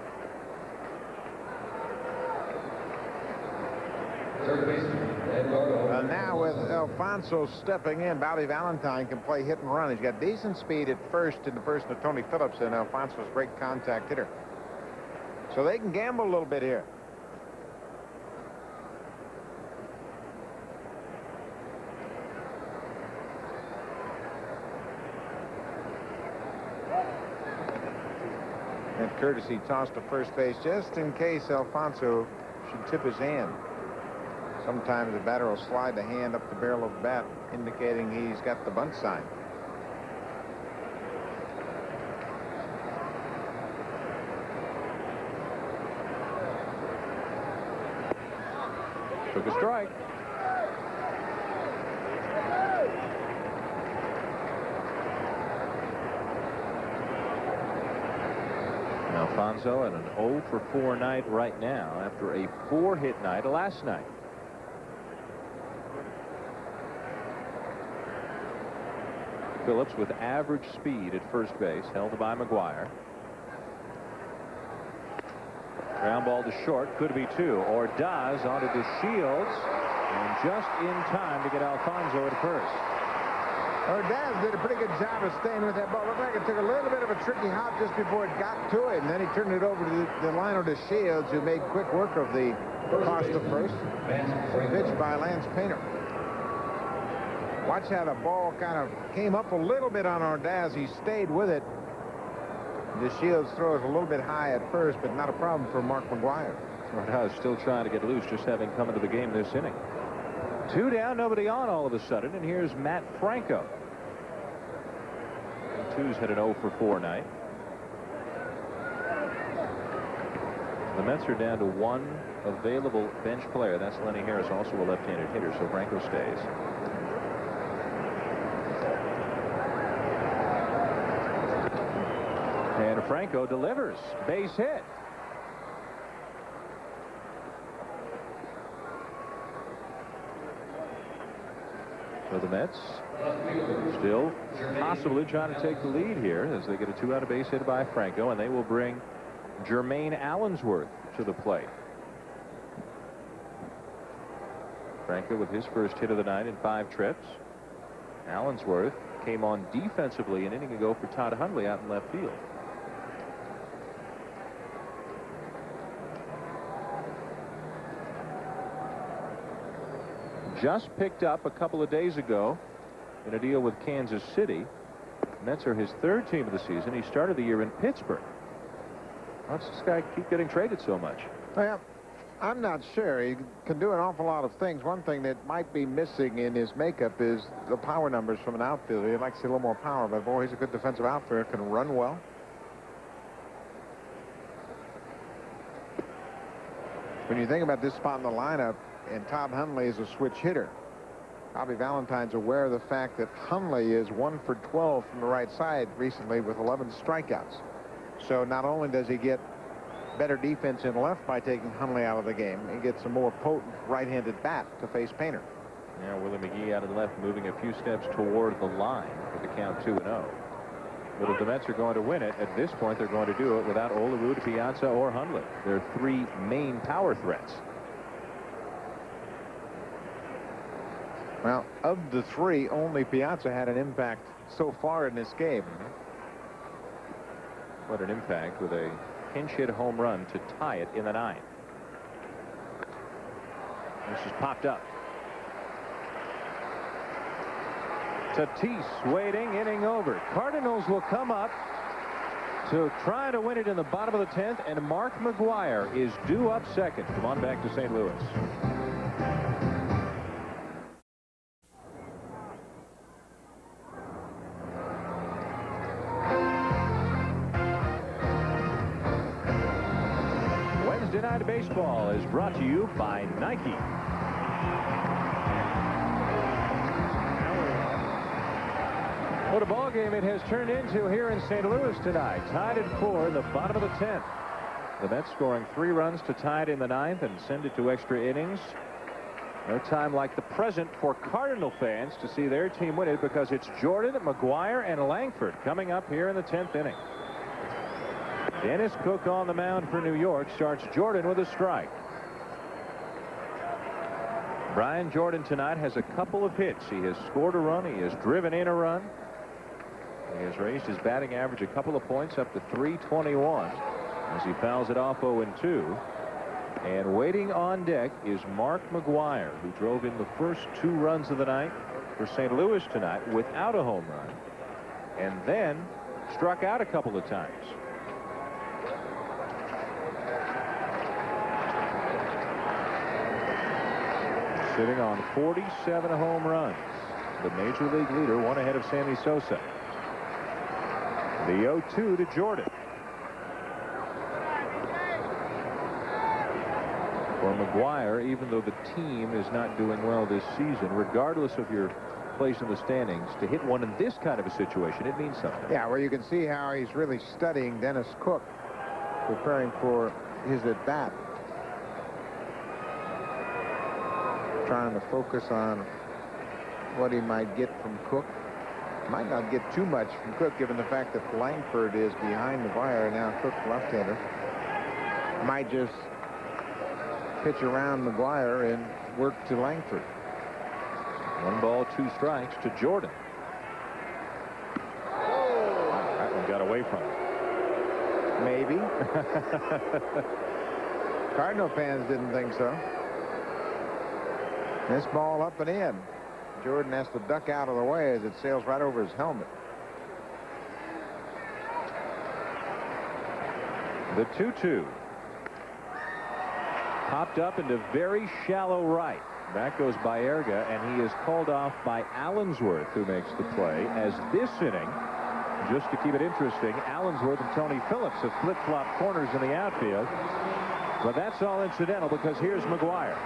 Now with Alfonso stepping in, Bobby Valentine can play hit and run. He's got decent speed at first in the person of Tony Phillips, and Alfonso's a great contact hitter. So they can gamble a little bit here. And courtesy toss to first base just in case Alfonso should tip his hand. Sometimes the batter will slide the hand up the barrel of the bat, indicating he's got the bunt sign. Took a strike. Alfonso at an 0 for 4 night right now after a 4-hit night last night. Phillips with average speed at first base, held by McGuire. Ground ball to short, could be 2, or does, onto the Shields, and just in time to get Alfonso at first. Ordaz did a pretty good job of staying with that ball. Looked like it took a little bit of a tricky hop just before it got to it, and then he turned it over to the liner to Shields, who made quick work of the toss to first. Pitch by Lance Painter. Watch how the ball kind of came up a little bit on Ordaz. He stayed with it. The Shields throw is a little bit high at first, but not a problem for Mark McGuire. Ordaz still trying to get loose, just having come into the game this inning. 2 down, nobody on all of a sudden, and here's Matt Franco. The 2's had an 0 for 4 night. The Mets are down to 1 available bench player. That's Lenny Harris, also a left-handed hitter, so Franco stays. And Franco delivers. Base hit. So the Mets still possibly trying to take the lead here as they get a 2-out base hit by Franco, and they will bring Jermaine Allensworth to the plate. Franco with his first hit of the night in 5 trips. Allensworth came on defensively an inning ago for Todd Hundley out in left field. Just picked up a couple of days ago in a deal with Kansas City. Mets are his 3rd team of the season. He started the year in Pittsburgh. Why does this guy keep getting traded so much? Well, I'm not sure. He can do an awful lot of things. One thing that might be missing in his makeup is the power numbers from an outfielder. He'd like to see a little more power, but boy, he's a good defensive outfielder, can run well. When you think about this spot in the lineup, and Todd Hundley is a switch hitter, Bobby Valentine's aware of the fact that Hundley is 1 for 12 from the right side recently with 11 strikeouts. So not only does he get better defense in left by taking Hundley out of the game, he gets a more potent right-handed bat to face Painter. Now Willie McGee out of the left, moving a few steps toward the line with the count 2-0. But if the Mets are going to win it, at this point they're going to do it without Olerud, Piazza, or Hundley. Their 3 main power threats. Well, of the 3, only Piazza had an impact so far in this game. What an impact with a pinch hit home run to tie it in the 9th. This is popped up. Tatis waiting, inning over. Cardinals will come up So trying to win it in the bottom of the 10th, and Mark McGwire is due up second. Come on back to St. Louis. Wednesday Night Baseball is brought to you by Nike. What a ball game it has turned into here in St. Louis tonight. Tied at 4 in the bottom of the 10th. The Mets scoring 3 runs to tie it in the 9th and send it to extra innings. No time like the present for Cardinal fans to see their team win it, because it's Jordan, McGwire, and Langford coming up here in the 10th inning. Dennis Cook on the mound for New York starts Jordan with a strike. Brian Jordan tonight has a couple of hits. He has scored a run. He has driven in a run. He has raised his batting average a couple of points up to .321 as he fouls it off 0-2. And waiting on deck is Mark McGwire, who drove in the first 2 runs of the night for St. Louis tonight without a home run, and then struck out a couple of times. Sitting on 47 home runs. The major league leader, one ahead of Sammy Sosa. The 0-2 to Jordan. For McGwire, even though the team is not doing well this season, regardless of your place in the standings, to hit one in this kind of a situation, it means something. Yeah, well, you can see how he's really studying Dennis Cook, preparing for his at-bat. Trying to focus on what he might get from Cook. Might not get too much from Cook, given the fact that Langford is behind McGwire. Now Cook, left-hander, might just pitch around McGwire and work to Langford. 1 ball, 2 strikes to Jordan. Wow, that one got away from him. Maybe. Cardinal fans didn't think so. This ball up and in. Jordan has to duck out of the way as it sails right over his helmet. The 2-2. Popped up into very shallow right. Back goes Baerga, and he is called off by Allensworth, who makes the play. As this inning, just to keep it interesting, Allensworth and Tony Phillips have flip-flopped corners in the outfield. But that's all incidental, because here's McGwire.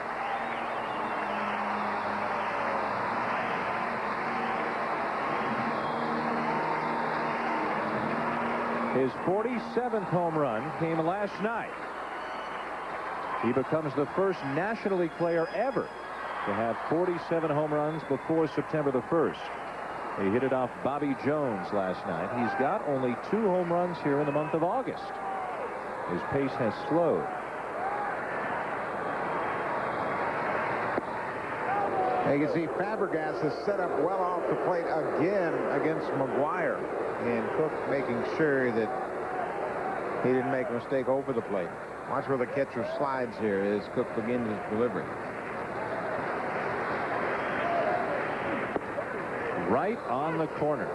His 47th home run came last night. He becomes the first National League player ever to have 47 home runs before September the 1st. He hit it off Bobby Jones last night. He's got only 2 home runs here in the month of August. His pace has slowed. And you can see Fabregas is set up well off the plate again against McGwire. And Cook making sure that he didn't make a mistake over the plate. Watch where the catcher slides here as Cook begins his delivery. Right on the corner.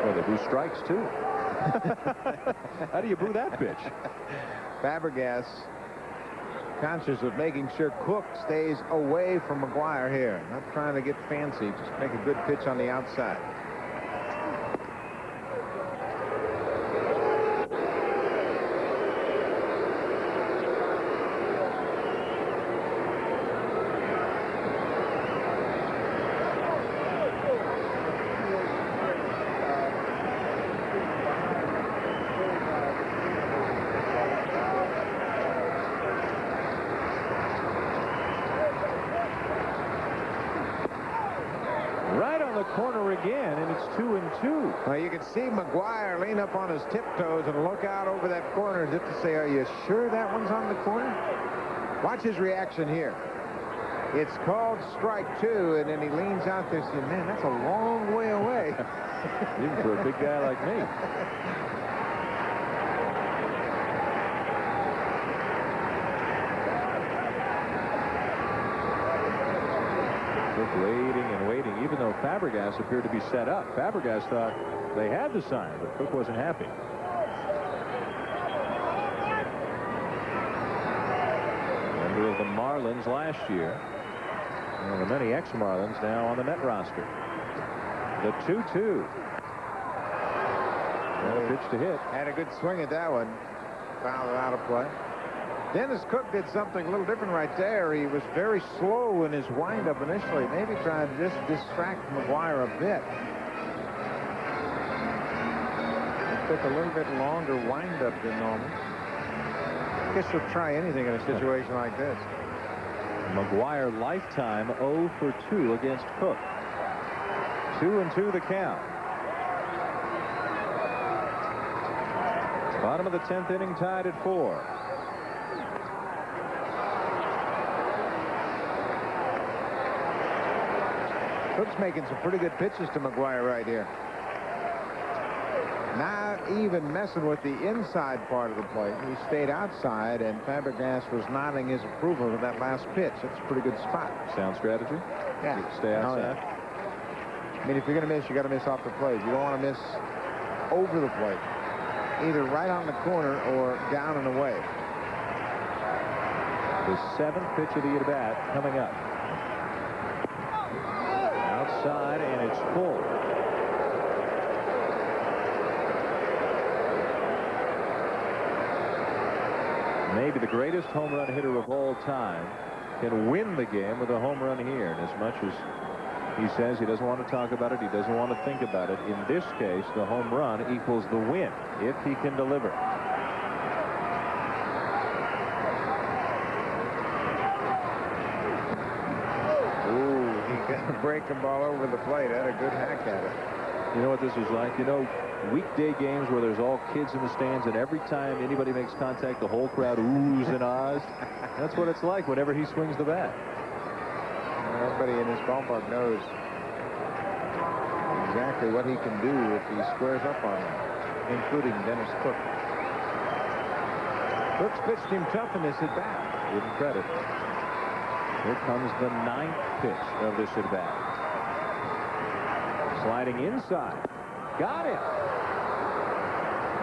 Well, they boo strikes, too. How do you boo that pitch? Fabregas conscious of making sure Cook stays away from McGwire here. Not trying to get fancy. Just make a good pitch on the outside. Corner again, and it's 2-2. Well, you can see McGwire lean up on his tiptoes and look out over that corner as if to say, are you sure that one's on the corner? Watch his reaction here. It's called strike 2, and then he leans out there and says, man, that's a long way away. Even for a big guy like me. Waiting and waiting, even though Fabregas appeared to be set up. Fabregas thought They had the sign, but Cook wasn't happy. Member of the Marlins last year. One of the many ex-Marlins now on the Met roster. The 2-2. And a pitch to hit. Had a good swing at that one. Fouled it out of play. Dennis Cook did something a little different right there. He was very slow in his windup initially. Maybe trying to just distract McGuire a bit. Took a little bit longer windup than normal. I guess he'll try anything in a situation like this. McGuire lifetime 0 for 2 against Cook. 2-2 the count. Bottom of the 10th inning, tied at 4. Cook's making some pretty good pitches to McGuire right here. Not even messing with the inside part of the plate. He stayed outside, and Fabregas was nodding his approval of that last pitch. That's a pretty good spot. Sound strategy? Yeah. Stay outside. Oh, yeah. I mean, if you're going to miss, you got to miss off the plate. You don't want to miss over the plate. Either right on the corner or down and away. The 7th pitch of the at-bat coming up. Outside, and it's full. Maybe the greatest home run hitter of all time can win the game with a home run here. And as much as he says he doesn't want to talk about it, he doesn't want to think about it, in this case, the home run equals the win if he can deliver. Breaking ball over the plate. Had a good hack at it. You know what this is like? You know, weekday games where there's all kids in the stands, and every time anybody makes contact, the whole crowd oohs and ahs. That's what it's like whenever he swings the bat. Everybody in this ballpark knows exactly what he can do if he squares up on them, including Dennis Cook. Cook's pitched him tough in this at bat. Give him credit. Here comes the 9th pitch of this at-bat. Sliding inside. Got him.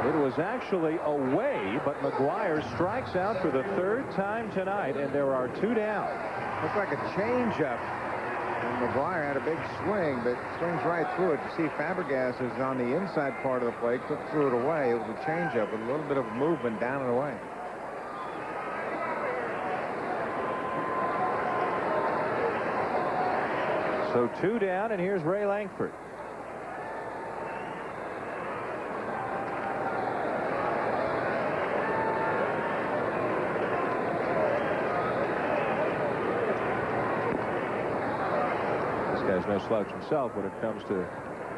It was actually away, but McGuire strikes out for the 3rd time tonight, and there are 2 down. Looks like a changeup. And McGuire had a big swing, but swings right through it. You see Fabregas is on the inside part of the plate. Cook threw it away. It was a changeup with a little bit of movement down and away. So 2 down, and here's Ray Langford. This guy's no slouch himself when it comes to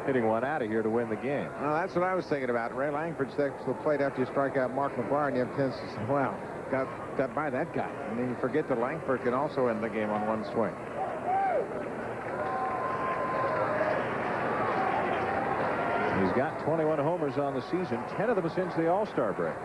hitting one out of here to win the game. Well, that's what I was thinking about. Ray Langford steps to the plate after you strike out Mark McGuire, and you have a chance to say, wow, got by that guy. And then you forget that Langford can also end the game on one swing. He's got 21 homers on the season, 10 of them since the All-Star break.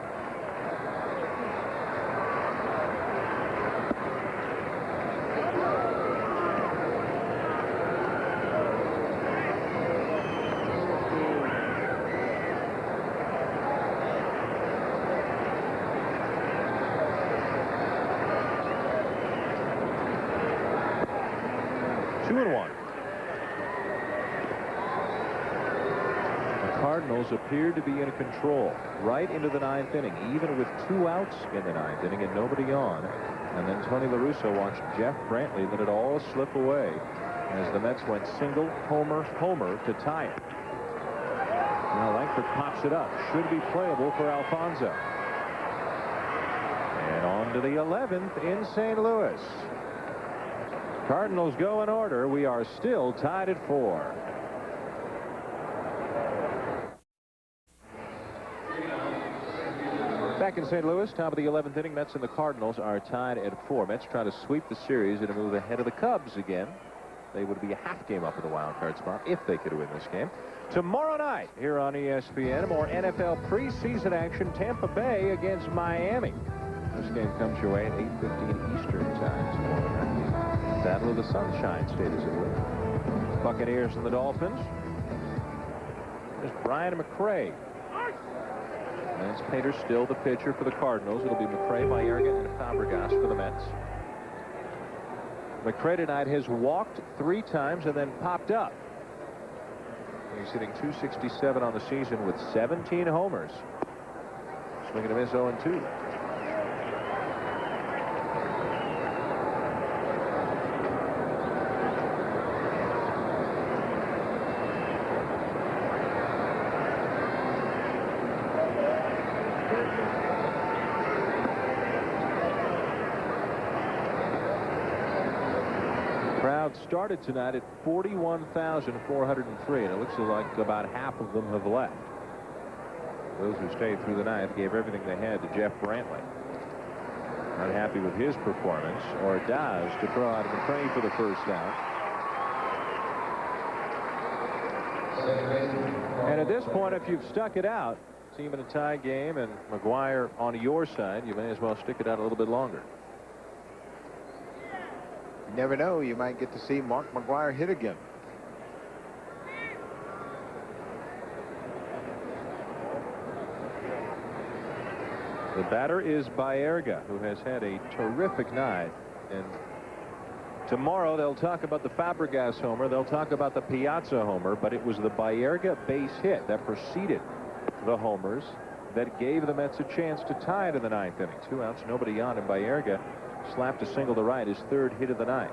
Cardinals appeared to be in control right into the 9th inning, even with 2 outs in the 9th inning and nobody on. And then Tony La Russa watched Jeff Brantley let it all slip away as the Mets went single, homer to tie it. Now Langford pops it up. Should be playable for Alfonso. And on to the 11th in St. Louis. Cardinals go in order. We are still tied at 4. Back in St. Louis, top of the 11th inning, Mets and the Cardinals are tied at 4. Mets try to sweep the series and move ahead of the Cubs again. They would be a half game up in the wild card spot if they could win this game. Tomorrow night here on ESPN, more NFL preseason action. Tampa Bay against Miami. This game comes your way at 8:15 Eastern time tomorrow night. Battle of the Sunshine State, as it were. Buccaneers and the Dolphins. There's Brian McRae. Lance Painter still the pitcher for the Cardinals. It'll be McRae, Baerga, and Fabregas for the Mets. McRae tonight has walked 3 times and then popped up. He's hitting .267 on the season with 17 homers. Swing and a miss, 0-2. Crowd started tonight at 41,403, and it looks like about half of them have left. Those who stayed through the ninth gave everything they had to Jeff Brantley. Unhappy with his performance. Ordaz to throw out McRae for the first out. And at this point, if you've stuck it out, it's even a tie game, and McGuire on your side, you may as well stick it out a little bit longer. You never know. You might get to see Mark McGuire hit again. The batter is Baerga, who has had a terrific night. And tomorrow they'll talk about the Fabregas homer. They'll talk about the Piazza homer. But it was the Baerga base hit that preceded the homers that gave the Mets a chance to tie it in the ninth inning. 2 outs, nobody on, and Baerga slapped a single to right, his 3rd hit of the night.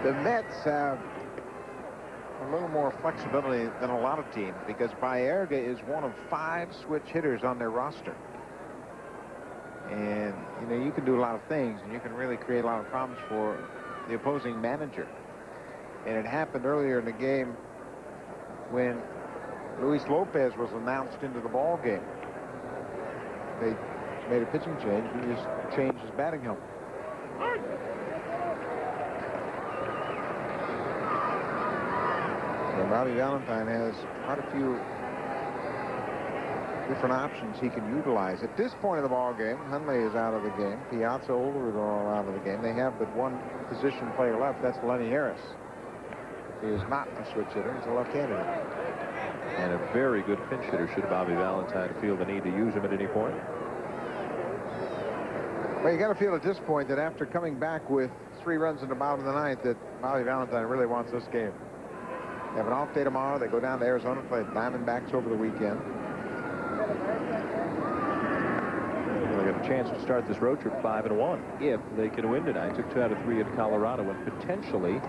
The Mets have a little more flexibility than a lot of teams because Baerga is one of 5 switch hitters on their roster. And, you know, you can do a lot of things, and you can really create a lot of problems for the opposing manager. And it happened earlier in the game when Luis Lopez was announced into the ball game. They made a pitching change. He just changed his batting helmet. And Bobby Valentine has quite a few different options he can utilize. At this point of the ball game, Hundley is out of the game. Piazza, Older are all out of the game. They have but one position player left. That's Lenny Harris. He is not a switch hitter. He's a left-handed hitter. And a very good pinch hitter should Bobby Valentine feel the need to use him at any point. Well, you got to feel at this point that after coming back with 3 runs in the bottom of the ninth that Bobby Valentine really wants this game. They have an off day tomorrow. They go down to Arizona, play the Diamondbacks over the weekend. They got a chance to start this road trip 5-1 if they can win tonight. Took 2 out of 3 at Colorado and potentially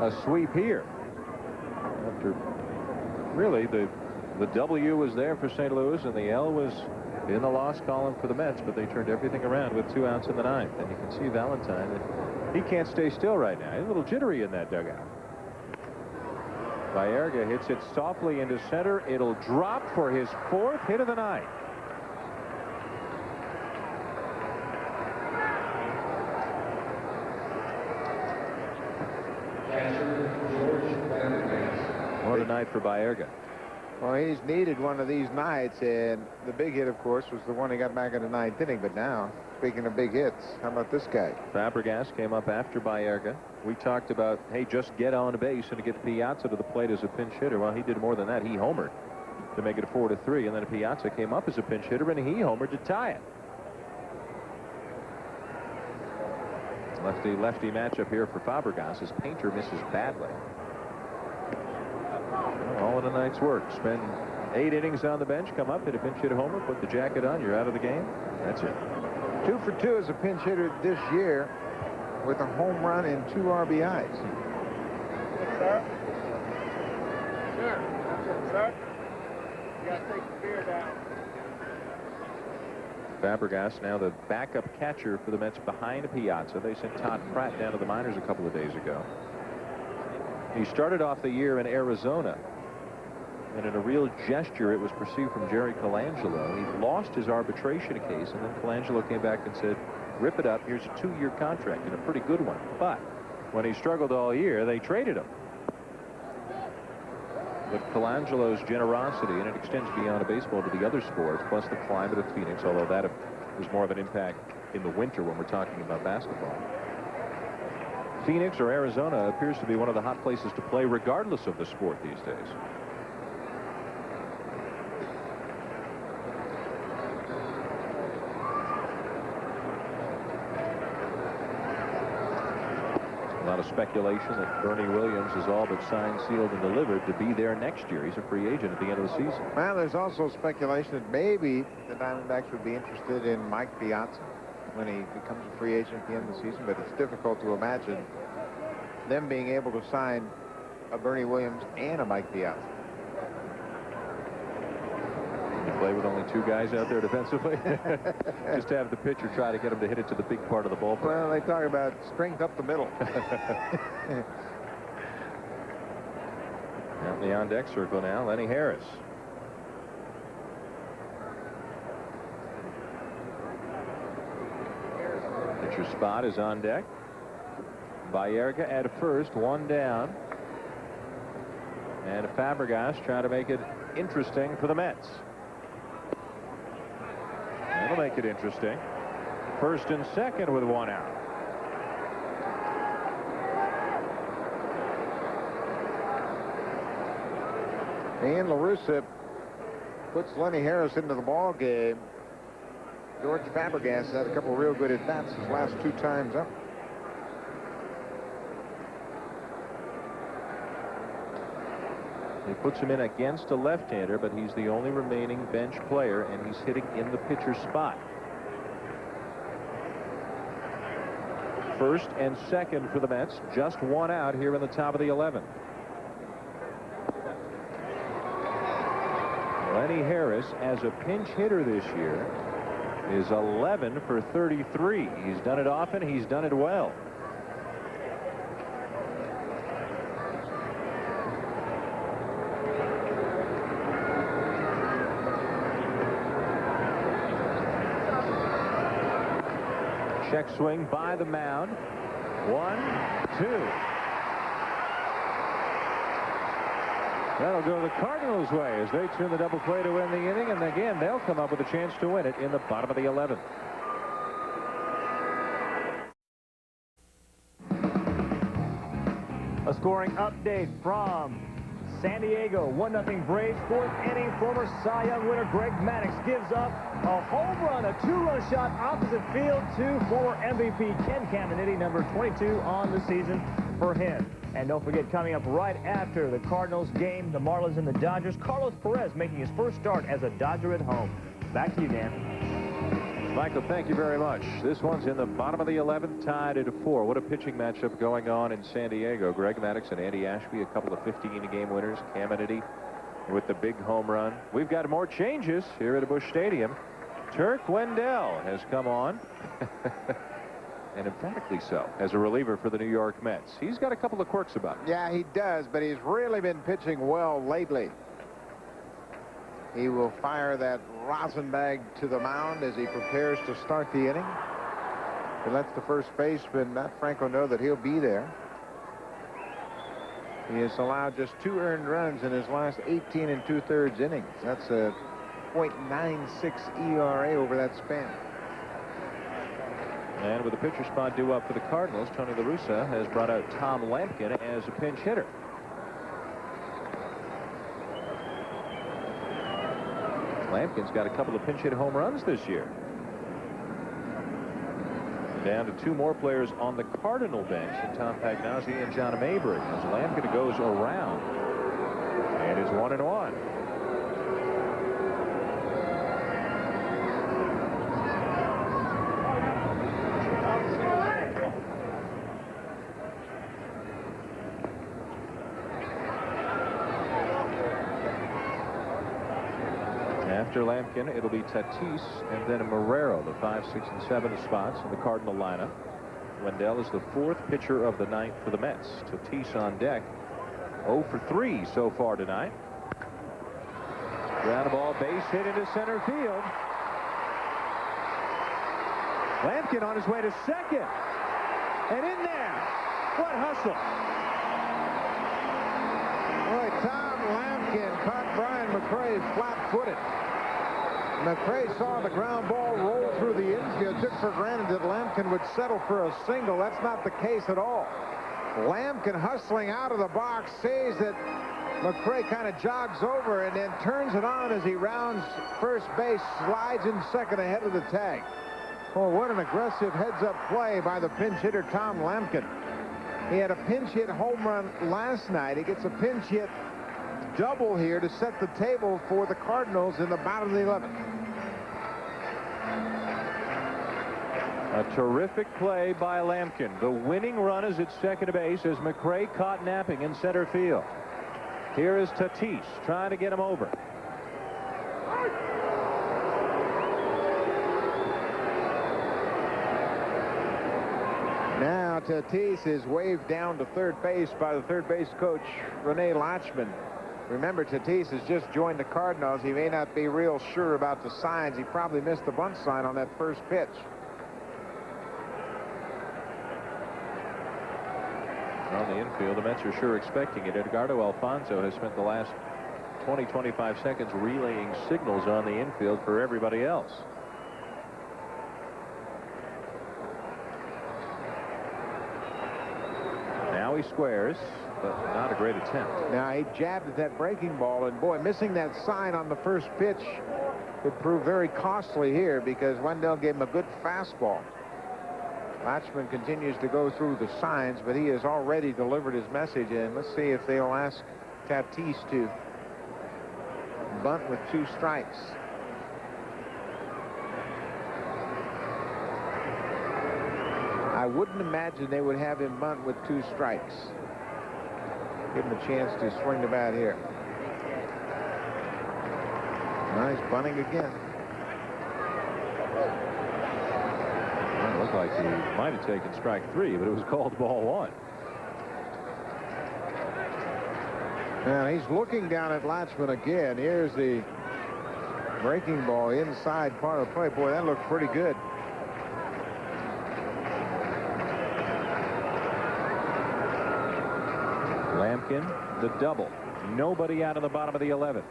a sweep here. After really the W was there for St. Louis and the L was in the loss column for the Mets, but they turned everything around with 2 outs in the ninth. And you can see Valentine, he can't stay still right now. He's a little jittery in that dugout. Baerga hits it softly into center. It'll drop for his 4th hit of the night. What a night for Baerga. Well, he's needed one of these nights, and the big hit, of course, was the one he got back in the 9th inning. But now, speaking of big hits, how about this guy? Fabregas came up after Baerga. We talked about, hey, just get on base and to get Piazza to the plate as a pinch hitter. Well, he did more than that. He homered to make it a 4-3, and then Piazza came up as a pinch hitter, and he homered to tie it. Lefty-lefty matchup here for Fabregas as Painter misses badly. All in a night's work. Spend 8 innings on the bench, come up, hit a pinch hit homer, put the jacket on, you're out of the game. That's it. 2 for 2 as a pinch hitter this year with a home run and 2 RBIs. Yes, sir. Sure. Sir. You got to take the beer down. Fabregas now the backup catcher for the Mets behind Piazza. They sent Todd Pratt down to the minors a couple of days ago. He started off the year in Arizona, and in a real gesture, it was perceived from Jerry Colangelo. He lost his arbitration case, and then Colangelo came back and said, rip it up, here's a 2-year contract, and a pretty good one. But when he struggled all year, they traded him. But Colangelo's generosity, and it extends beyond baseball to the other sports, plus the climate of Phoenix, although that was more of an impact in the winter when we're talking about basketball. Phoenix or Arizona appears to be one of the hot places to play regardless of the sport these days. A lot of speculation that Bernie Williams is all but signed, sealed, and delivered to be there next year. He's a free agent at the end of the season. Well, there's also speculation that maybe the Diamondbacks would be interested in Mike Piazza when he becomes a free agent at the end of the season, but it's difficult to imagine them being able to sign a Bernie Williams and a Mike Piazza. You play with only two guys out there defensively. Just have the pitcher try to get him to hit it to the big part of the ballpark. Well, they talk about strength up the middle. Out in the on-deck circle now, Lenny Harris. Pitcher spot is on deck. Baerga at first, one down. And Fabregas trying to make it interesting for the Mets. That'll make it interesting. First and second with one out. And La Russa puts Lenny Harris into the ball game. George Fabregas had a couple real good at-bats his last two times up. He puts him in against a left-hander, but he's the only remaining bench player, and he's hitting in the pitcher's spot. First and second for the Mets. Just one out here in the top of the 11th. Lenny Harris, as a pinch hitter this year, is 11 for 33. He's done it often. He's done it well. Check swing by the mound. 1, 2. That'll go the Cardinals' way as they turn the double play to win the inning, and again they'll come up with a chance to win it in the bottom of the 11th. A scoring update from San Diego. 1-0 Braves. Fourth inning, former Cy Young winner Greg Maddux gives up a home run, a two-run shot opposite field to former MVP Ken Caminiti, number 22 on the season for him. And don't forget, coming up right after the Cardinals game, the Marlins and the Dodgers, Carlos Perez making his first start as a Dodger at home. Back to you, Dan. Michael, thank you very much. This one's in the bottom of the 11th, tied at 4. What a pitching matchup going on in San Diego. Greg Maddux and Andy Ashby, a couple of 15-game winners. Caminiti with the big home run. We've got more changes here at Busch Stadium. Turk Wendell has come on. And emphatically so, as a reliever for the New York Mets. He's got a couple of quirks about him. Yeah, he does, but he's really been pitching well lately. He will fire that rosin bag to the mound as he prepares to start the inning. He lets the first baseman, Matt Franco, know that he'll be there. He has allowed just 2 earned runs in his last 18 2/3 innings. That's a .96 ERA over that span. And with the pitcher spot due up for the Cardinals, Tony La Russa has brought out Tom Lampkin as a pinch hitter. Lampkin's got a couple of pinch hit home runs this year. Down to 2 more players on the Cardinal bench, and Tom Pagnozzi and John Mabry, as Lampkin goes around. And it's 1-1. After Lampkin, it'll be Tatis and then Marrero, the 5, 6, and 7 spots in the Cardinal lineup. Wendell is the 4th pitcher of the 9th for the Mets. Tatis on deck. 0 for 3 so far tonight. Ground ball, base hit into center field. Lampkin on his way to second. And in there. What hustle. Boy, Tom Lampkin caught Brian McRae flat-footed. McRae saw the ground ball roll through the infield, took for granted that Lampkin would settle for a single. That's not the case at all. Lampkin hustling out of the box, sees that McRae kind of jogs over and then turns it on as he rounds first base, slides in second ahead of the tag. Oh, what an aggressive heads-up play by the pinch hitter, Tom Lampkin. He had a pinch hit home run last night. He gets a pinch hit double here to set the table for the Cardinals in the bottom of the 11th. A terrific play by Lampkin. The winning run is at second base as McRae caught napping in center field. Here is Tatis trying to get him over. Now Tatis is waved down to third base by the third base coach, Rene Lachman. Remember, Tatis has just joined the Cardinals. He may not be real sure about the signs. He probably missed the bunt sign on that first pitch. On the infield, the Mets are sure expecting it. Edgardo Alfonso has spent the last 20-25 seconds relaying signals on the infield for everybody else. Now he squares, but not a great attempt. Now he jabbed at that breaking ball, and boy, missing that sign on the first pitch could prove very costly here because Wendell gave him a good fastball. Lachman continues to go through the signs, but he has already delivered his message, and let's see if they'll ask Tatis to bunt with 2 strikes. I wouldn't imagine they would have him bunt with 2 strikes. Give him a chance to swing the bat here. Nice bunting again. It looked like he might have taken strike 3, but it was called ball 1. Now he's looking down at Lachman again. Here's the breaking ball inside part of the play. Boy, that looked pretty good. Lampkin, the double. Nobody out of the bottom of the 11th.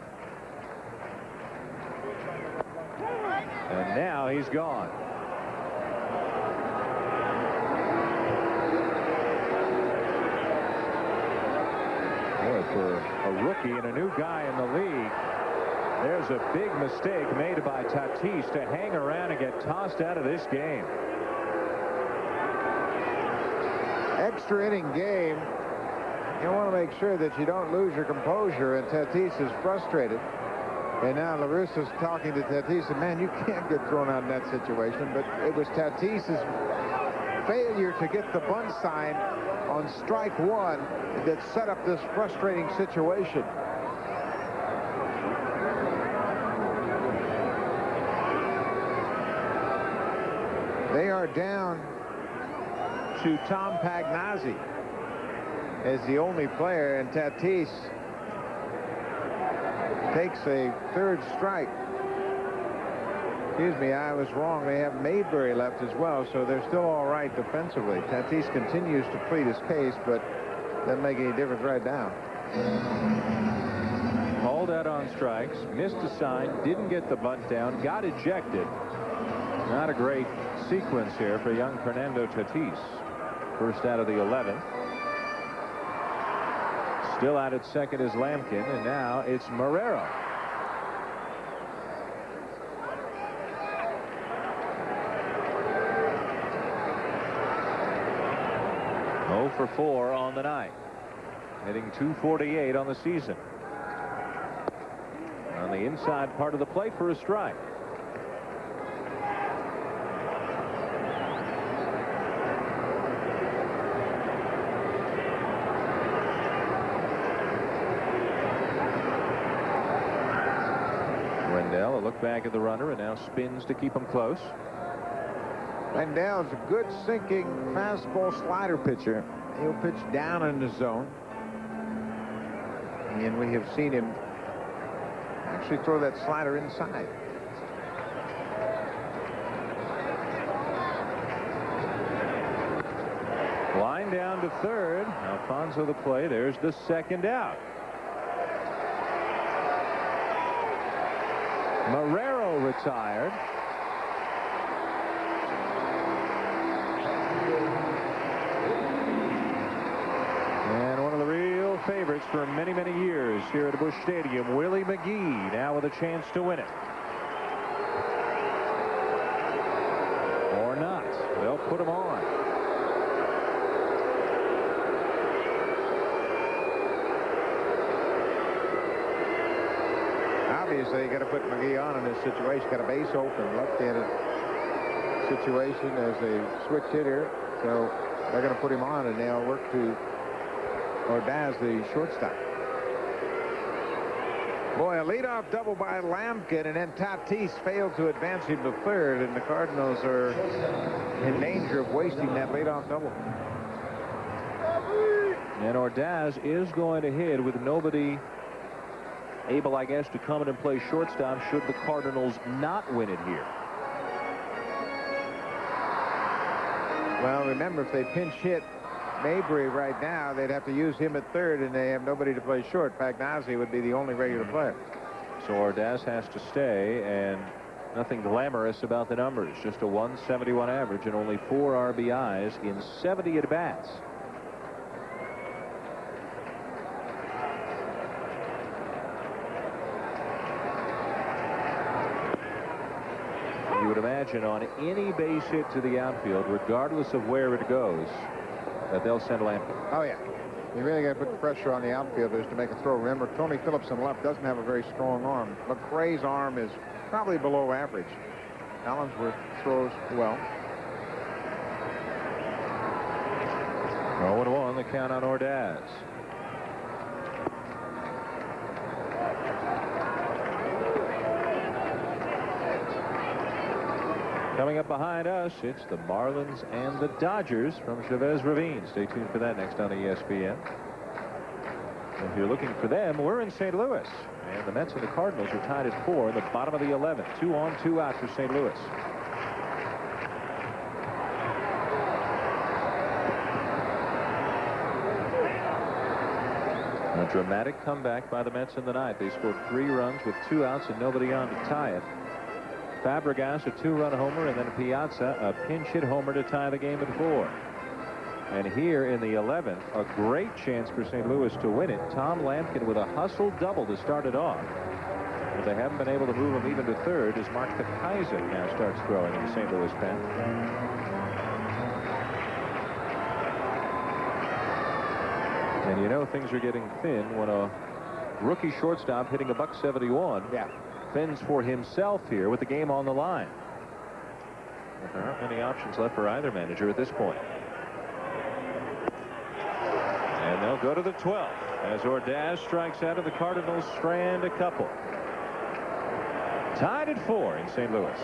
And now he's gone. Boy, for a rookie and a new guy in the league, there's a big mistake made by Tatis to hang around and get tossed out of this game. Extra inning game. You want to make sure that you don't lose your composure, and Tatis is frustrated. And now La Russa's talking to Tatis, and man, you can't get thrown out in that situation. But it was Tatis's failure to get the bunt sign on strike 1 that set up this frustrating situation. They are down to Tom Pagnazzi as the only player, and Tatis takes a 3rd strike. Excuse me, I was wrong. They have Mayberry left as well, so they're still all right defensively. Tatis continues to plead his case, but doesn't make any difference right now. Hauled out on strikes, missed a sign, didn't get the bunt down, got ejected. Not a great sequence here for young Fernando Tatis. First out of the 11th. Still out at second is Lampkin, and now it's Marrero. For 4 on the night, hitting .248 on the season. On the inside part of the plate for a strike. Wendell, a look back at the runner, and now spins to keep him close. Wendell's a good sinking fastball slider pitcher. He'll pitch down in the zone. And we have seen him actually throw that slider inside. Line down to third. Alfonso the play. There's the second out. Marrero retired. And one of the real favorites for many, many years here at Busch Stadium, Willie McGee, now with a chance to win it. Or not. They'll put him on. Obviously, you got to put McGee on in this situation. Got a base open, left-handed situation as a switch hitter. So they're going to put him on, and they'll work to Ordaz, the shortstop. Boy, a leadoff double by Lampkin, and then Tatis failed to advance him to third, and the Cardinals are in danger of wasting that leadoff double. And Ordaz is going to hit with nobody able, I guess, to come in and play shortstop should the Cardinals not win it here. Well, remember, if they pinch hit Mabry right now, they'd have to use him at third, and they have nobody to play short. Pagnazzi would be the only regular player. So Ordaz has to stay, and nothing glamorous about the numbers. Just a 171 average and only 4 RBIs in 70 at-bats. You would imagine on any base hit to the outfield, regardless of where it goes, that they'll send Lampkin. Oh, yeah. You really got to put the pressure on the outfielders to make a throw. Remember, Tony Phillips on left doesn't have a very strong arm. McRae's arm is probably below average. Collinsworth throws well. 0-1, the count on Ordaz. Coming up behind us, it's the Marlins and the Dodgers from Chavez Ravine. Stay tuned for that next on ESPN. If you're looking for them, we're in St. Louis. And the Mets and the Cardinals are tied at 4 in the bottom of the 11th. 2 on, 2 out for St. Louis. A dramatic comeback by the Mets in the ninth. They scored 3 runs with 2 outs and nobody on to tie it. Fabregas, a 2-run homer, and then Piazza, a pinch hit homer to tie the game at 4. And here in the 11th, a great chance for St. Louis to win it. Tom Lampkin with a hustle double to start it off. But they haven't been able to move him even to third as Mark Kaiser now starts throwing in the St. Louis pen. And you know things are getting thin when a rookie shortstop hitting a .171 fends for himself here with the game on the line. But there aren't many options left for either manager at this point. And they'll go to the 12th as Ordaz strikes out of the Cardinals strand a couple. Tied at 4 in St. Louis.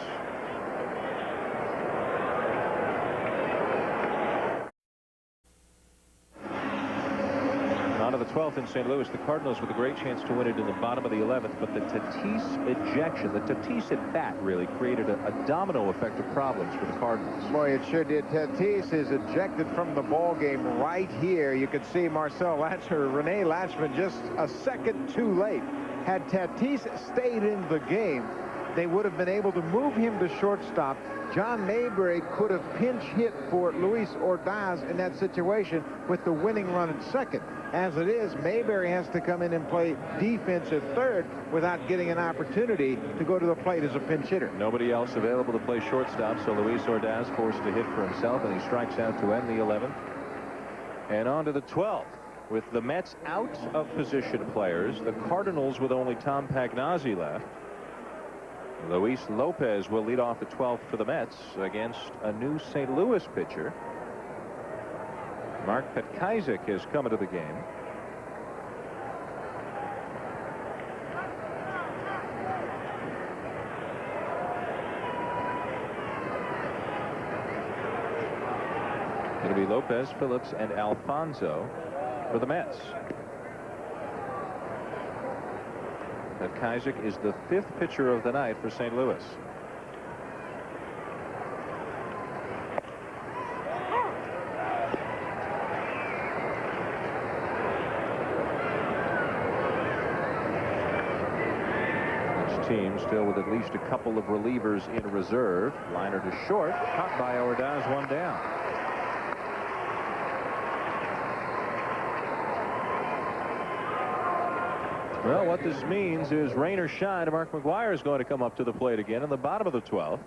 On to the 12th in St. Louis. The Cardinals with a great chance to win it in the bottom of the 11th, but the Tatis ejection, the Tatis at bat really created a domino effect of problems for the Cardinals. Boy, it sure did. Tatis is ejected from the ball game right here. You can see Marcel Latcher, Rene Latchman just a second too late. Had Tatis stayed in the game, they would have been able to move him to shortstop. John Mayberry could have pinch hit for Luis Ordaz in that situation with the winning run at second. As it is, Mayberry has to come in and play defense at third without getting an opportunity to go to the plate as a pinch hitter. Nobody else available to play shortstop, so Luis Ordaz forced to hit for himself, and he strikes out to end the 11th. And on to the 12th. With the Mets out of position players, the Cardinals with only Tom Pagnazzi left. Luis Lopez will lead off the 12th for the Mets against a new St. Louis pitcher. Mark Petkazik has come into the game. It'll be Lopez, Phillips, and Alfonso for the Mets. Petkazik is the 5th pitcher of the night for St. Louis. team still with at least a couple of relievers in reserve. Liner to short, caught by Ordaz, one down. Well, what this means is rain or shine, Mark McGwire is going to come up to the plate again in the bottom of the 12th.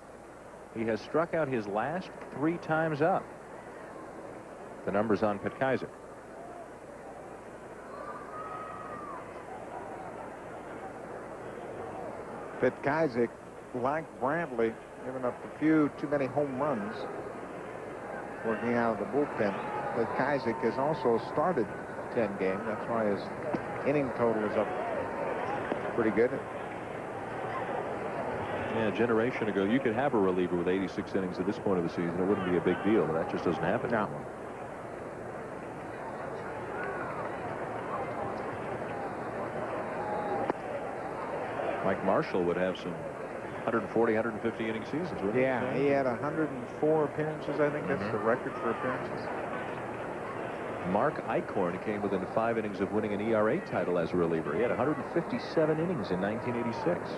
He has struck out his last 3 times up. The numbers on Petkizer. Petkizer, like Brantley, giving up a few too many home runs working out of the bullpen. Petkizer has also started 10 games. That's why his inning total is up pretty good. Yeah, a generation ago, you could have a reliever with 86 innings at this point of the season. It wouldn't be a big deal, but that just doesn't happen now. Anymore. Mike Marshall would have some 140, 150 inning seasons, wouldn't he? Yeah, he had 104 appearances. I think that's the record for appearances. Mark Eichhorn came within 5 innings of winning an ERA title as a reliever. He had 157 innings in 1986.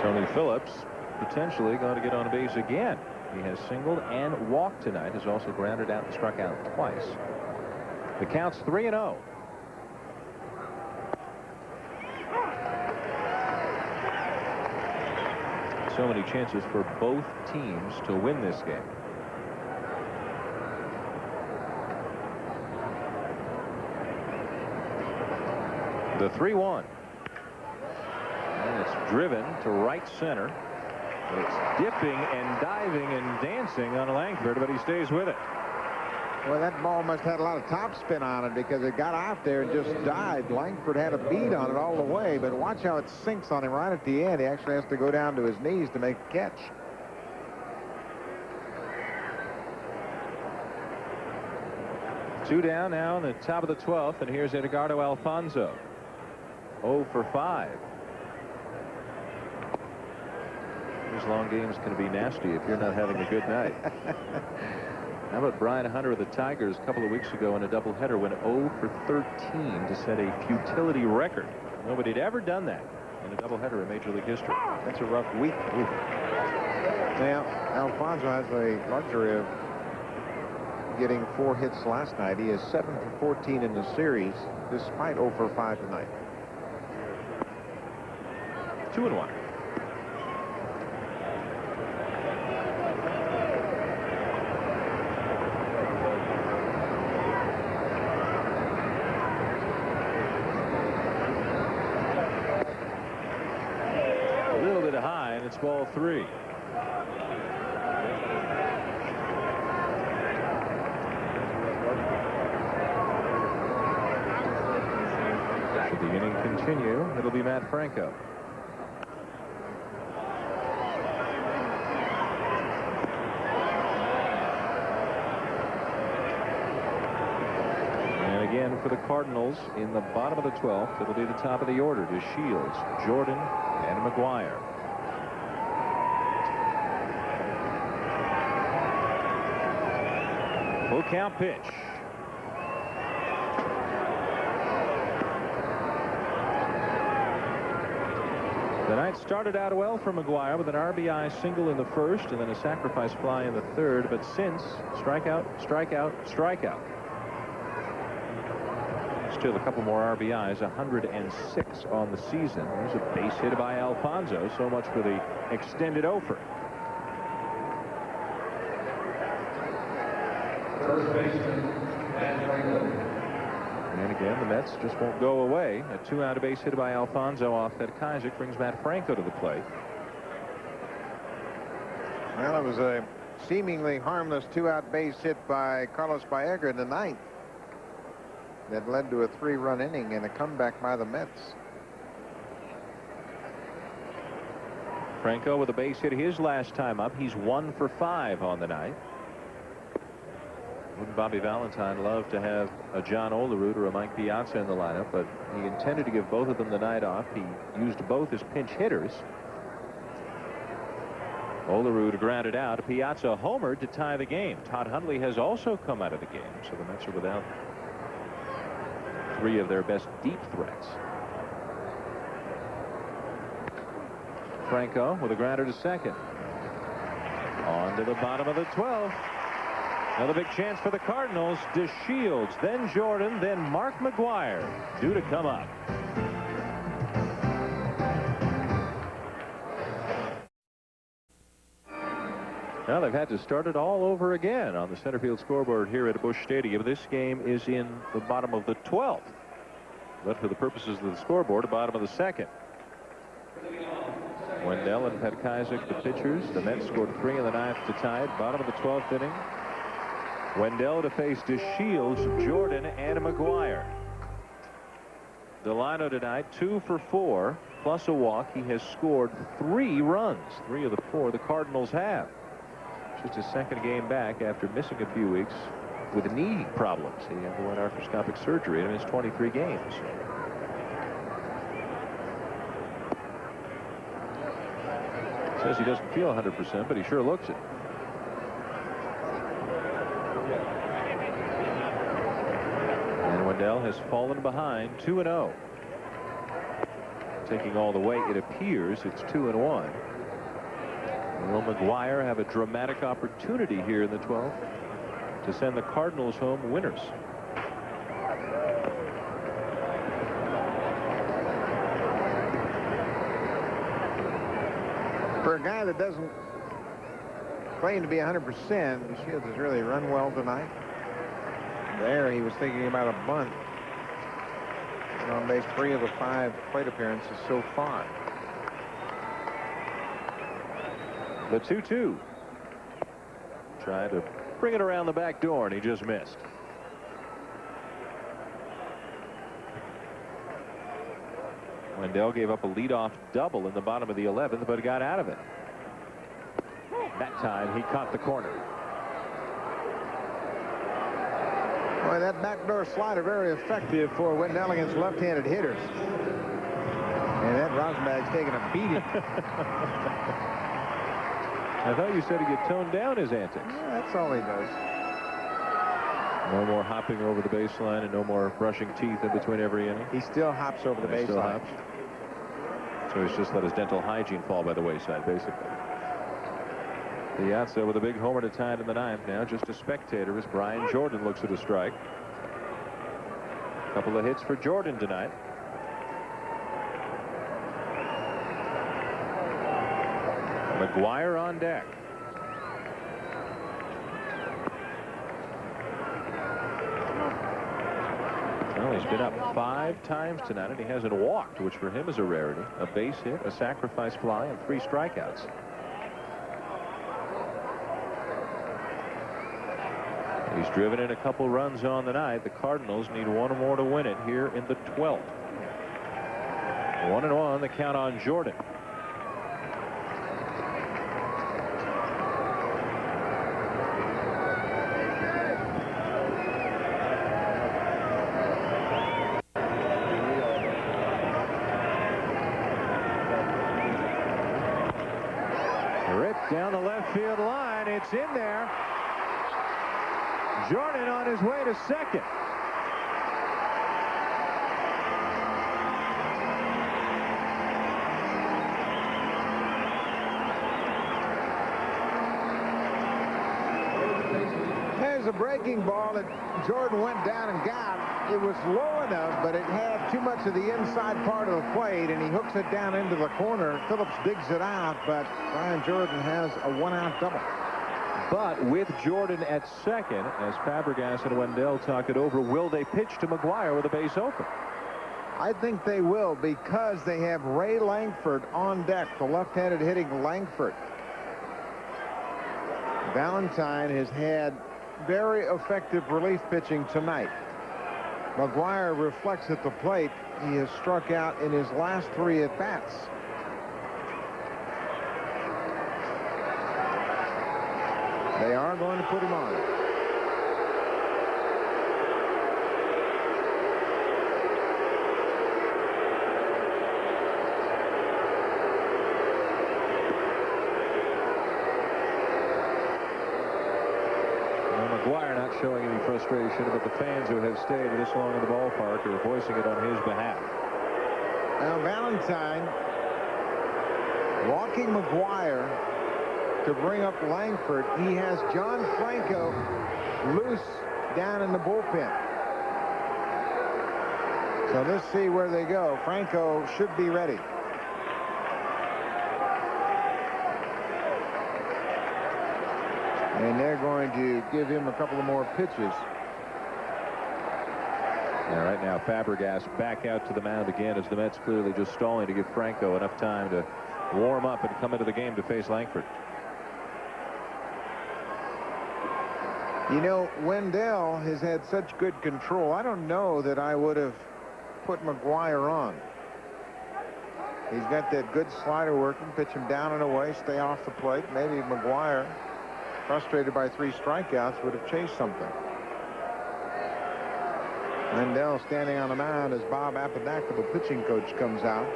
Tony Phillips potentially going to get on base again. He has singled and walked tonight. Has also grounded out and struck out twice. The count's 3-0. So many chances for both teams to win this game. The 3-1. And it's driven to right center. It's dipping and diving and dancing on Langford, but he stays with it. Well, that ball must have had a lot of topspin on it because it got out there and just dived. Langford had a beat on it all the way, but watch how it sinks on him right at the end. He actually has to go down to his knees to make a catch. Two down now in the top of the 12th, and here's Edgardo Alfonzo. 0 for 5. These long games can be nasty if you're not having a good night. How about Brian Hunter of the Tigers a couple of weeks ago in a doubleheader went 0 for 13 to set a futility record. Nobody had ever done that in a doubleheader in Major League history. That's a rough week. Ooh. Now, Alfonso has the luxury of getting 4 hits last night. He is 7 for 14 in the series, despite 0 for 5 tonight. 2-1. It's ball 3. Should the inning continue, it'll be Matt Franco. And again for the Cardinals in the bottom of the 12th, it'll be the top of the order to Shields, Jordan, and McGwire. Full count pitch. The night started out well for McGwire with an RBI single in the first and then a sacrifice fly in the third, but since strikeout, strikeout, strikeout. Still a couple more RBIs, 106 on the season. There's a base hit by Alfonzo, so much for the extended offer. And again, the Mets just won't go away. A 2-out base hit by Alfonzo off that Kaiser brings Matt Franco to the plate. Well, it was a seemingly harmless 2-out base hit by Carlos Baerga in the 9th that led to a 3-run inning and a comeback by the Mets. Franco with a base hit his last time up. He's 1 for 5 on the night. Wouldn't Bobby Valentine love to have a John Olerud or a Mike Piazza in the lineup, but he intended to give both of them the night off. He used both as pinch hitters. Olerud grounded out. Piazza homered to tie the game. Todd Hundley has also come out of the game, so the Mets are without 3 of their best deep threats. Franco with a grounder to second. On to the bottom of the 12th. Another big chance for the Cardinals. DeShields, then Jordan, then Mark McGwire due to come up. Now they've had to start it all over again on the center field scoreboard here at Busch Stadium. This game is in the bottom of the 12th. But for the purposes of the scoreboard, the bottom of the 2nd. Wendell and Petkaiser, the pitchers. The Mets scored 3 in the 9th to tie it. Bottom of the 12th inning. Wendell to face DeShields, Jordan, and McGwire. Delano tonight 2 for 4 plus a walk. He has scored 3 runs. 3 of the 4 the Cardinals have. Just his 2nd game back after missing a few weeks with knee problems. He underwent arthroscopic surgery and missed 23 games. Says he doesn't feel 100%, but he sure looks it. And Wendell has fallen behind 2-0. Taking all the way, it appears it's 2-1. Will McGwire have a dramatic opportunity here in the 12th to send the Cardinals home winners? For a guy that doesn't claim to be 100%, DeShields has really run well tonight. There, he was thinking about a bunt. And on base 3 of the 5 plate appearances so far. The 2-2. Tried to bring it around the back door, and he just missed. Wendell gave up a leadoff double in the bottom of the 11th, but got out of it. That time, he caught the corner. Boy, that backdoor slider very effective for Wendell against left-handed hitters. And that Rosenbach's taking a beating. I thought you said he could tone down his antics. Yeah, that's all he does. No more hopping over the baseline and no more brushing teeth in between every inning. He still hops over the baseline. So he's just let his dental hygiene fall by the wayside, basically. Piazza with a big homer to tie it in the 9th. Now just a spectator as Brian Jordan looks at a strike. A couple of hits for Jordan tonight. McGwire on deck. Well, he's been up 5 times tonight, and he hasn't walked, which for him is a rarity. A base hit, a sacrifice fly, and 3 strikeouts. He's driven in a couple runs on the night. The Cardinals need 1 more to win it here in the 12th. 1-1, the count on Jordan. Down the left field line. It's in there. Jordan on his way to second. There's a breaking ball that Jordan went down and got. It was low enough, but it had too much of the inside part of the plate, and he hooks it down into the corner. Phillips digs it out, but Brian Jordan has a 1-out double. But with Jordan at second, as Fabregas and Wendell talk it over, will they pitch to McGwire with a base open? I think they will, because they have Ray Langford on deck, the left-handed hitting Langford. Valentine has had very effective relief pitching tonight. McGwire reflects at the plate. He has struck out in his last 3 at-bats. They are going to put him on. Well, McGwire not showing any frustration, but the fans who have stayed this long in the ballpark are voicing it on his behalf. Now Valentine walking McGuire to bring up Langford. He has John Franco loose down in the bullpen. So let's see where they go. Franco should be ready. And they're going to give him a couple of more pitches. Yeah, right now Fabregas back out to the mound again as the Mets clearly just stalling to give Franco enough time to warm up and come into the game to face Langford. You know, Wendell has had such good control. I don't know that I would have put McGuire on. He's got that good slider working. Pitch him down and away. Stay off the plate. Maybe McGuire, frustrated by 3 strikeouts, would have chased something. Wendell standing on the mound as Bob Apodaca, the pitching coach, comes out.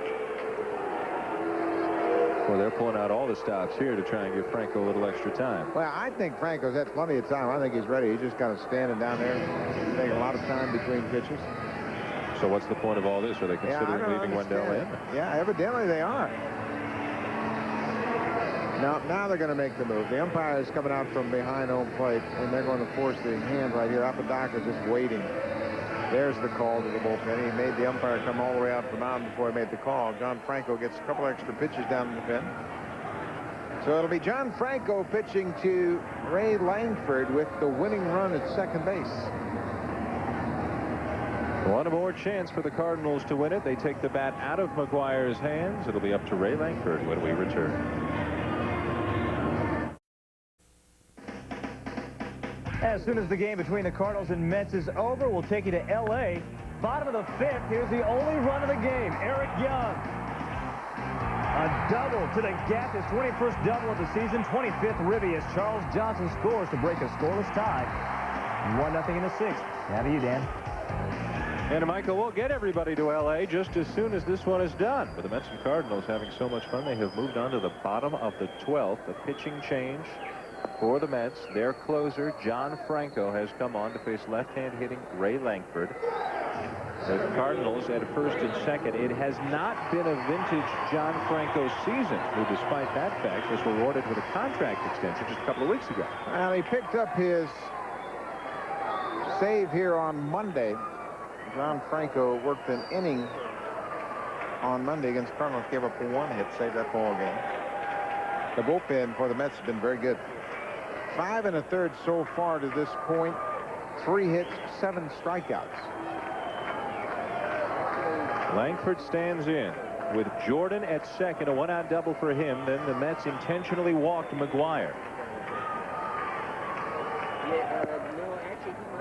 Well, they're pulling out all the stops here to try and give Franco a little extra time. Well, I think Franco's had plenty of time. I think he's ready. He's just kind of standing down there, taking a lot of time between pitches. So what's the point of all this? Are they considering leaving Wendell in? Yeah, evidently they are. Now they're going to make the move. The umpire is coming out from behind home plate, and they're going to force the hand right here. Apodaca just waiting. There's the call to the bullpen. He made the umpire come all the way out the mound before he made the call. John Franco gets a couple extra pitches down in the pen. So it'll be John Franco pitching to Ray Langford with the winning run at second base. One more chance for the Cardinals to win it. They take the bat out of McGuire's hands. It'll be up to Ray Langford when we return. As soon as the game between the Cardinals and Mets is over, we'll take you to L.A. Bottom of the 5th. Here's the only run of the game. Eric Young. A double to the gap. His 21st double of the season. 25th ribby as Charles Johnson scores to break a scoreless tie. 1-0 in the 6th. Now to you, Dan. And Michael, we'll get everybody to L.A. just as soon as this one is done. With the Mets and Cardinals having so much fun, they have moved on to the bottom of the 12th. A pitching change for the Mets. Their closer, John Franco, has come on to face left-hand hitting Ray Langford. The Cardinals at first and second. It has not been a vintage John Franco season, who, despite that fact, was rewarded with a contract extension just a couple of weeks ago. Well, he picked up his save here on Monday. John Franco worked an inning on Monday against Cardinals, gave up 1 hit, saved that ball game. The bullpen for the Mets has been very good. 5 1/3 so far to this point. 3 hits, 7 strikeouts. Langford stands in with Jordan at second, a 1-out double for him. Then the Mets intentionally walked McGuire.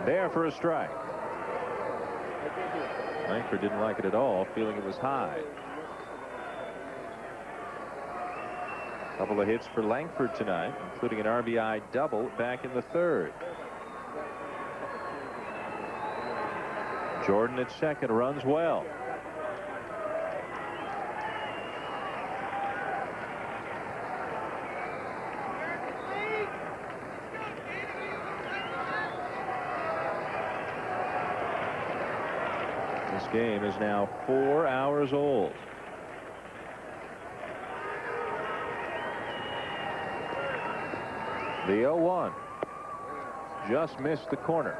There for a strike. Langford didn't like it at all, feeling it was high. A couple of hits for Langford tonight, including an RBI double back in the 3rd. Jordan at second runs well. This game is now 4 hours old. The 0-1 just missed the corner.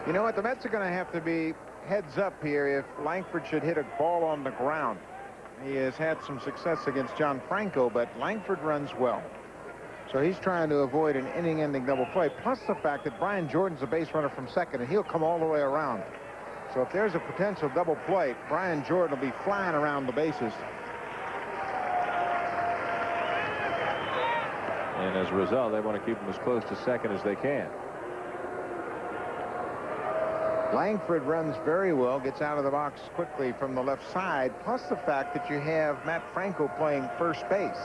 You know what? The Mets are going to have to be heads up here if Langford should hit a ball on the ground. He has had some success against John Franco, but Langford runs well. So he's trying to avoid an inning-ending double play, plus the fact that Brian Jordan's a base runner from second, and he'll come all the way around. So if there's a potential double play, Brian Jordan will be flying around the bases. And as a result, they want to keep him as close to second as they can. Langford runs very well, gets out of the box quickly from the left side, plus the fact that you have Matt Franco playing first base.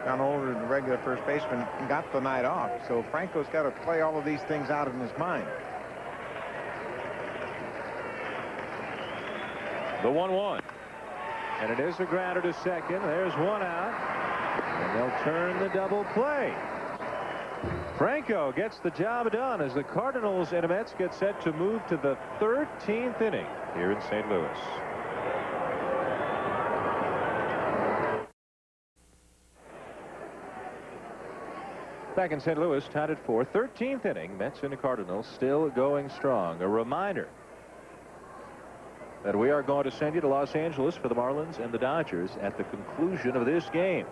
Got older than the regular first baseman and got the night off. So Franco's got to play all of these things out in his mind. The 1-1. And it is a grounder to second. There's 1 out. And they'll turn the double play. Franco gets the job done as the Cardinals and Mets get set to move to the 13th inning here in St. Louis. Back in St. Louis, tied at 4, 13th inning, Mets and the Cardinals still going strong. A reminder that we are going to send you to Los Angeles for the Marlins and the Dodgers at the conclusion of this game.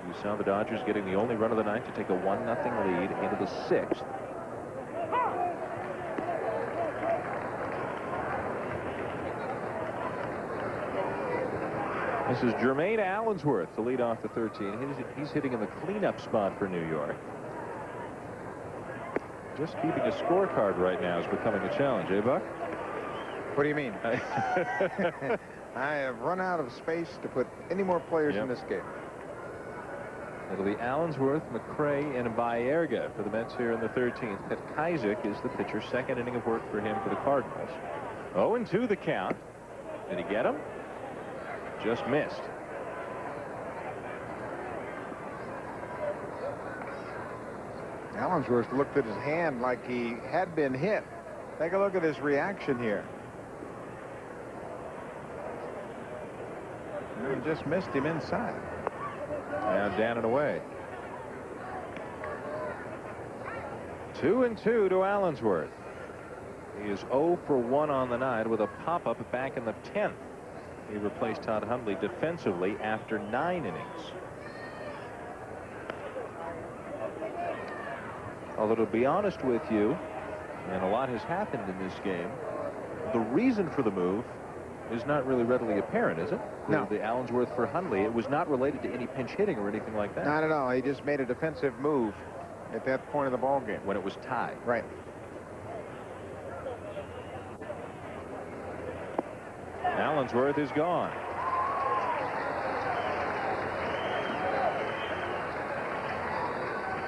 You saw the Dodgers getting the only run of the night to take a 1-0 lead into the 6th. This is Jermaine Allensworth, the lead off the 13. He's hitting in the cleanup spot for New York. Just keeping a scorecard right now is becoming a challenge, eh, Buck? What do you mean? I have run out of space to put any more players in this game. It'll be Allensworth, McRae, and Baerga for the Mets here in the 13th. Petkizik is the pitcher. Second inning of work for him for the Cardinals. 0-2 the count. Did he get him? Just missed. Allensworth looked at his hand like he had been hit. Take a look at his reaction here. And just missed him inside. Now down and away. 2-2 to Allensworth. He is 0 for 1 on the night with a pop-up back in the 10th. He replaced Todd Hundley defensively after 9 innings. Although, to be honest with you, and a lot has happened in this game, the reason for the move is not really readily apparent, is it? No. The Allensworth for Hundley, it was not related to any pinch hitting or anything like that. Not at all. He just made a defensive move at that point of the ball game. When it was tied. Right. Allensworth is gone.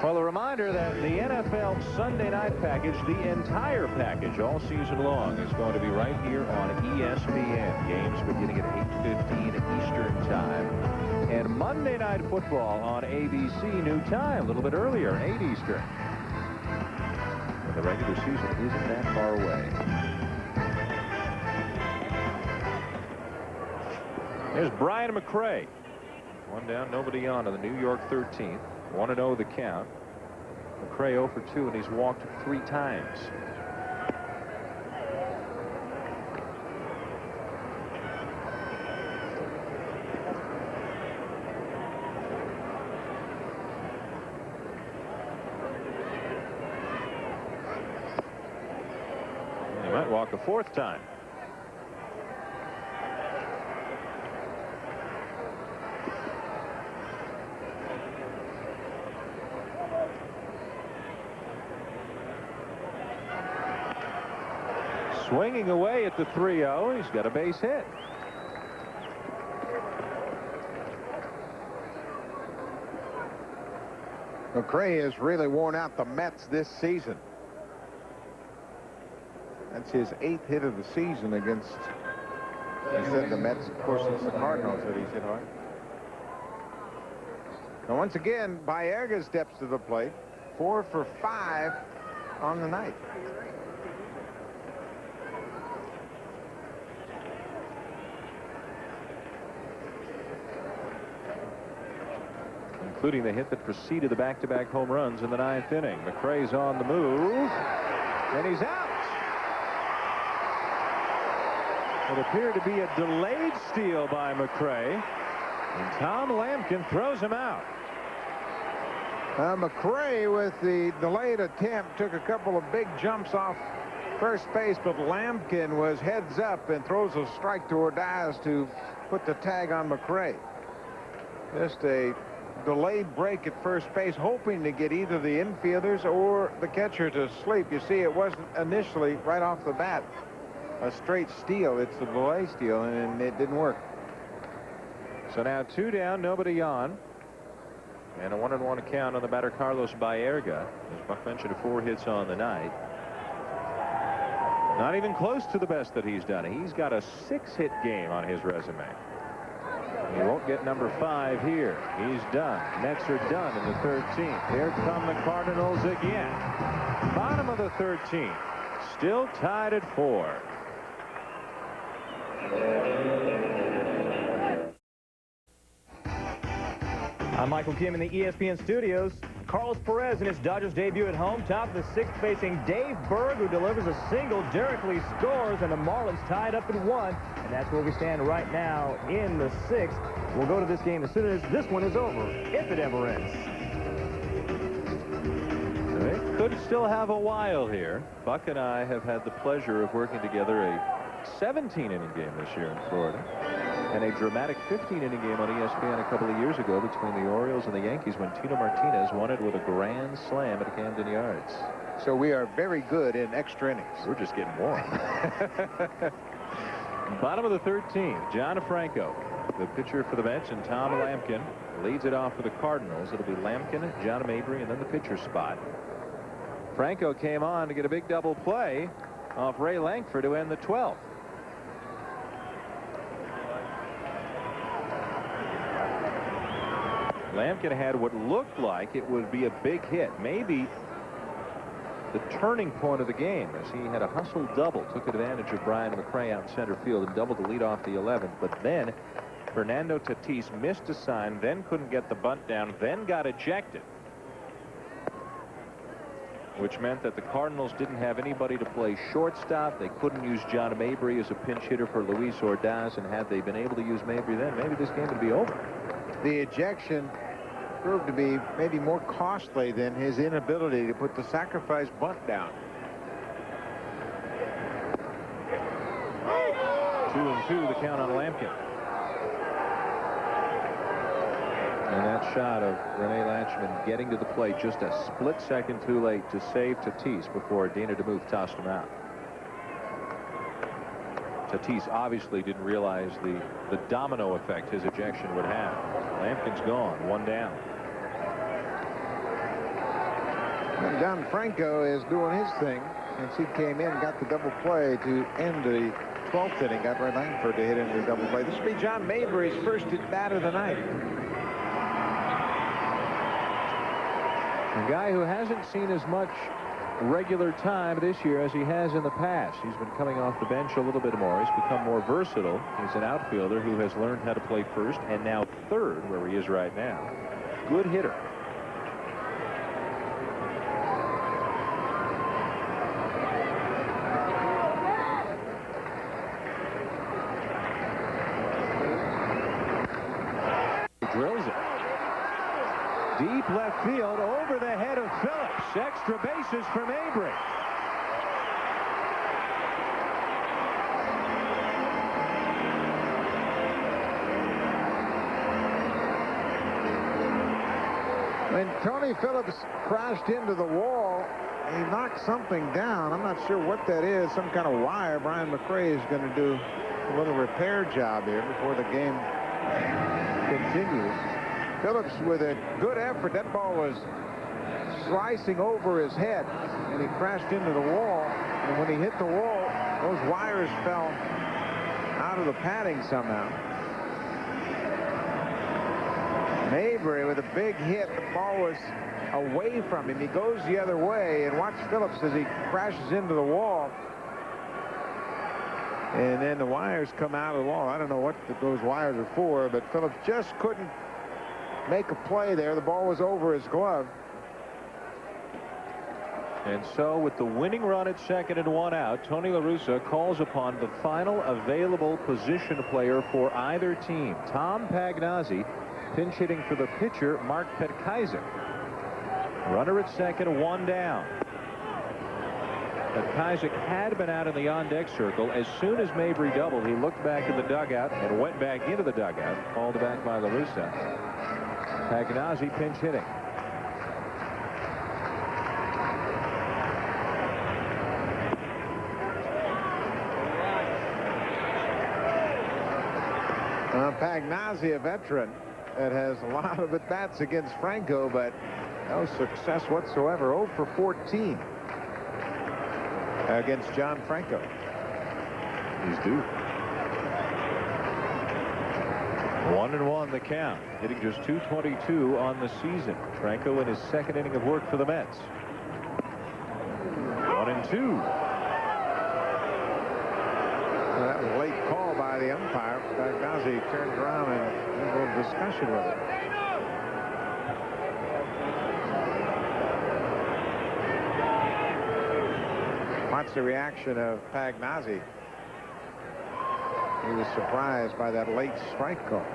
Well, a reminder that the NFL Sunday night package, the entire package all season long, is going to be right here on ESPN. Games beginning at 8:15 Eastern Time. And Monday Night Football on ABC, new time, a little bit earlier, 8 Eastern. But the regular season isn't that far away. Here's Brian McRae. 1 down, nobody on to the New York 13th. 1-0 the count. McRae 0 for 2, and he's walked 3 times. He might walk a 4th time. Swinging away at the 3-0. He's got a base hit. McRae has really worn out the Mets this season. That's his 8th hit of the season against, I said, the Mets. Of course, it's the Cardinals that he's hit hard. Now, once again, Baerga steps to the plate. 4 for 5 on the night. Including the hit that preceded the back-to-back home runs in the 9th inning. McRae's on the move, and he's out. It appeared to be a delayed steal by McRae, and Tom Lampkin throws him out. McRae, with the delayed attempt, took a couple of big jumps off first base, but Lampkin was heads up and throws a strike to Ordaz to put the tag on McRae. Just a delayed break at first base, hoping to get either the infielders or the catcher to sleep. You see, it wasn't initially right off the bat a straight steal. It's a delay steal, and it didn't work. So now 2 down, nobody on, and a 1-1 count on the batter Carlos Baerga. As Buck mentioned, 4 hits on the night. Not even close to the best that he's done. He's got a 6-hit game on his resume. He won't get number 5 here. He's done. Mets are done in the 13th. Here come the Cardinals again. Bottom of the 13th. Still tied at 4. I'm Michael Kim in the ESPN studios. Carlos Perez in his Dodgers debut at home. Top of the 6th, facing Dave Berg, who delivers a single. Derek Lee scores, and the Marlins tied up at 1. And that's where we stand right now in the 6th. We'll go to this game as soon as this one is over, if it ever ends. It could still have a while here. Buck and I have had the pleasure of working together a 17-inning game this year in Florida, and a dramatic 15-inning game on ESPN a couple of years ago between the Orioles and the Yankees when Tino Martinez won it with a grand slam at Camden Yards. So we are very good in extra innings. We're just getting warm. Bottom of the 13th, John Franco, the pitcher for the Mets, and Tom Lampkin leads it off for the Cardinals. It'll be Lampkin, John Mabry, and then the pitcher spot. Franco came on to get a big double play off Ray Lankford to end the 12th. Lampkin had what looked like it would be a big hit, maybe the turning point of the game, as he had a hustle double, took advantage of Brian McRae out in center field and doubled the lead off the 11th. But then Fernando Tatis missed a sign, then couldn't get the bunt down, then got ejected, which meant that the Cardinals didn't have anybody to play shortstop. They couldn't use John Mabry as a pinch hitter for Luis Ordaz, and had they been able to use Mabry then, maybe this game would be over. The ejection proved to be maybe more costly than his inability to put the sacrifice bunt down. 2-2 the count on Lampkin. And that shot of Rene Lachemann getting to the plate just a split second too late to save Tatis before Dana DeMuth tossed him out. Tatis obviously didn't realize the domino effect his ejection would have. Lampkin's gone, 1 down. And John Franco is doing his thing since he came in, got the double play to end the 12th inning, got Ray Lankford to hit into the double play. This will be John Mabry's first at bat of the night. A guy who hasn't seen as much regular time this year as he has in the past. He's been coming off the bench a little bit more. He's become more versatile. He's an outfielder who has learned how to play first and now third, where he is right now. Good hitter. He drills it. Deep left field, over the head of Phillips. Extra bases for Mabry. When Tony Phillips crashed into the wall, he knocked something down. I'm not sure what that is, some kind of wire. Brian McRae is going to do a little repair job here before the game continues. Phillips with a good effort. That ball was slicing over his head, and he crashed into the wall. And when he hit the wall, those wires fell out of the padding somehow. Mabry with a big hit. The ball was away from him. He goes the other way, and watch Phillips as he crashes into the wall. And then the wires come out of the wall. I don't know what those wires are for, but Phillips just couldn't make a play there. The ball was over his glove. And so with the winning run at second and 1 out, Tony La Russa calls upon the final available position player for either team. Tom Pagnozzi pinch hitting for the pitcher, Mark Petkaiser. Runner at second, 1 down. Petkaiser had been out in the on-deck circle. As soon as Mabry doubled, he looked back in the dugout and went back into the dugout, called back by La Russa. Pagnozzi pinch hitting. Pagnozzi, a veteran that has a lot of at-bats against Franco, but no success whatsoever. 0 for 14 against John Franco. He's due. 1-1 the count. Hitting just .222 on the season. Franco in his second inning of work for the Mets. 1-2. That was a late call by the umpire. Pagnozzi turned around and had a little discussion with it. Watch the reaction of Pagnozzi. He was surprised by that late strike call.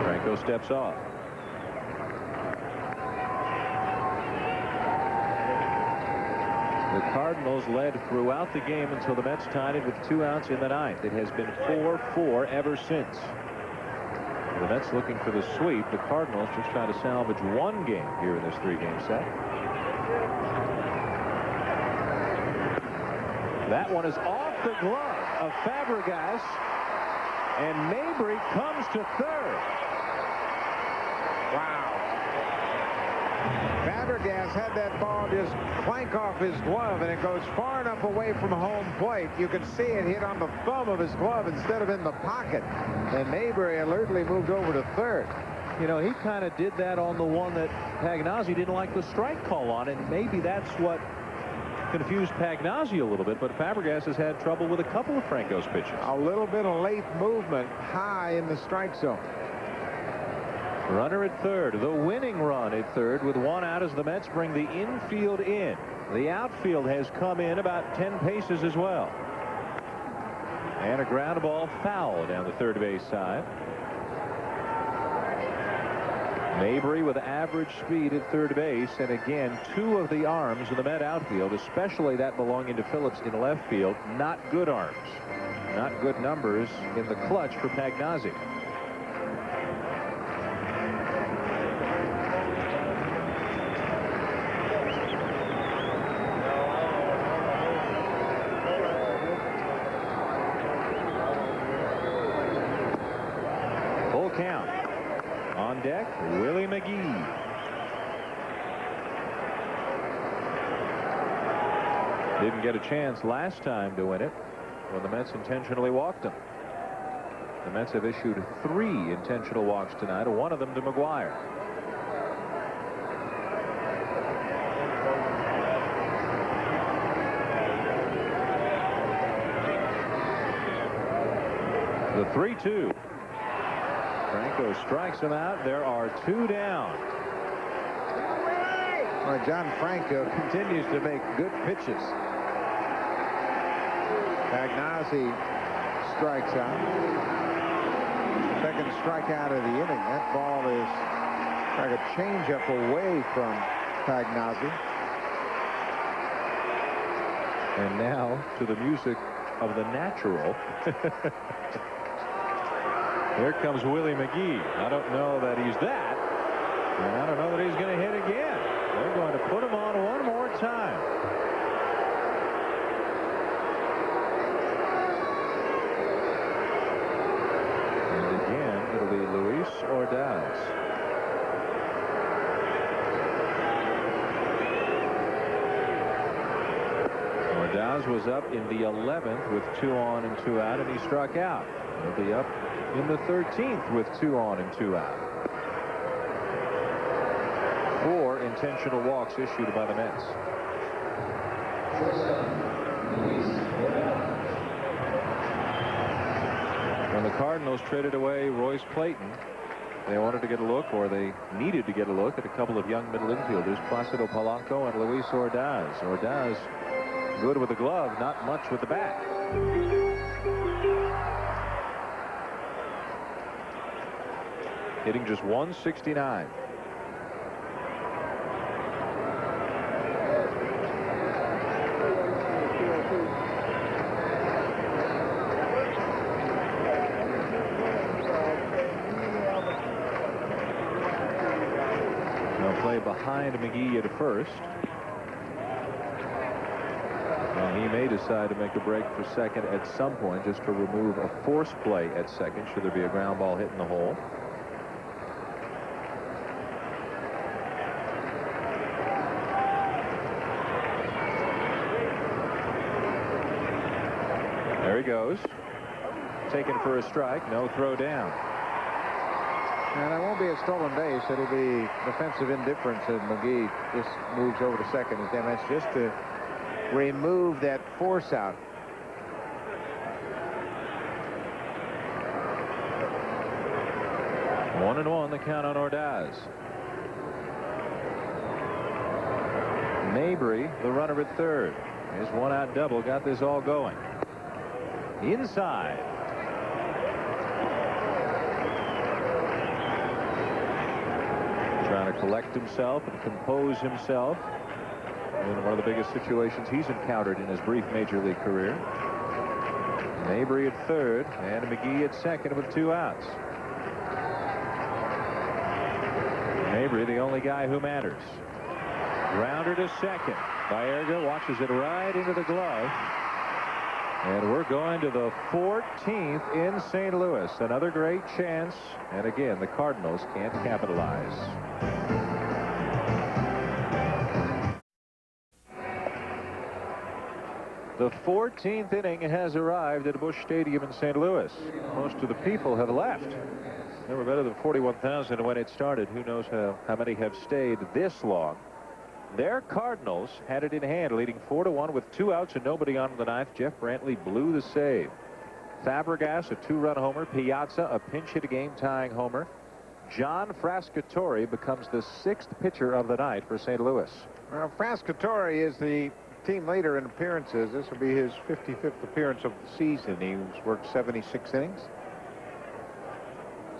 Franco steps off. The Cardinals led throughout the game until the Mets tied it with 2 outs in the 9th. It has been 4-4 ever since. The Mets looking for the sweep. The Cardinals just trying to salvage 1 game here in this 3-game set. That one is off the glove of Fabregas, and Mabry comes to third. Wow. Fabregas had that ball just clank off his glove, and it goes far enough away from home plate. You can see it hit on the thumb of his glove instead of in the pocket. And Mabry alertly moved over to third. You know, he kind of did that on the one that Pagnozzi didn't like the strike call on, and maybe that's what confused Pagnozzi a little bit. But Fabregas has had trouble with a couple of Franco's pitches. A little bit of late movement high in the strike zone. Runner at third. The winning run at third with 1 out as the Mets bring the infield in. The outfield has come in about 10 paces as well. And a ground ball foul down the third base side. Mabry with average speed at third base, and again 2 of the arms in the Met outfield, especially that belonging to Phillips in left field, not good arms. Not good numbers in the clutch for Pagnozzi. Count. On deck, Willie McGee. Didn't get a chance last time to win it when the Mets intentionally walked him. The Mets have issued 3 intentional walks tonight, 1 of them to McGuire. The 3-2. Franco strikes him out. There are 2 down. Well, John Franco continues to make good pitches. Pagnozzi strikes out. Second strikeout of the inning. That ball is like a changeup away from Pagnozzi. And now to the music of the natural. Here comes Willie McGee. I don't know that he's that. And I don't know that he's going to hit again. They're going to put him on 1 more time. And again, it'll be Luis Ordaz. Ordaz was up in the 11th with 2 on and 2 out, and he struck out. He'll be up in the 13th with 2 on and 2 out. 4 intentional walks issued by the Mets. When the Cardinals traded away Royce Clayton, they wanted to get a look, or they needed to get a look, at a couple of young middle infielders, Placido Polanco and Luis Ordaz. Ordaz good with the glove, not much with the bat. Hitting just 169. They'll play behind McGee at first. And he may decide to make a break for second at some point, just to remove a force play at second should there be a ground ball hit in the hole. There he goes. Taken for a strike. No throw down. And it won't be a stolen base. It'll be defensive indifference as McGee just moves over to second, as damage, just to remove that force out. One and one, the count on Ordaz. Mabry, the runner at third. His one-out double got this all going. Inside. Trying to collect himself and compose himself in one of the biggest situations he's encountered in his brief major league career. Mabry at third and McGee at second with 2 outs. Mabry, the only guy who matters. Grounder to second. Baerga watches it right into the glove. And we're going to the 14th in St. Louis. Another great chance. And again, the Cardinals can't capitalize. The 14th inning has arrived at Busch Stadium in St. Louis. Most of the people have left. There were better than 41,000 when it started. Who knows how many have stayed this long. Their Cardinals had it in hand, leading 4-1 with 2 outs and nobody on in the ninth. Jeff Brantley blew the save. Fabregas, a 2-run homer. Piazza, a pinch hit game-tying homer. John Frascatore becomes the 6th pitcher of the night for St. Louis. Well, Frascatore is the team leader in appearances. This will be his 55th appearance of the season. He's worked 76 innings.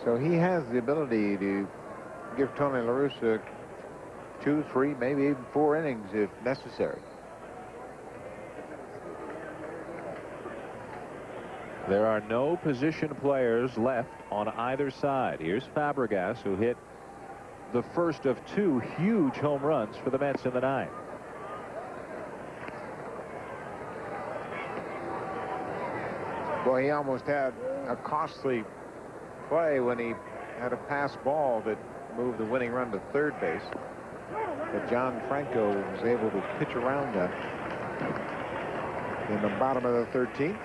So he has the ability to give Tony La Russa 2, 3, maybe even 4 innings if necessary. There are no position players left on either side. Here's Fabregas, who hit the first of 2 huge home runs for the Mets in the ninth. Boy, he almost had a costly play when he had a pass ball that moved the winning run to third base. But John Franco was able to pitch around that in the bottom of the 13th.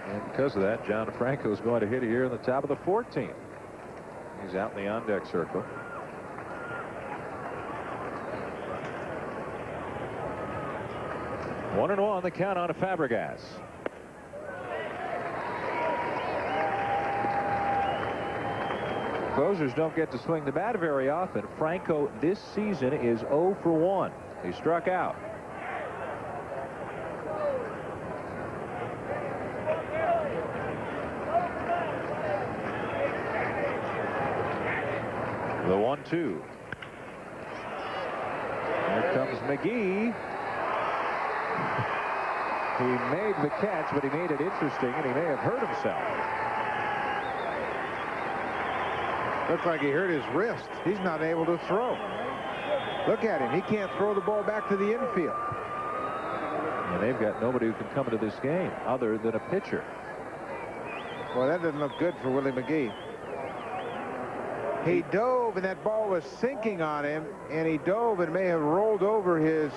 And because of that, John Franco is going to hit here in the top of the 14th. He's out in the on-deck circle. One and one, the count on to Fabregas. Closers don't get to swing the bat very often. Franco this season is 0 for 1. He struck out. The 1-2. Here comes McGee. He made the catch, but he made it interesting, and he may have hurt himself. Looks like he hurt his wrist. He's not able to throw. Look at him. He can't throw the ball back to the infield. And they've got nobody who can come into this game other than a pitcher. Well, that doesn't look good for Willie McGee. He dove, and that ball was sinking on him, and he dove and may have rolled over his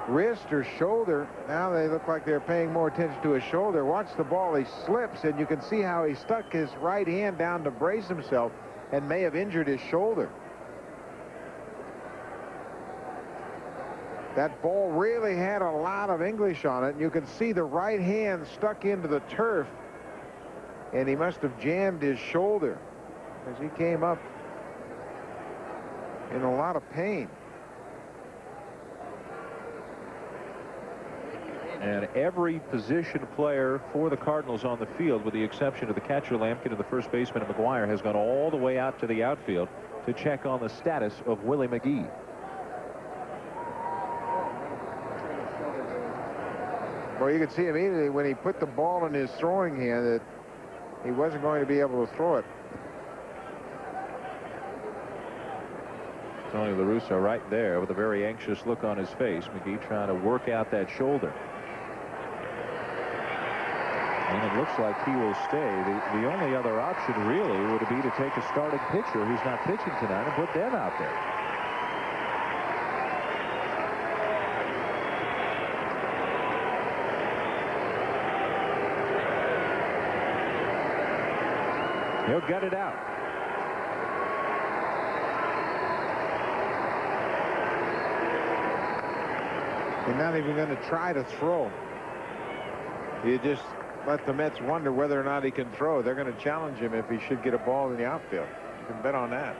wrist or shoulder. Now they look like they're paying more attention to his shoulder. Watch the ball. He slips, and you can see how he stuck his right hand down to brace himself and may have injured his shoulder. That ball really had a lot of English on it, and you can see the right hand stuck into the turf, and he must have jammed his shoulder as he came up in a lot of pain. And every position player for the Cardinals on the field, with the exception of the catcher Lampkin and the first baseman McGuire, has gone all the way out to the outfield to check on the status of Willie McGee. Well, you could see immediately when he put the ball in his throwing hand that he wasn't going to be able to throw it. Tony La Russa right there with a very anxious look on his face. McGee trying to work out that shoulder. And it looks like he will stay. The only other option really would be to take a starting pitcher who's not pitching tonight and put them out there. He'll gut it out. You're not even going to try to throw. You just let the Mets wonder whether or not he can throw. They're going to challenge him if he should get a ball in the outfield. You can bet on that.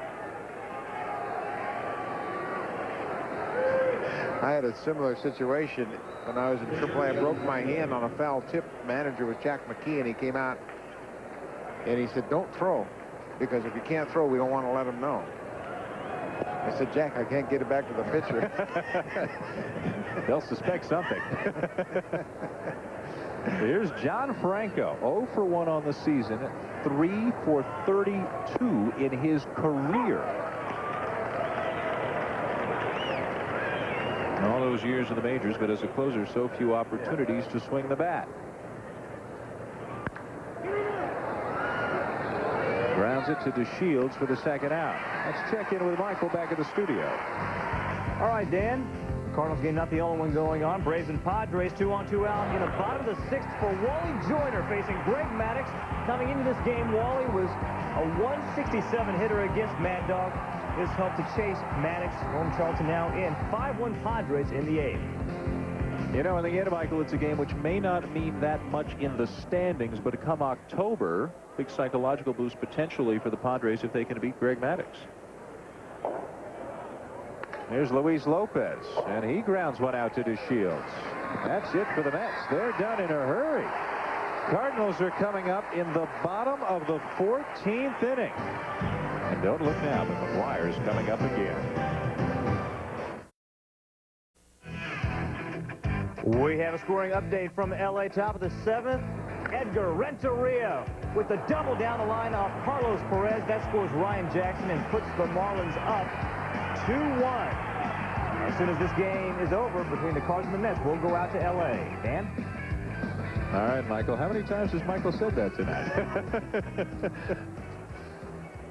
I had a similar situation when I was in AAA. I broke my hand on a foul tip. Manager was Jack McKee, and he came out and he said, "Don't throw, because if you can't throw, we don't want to let him know." I said, "Jack, I can't get it back to the pitcher." They'll suspect something. Here's John Franco, 0 for 1 on the season, 3 for 32 in his career. All those years in the majors, but as a closer, so few opportunities to swing the bat. Grounds it to DeShields for the second out. Let's check in with Michael back at the studio. All right, Dan. Cardinals game not the only one going on. Braves and Padres 2-on-2 out in the bottom of the 6th for Wally Joyner facing Greg Maddux. Coming into this game, Wally was a 167 hitter against Mad Dog. This helped to chase Maddux. Norm Charlton now in 5-1 Padres in the 8th. You know, in the end, Michael, it's a game which may not mean that much in the standings, but come October, big psychological boost potentially for the Padres if they can beat Greg Maddux. Here's Luis Lopez, and he grounds one out to DeShields. That's it for the Mets. They're done in a hurry. Cardinals are coming up in the bottom of the 14th inning. And don't look now, but McGuire's coming up again. We have a scoring update from L.A. Top of the 7th. Edgar Renteria with the double down the line off Carlos Perez. That scores Ryan Jackson and puts the Marlins up 2-1. As soon as this game is over between the Cardinals and the Mets, we'll go out to L.A. Dan? All right, Michael. How many times has Michael said that tonight?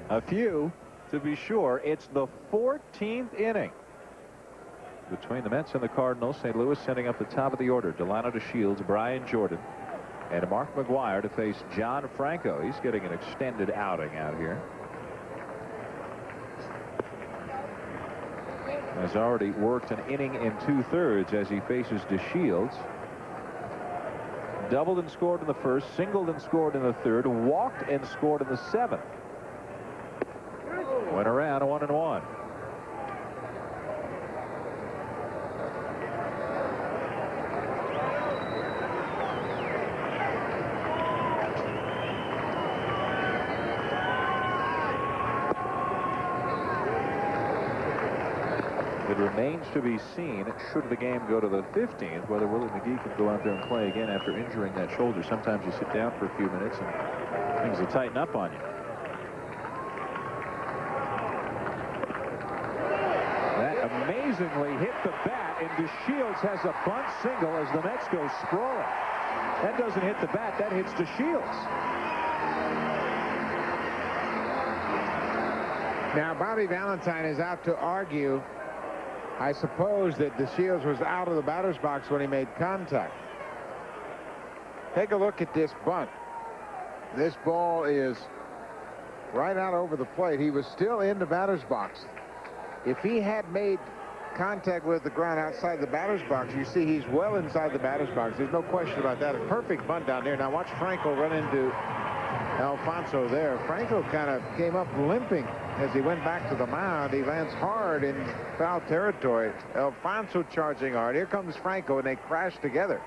A few, to be sure. It's the 14th inning between the Mets and the Cardinals. St. Louis sending up the top of the order. Delano DeShields, Brian Jordan, and Mark McGwire to face John Franco. He's getting an extended outing out here. Has already worked an inning and 2/3 as he faces DeShields. Doubled and scored in the first, singled and scored in the third, walked and scored in the 7th. Went around 1-1. It remains to be seen, should the game go to the 15th, whether Willie McGee can go out there and play again after injuring that shoulder. Sometimes you sit down for a few minutes and things will tighten up on you. That amazingly hit the bat, and DeShields has a bunt single as the Mets go sprawling. That doesn't hit the bat, that hits DeShields. Now, Bobby Valentine is out to argue, I suppose, that DeShields was out of the batter's box when he made contact. Take a look at this bunt. This ball is right out over the plate. He was still in the batter's box. If he had made contact with the ground outside the batter's box, you see he's well inside the batter's box. There's no question about that. A perfect bunt down there. Now watch Franco run into Alfonso there. Franco kind of came up limping as he went back to the mound. He lands hard in foul territory. Alfonso charging hard. Here comes Franco, and they crash together.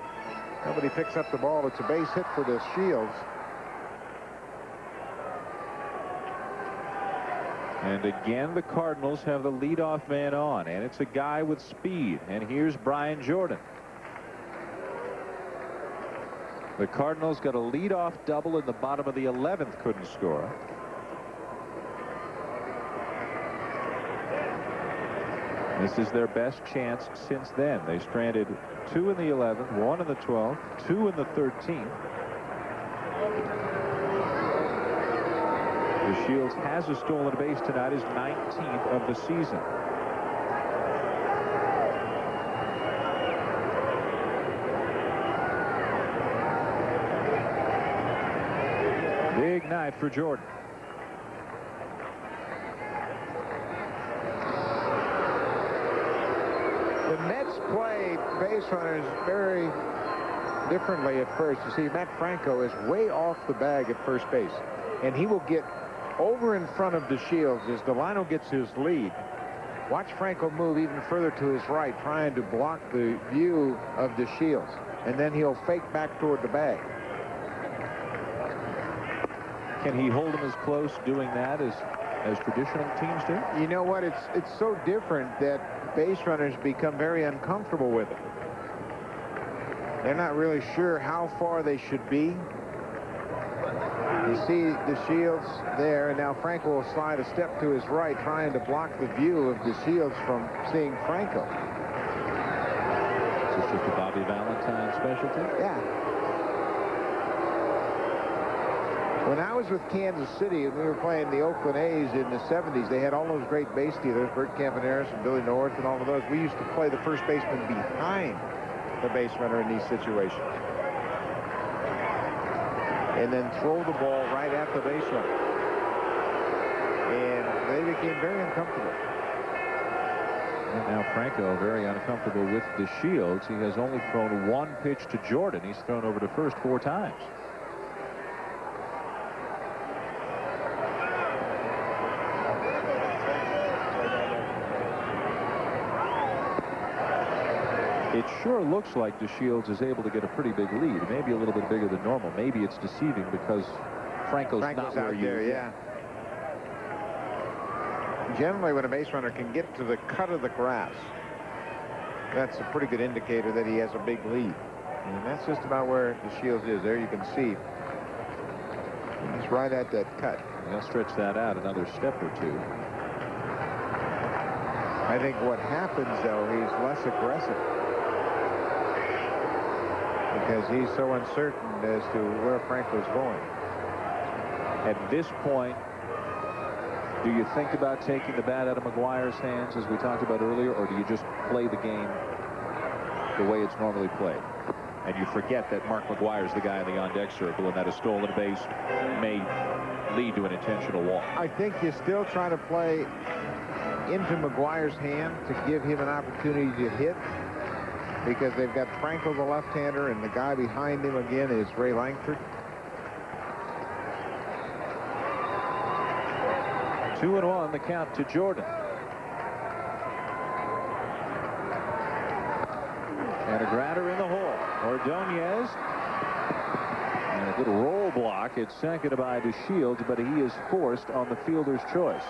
Nobody picks up the ball. It's a base hit for DeShields. And again, the Cardinals have the leadoff man on, and it's a guy with speed. And here's Brian Jordan. The Cardinals got a leadoff double in the bottom of the 11th, couldn't score. This is their best chance since then. They stranded 2 in the 11th, 1 in the 12th, 2 in the 13th. DeShields has a stolen base tonight, his 19th of the season. Big night for Jordan. The Mets play base runners very differently at first. You see, Matt Franco is way off the bag at first base, and he will get over in front of DeShields as Delano gets his lead. Watch Franco move even further to his right, trying to block the view of DeShields, and then he'll fake back toward the bag. Can he hold him as close doing that as traditional teams do? You know what? It's so different that base runners become very uncomfortable with it. They're not really sure how far they should be. You see DeShields there, and now Franco will slide a step to his right, trying to block the view of DeShields from seeing Franco. Is this just a Bobby Valentine specialty? Yeah. When I was with Kansas City and we were playing the Oakland A's in the 70s, they had all those great base stealers, Bert Campaneris and Billy North and all of those. We used to play the first baseman behind the base runner in these situations, and then throw the ball right at the base runner. And they became very uncomfortable. And now Franco very uncomfortable with DeShields. He has only thrown one pitch to Jordan. He's thrown over to first 4 times. It sure looks like DeShields is able to get a pretty big lead, maybe a little bit bigger than normal. Maybe it's deceiving because Franco's not where out there, yeah. Generally, when a base runner can get to the cut of the grass, that's a pretty good indicator that he has a big lead. And that's just about where DeShields is. There you can see he's right at that cut. He'll stretch that out another step or two. I think what happens, though, he's less aggressive because he's so uncertain as to where Franco's going. At this point, do you think about taking the bat out of McGuire's hands, as we talked about earlier, or do you just play the game the way it's normally played? And you forget that Mark McGuire's the guy in the on-deck circle, and that a stolen base may lead to an intentional walk. I think you still try to play into McGuire's hand to give him an opportunity to hit, because they've got Franco, the left-hander, and the guy behind him again is Ray Langford. 2-1 the count to Jordan. And a grounder in the hole. Ordonez. And a good roll block at second by DeShields, but he is forced on the fielder's choice.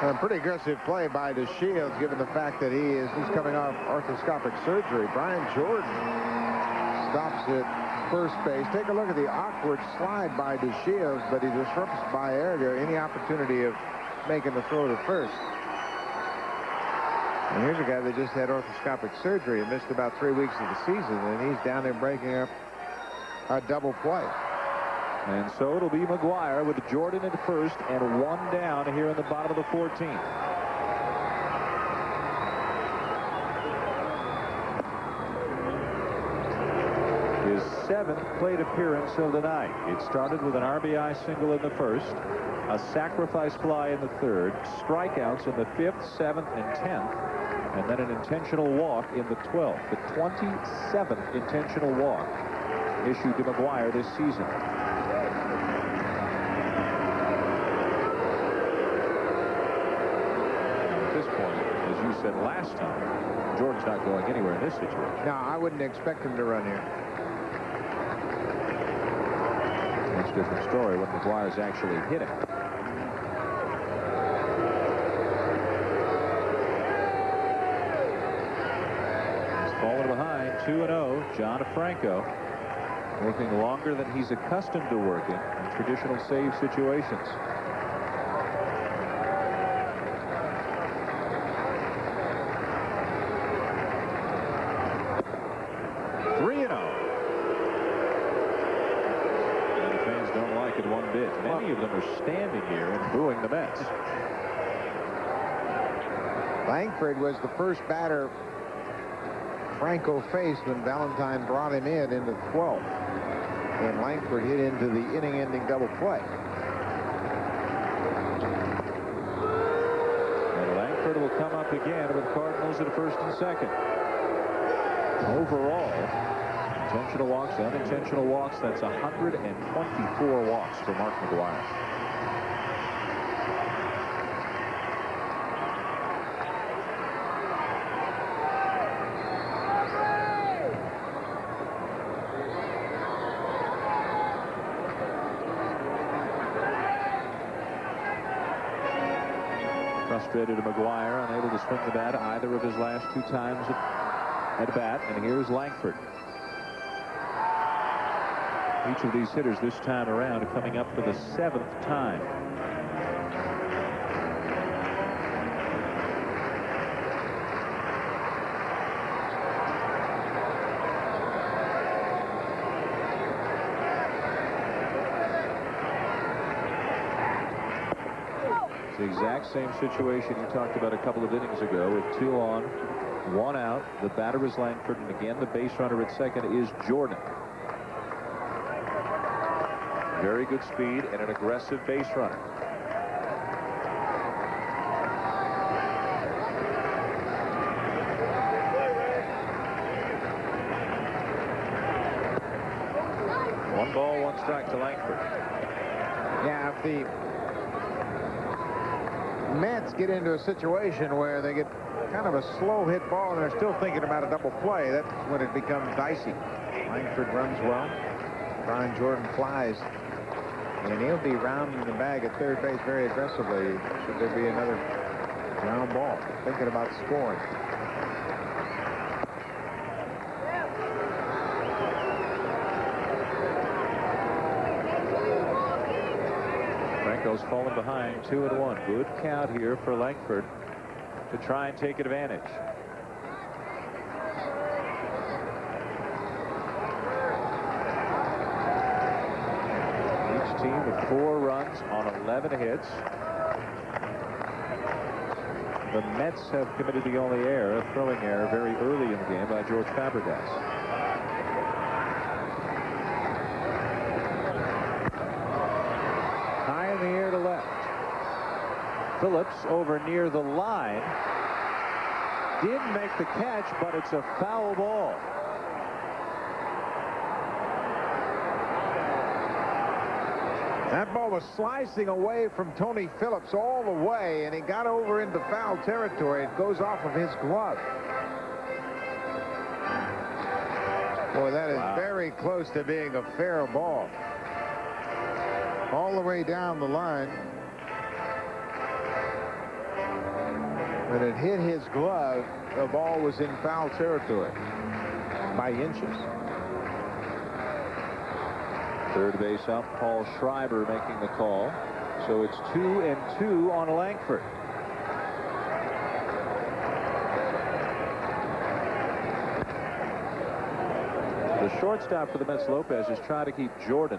A pretty aggressive play by DeShields, given the fact that he's coming off arthroscopic surgery. Brian Jordan stops at first base. Take a look at the awkward slide by DeShields, but he disrupts Baerga any opportunity of making the throw to first. And here's a guy that just had arthroscopic surgery and missed about 3 weeks of the season, and he's down there breaking up a double play. And so it'll be McGuire with Jordan at first and 1 down here in the bottom of the 14th. His 7th plate appearance of the night. It started with an RBI single in the first, a sacrifice fly in the third, strikeouts in the 5th, 7th, and 10th, and then an intentional walk in the 12th. The 27th intentional walk issued to McGuire this season. Said last time, Jordan's not going anywhere in this situation. No, I wouldn't expect him to run here. That's a different story when McGuire's actually hitting. He's fallen behind 2-0. John Franco working longer than he's accustomed to working in traditional save situations. Many of them are standing here and booing the Mets. Langford was the first batter Franco faced when Valentine brought him in the 12th. And Langford hit into the inning-ending double play. And Langford will come up again with Cardinals at first and second. Overall, intentional walks, unintentional walks, that's 124 walks for Mark McGwire. Frustrated McGwire, unable to swing the bat either of his last 2 times at bat. And here's Langford. Each of these hitters this time around are coming up for the 7th time. The exact same situation you talked about a couple of innings ago with 2 on, 1 out. The batter is Langford, and again the base runner at second is Jordan. Very good speed and an aggressive base runner. One ball, 1 strike to Langford. Yeah, if the Mets get into a situation where they get kind of a slow hit ball and they're still thinking about a double play, that's when it becomes dicey. Langford runs well. Brian Jordan flies, and he'll be rounding the bag at third base very aggressively should there be another ground ball. Thinking about scoring. Franco's fallen behind 2-1. Good count here for Langford to try and take advantage. Each team with 4 runs on 11 hits. The Mets have committed the only error, a throwing error very early in the game by George Fabregas. High in the air to left. Phillips over near the line. Didn't make the catch, but it's a foul ball. That ball was slicing away from Tony Phillips all the way, and he got over into foul territory. It goes off of his glove. Boy, that is very close to being a fair ball. All the way down the line. When it hit his glove, the ball was in foul territory by inches. Third base up, Paul Schreiber making the call. So it's 2-2 on Langford. The shortstop for the Mets, Lopez, is trying to keep Jordan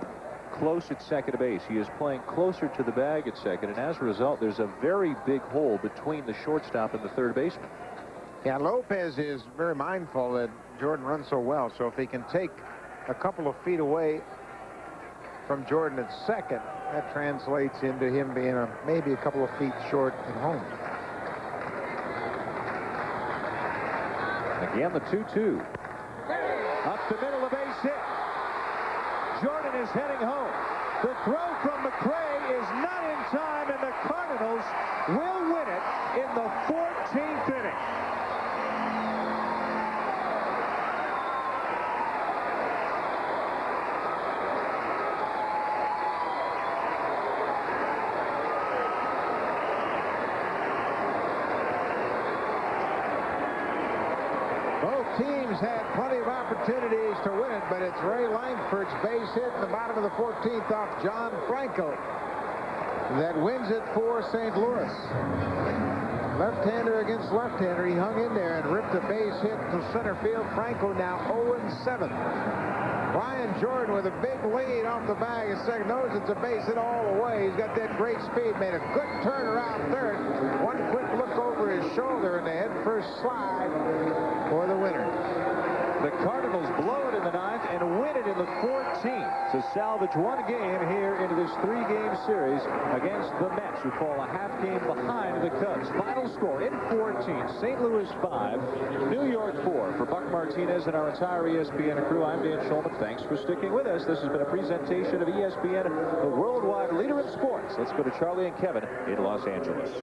close at second base. He is playing closer to the bag at second, and as a result, there's a very big hole between the shortstop and the third baseman. Yeah, Lopez is very mindful that Jordan runs so well, so if he can take a couple of feet away from Jordan at second, that translates into him being maybe a couple of feet short at home. Again, the 2-2. Up the middle, a base hit. Jordan is heading home. The throw from McRae is not in time, and the Cardinals will win it in the 14th inning. Both teams had plenty of opportunities to win it, but it's Ray Langford's base hit in the bottom of the 14th off John Franco that wins it for St. Louis. Left-hander against left-hander. He hung in there and ripped a base hit to center field. Franco now 0-7. Brian Jordan with a big lead off the bag at second. Knows it's a base hit all the way. He's got that great speed. Made a good turn around third. One quick look over his shoulder and the head first slide for the winner. The Cardinals blow it in the ninth and win it in the 14th to salvage one game here into this 3-game series against the Mets, who fall a half game behind the Cubs. Final score in 14, St. Louis 5, New York 4. For Buck Martinez and our entire ESPN crew, I'm Dan Shulman. Thanks for sticking with us. This has been a presentation of ESPN, the worldwide leader in sports. Let's go to Charlie and Kevin in Los Angeles.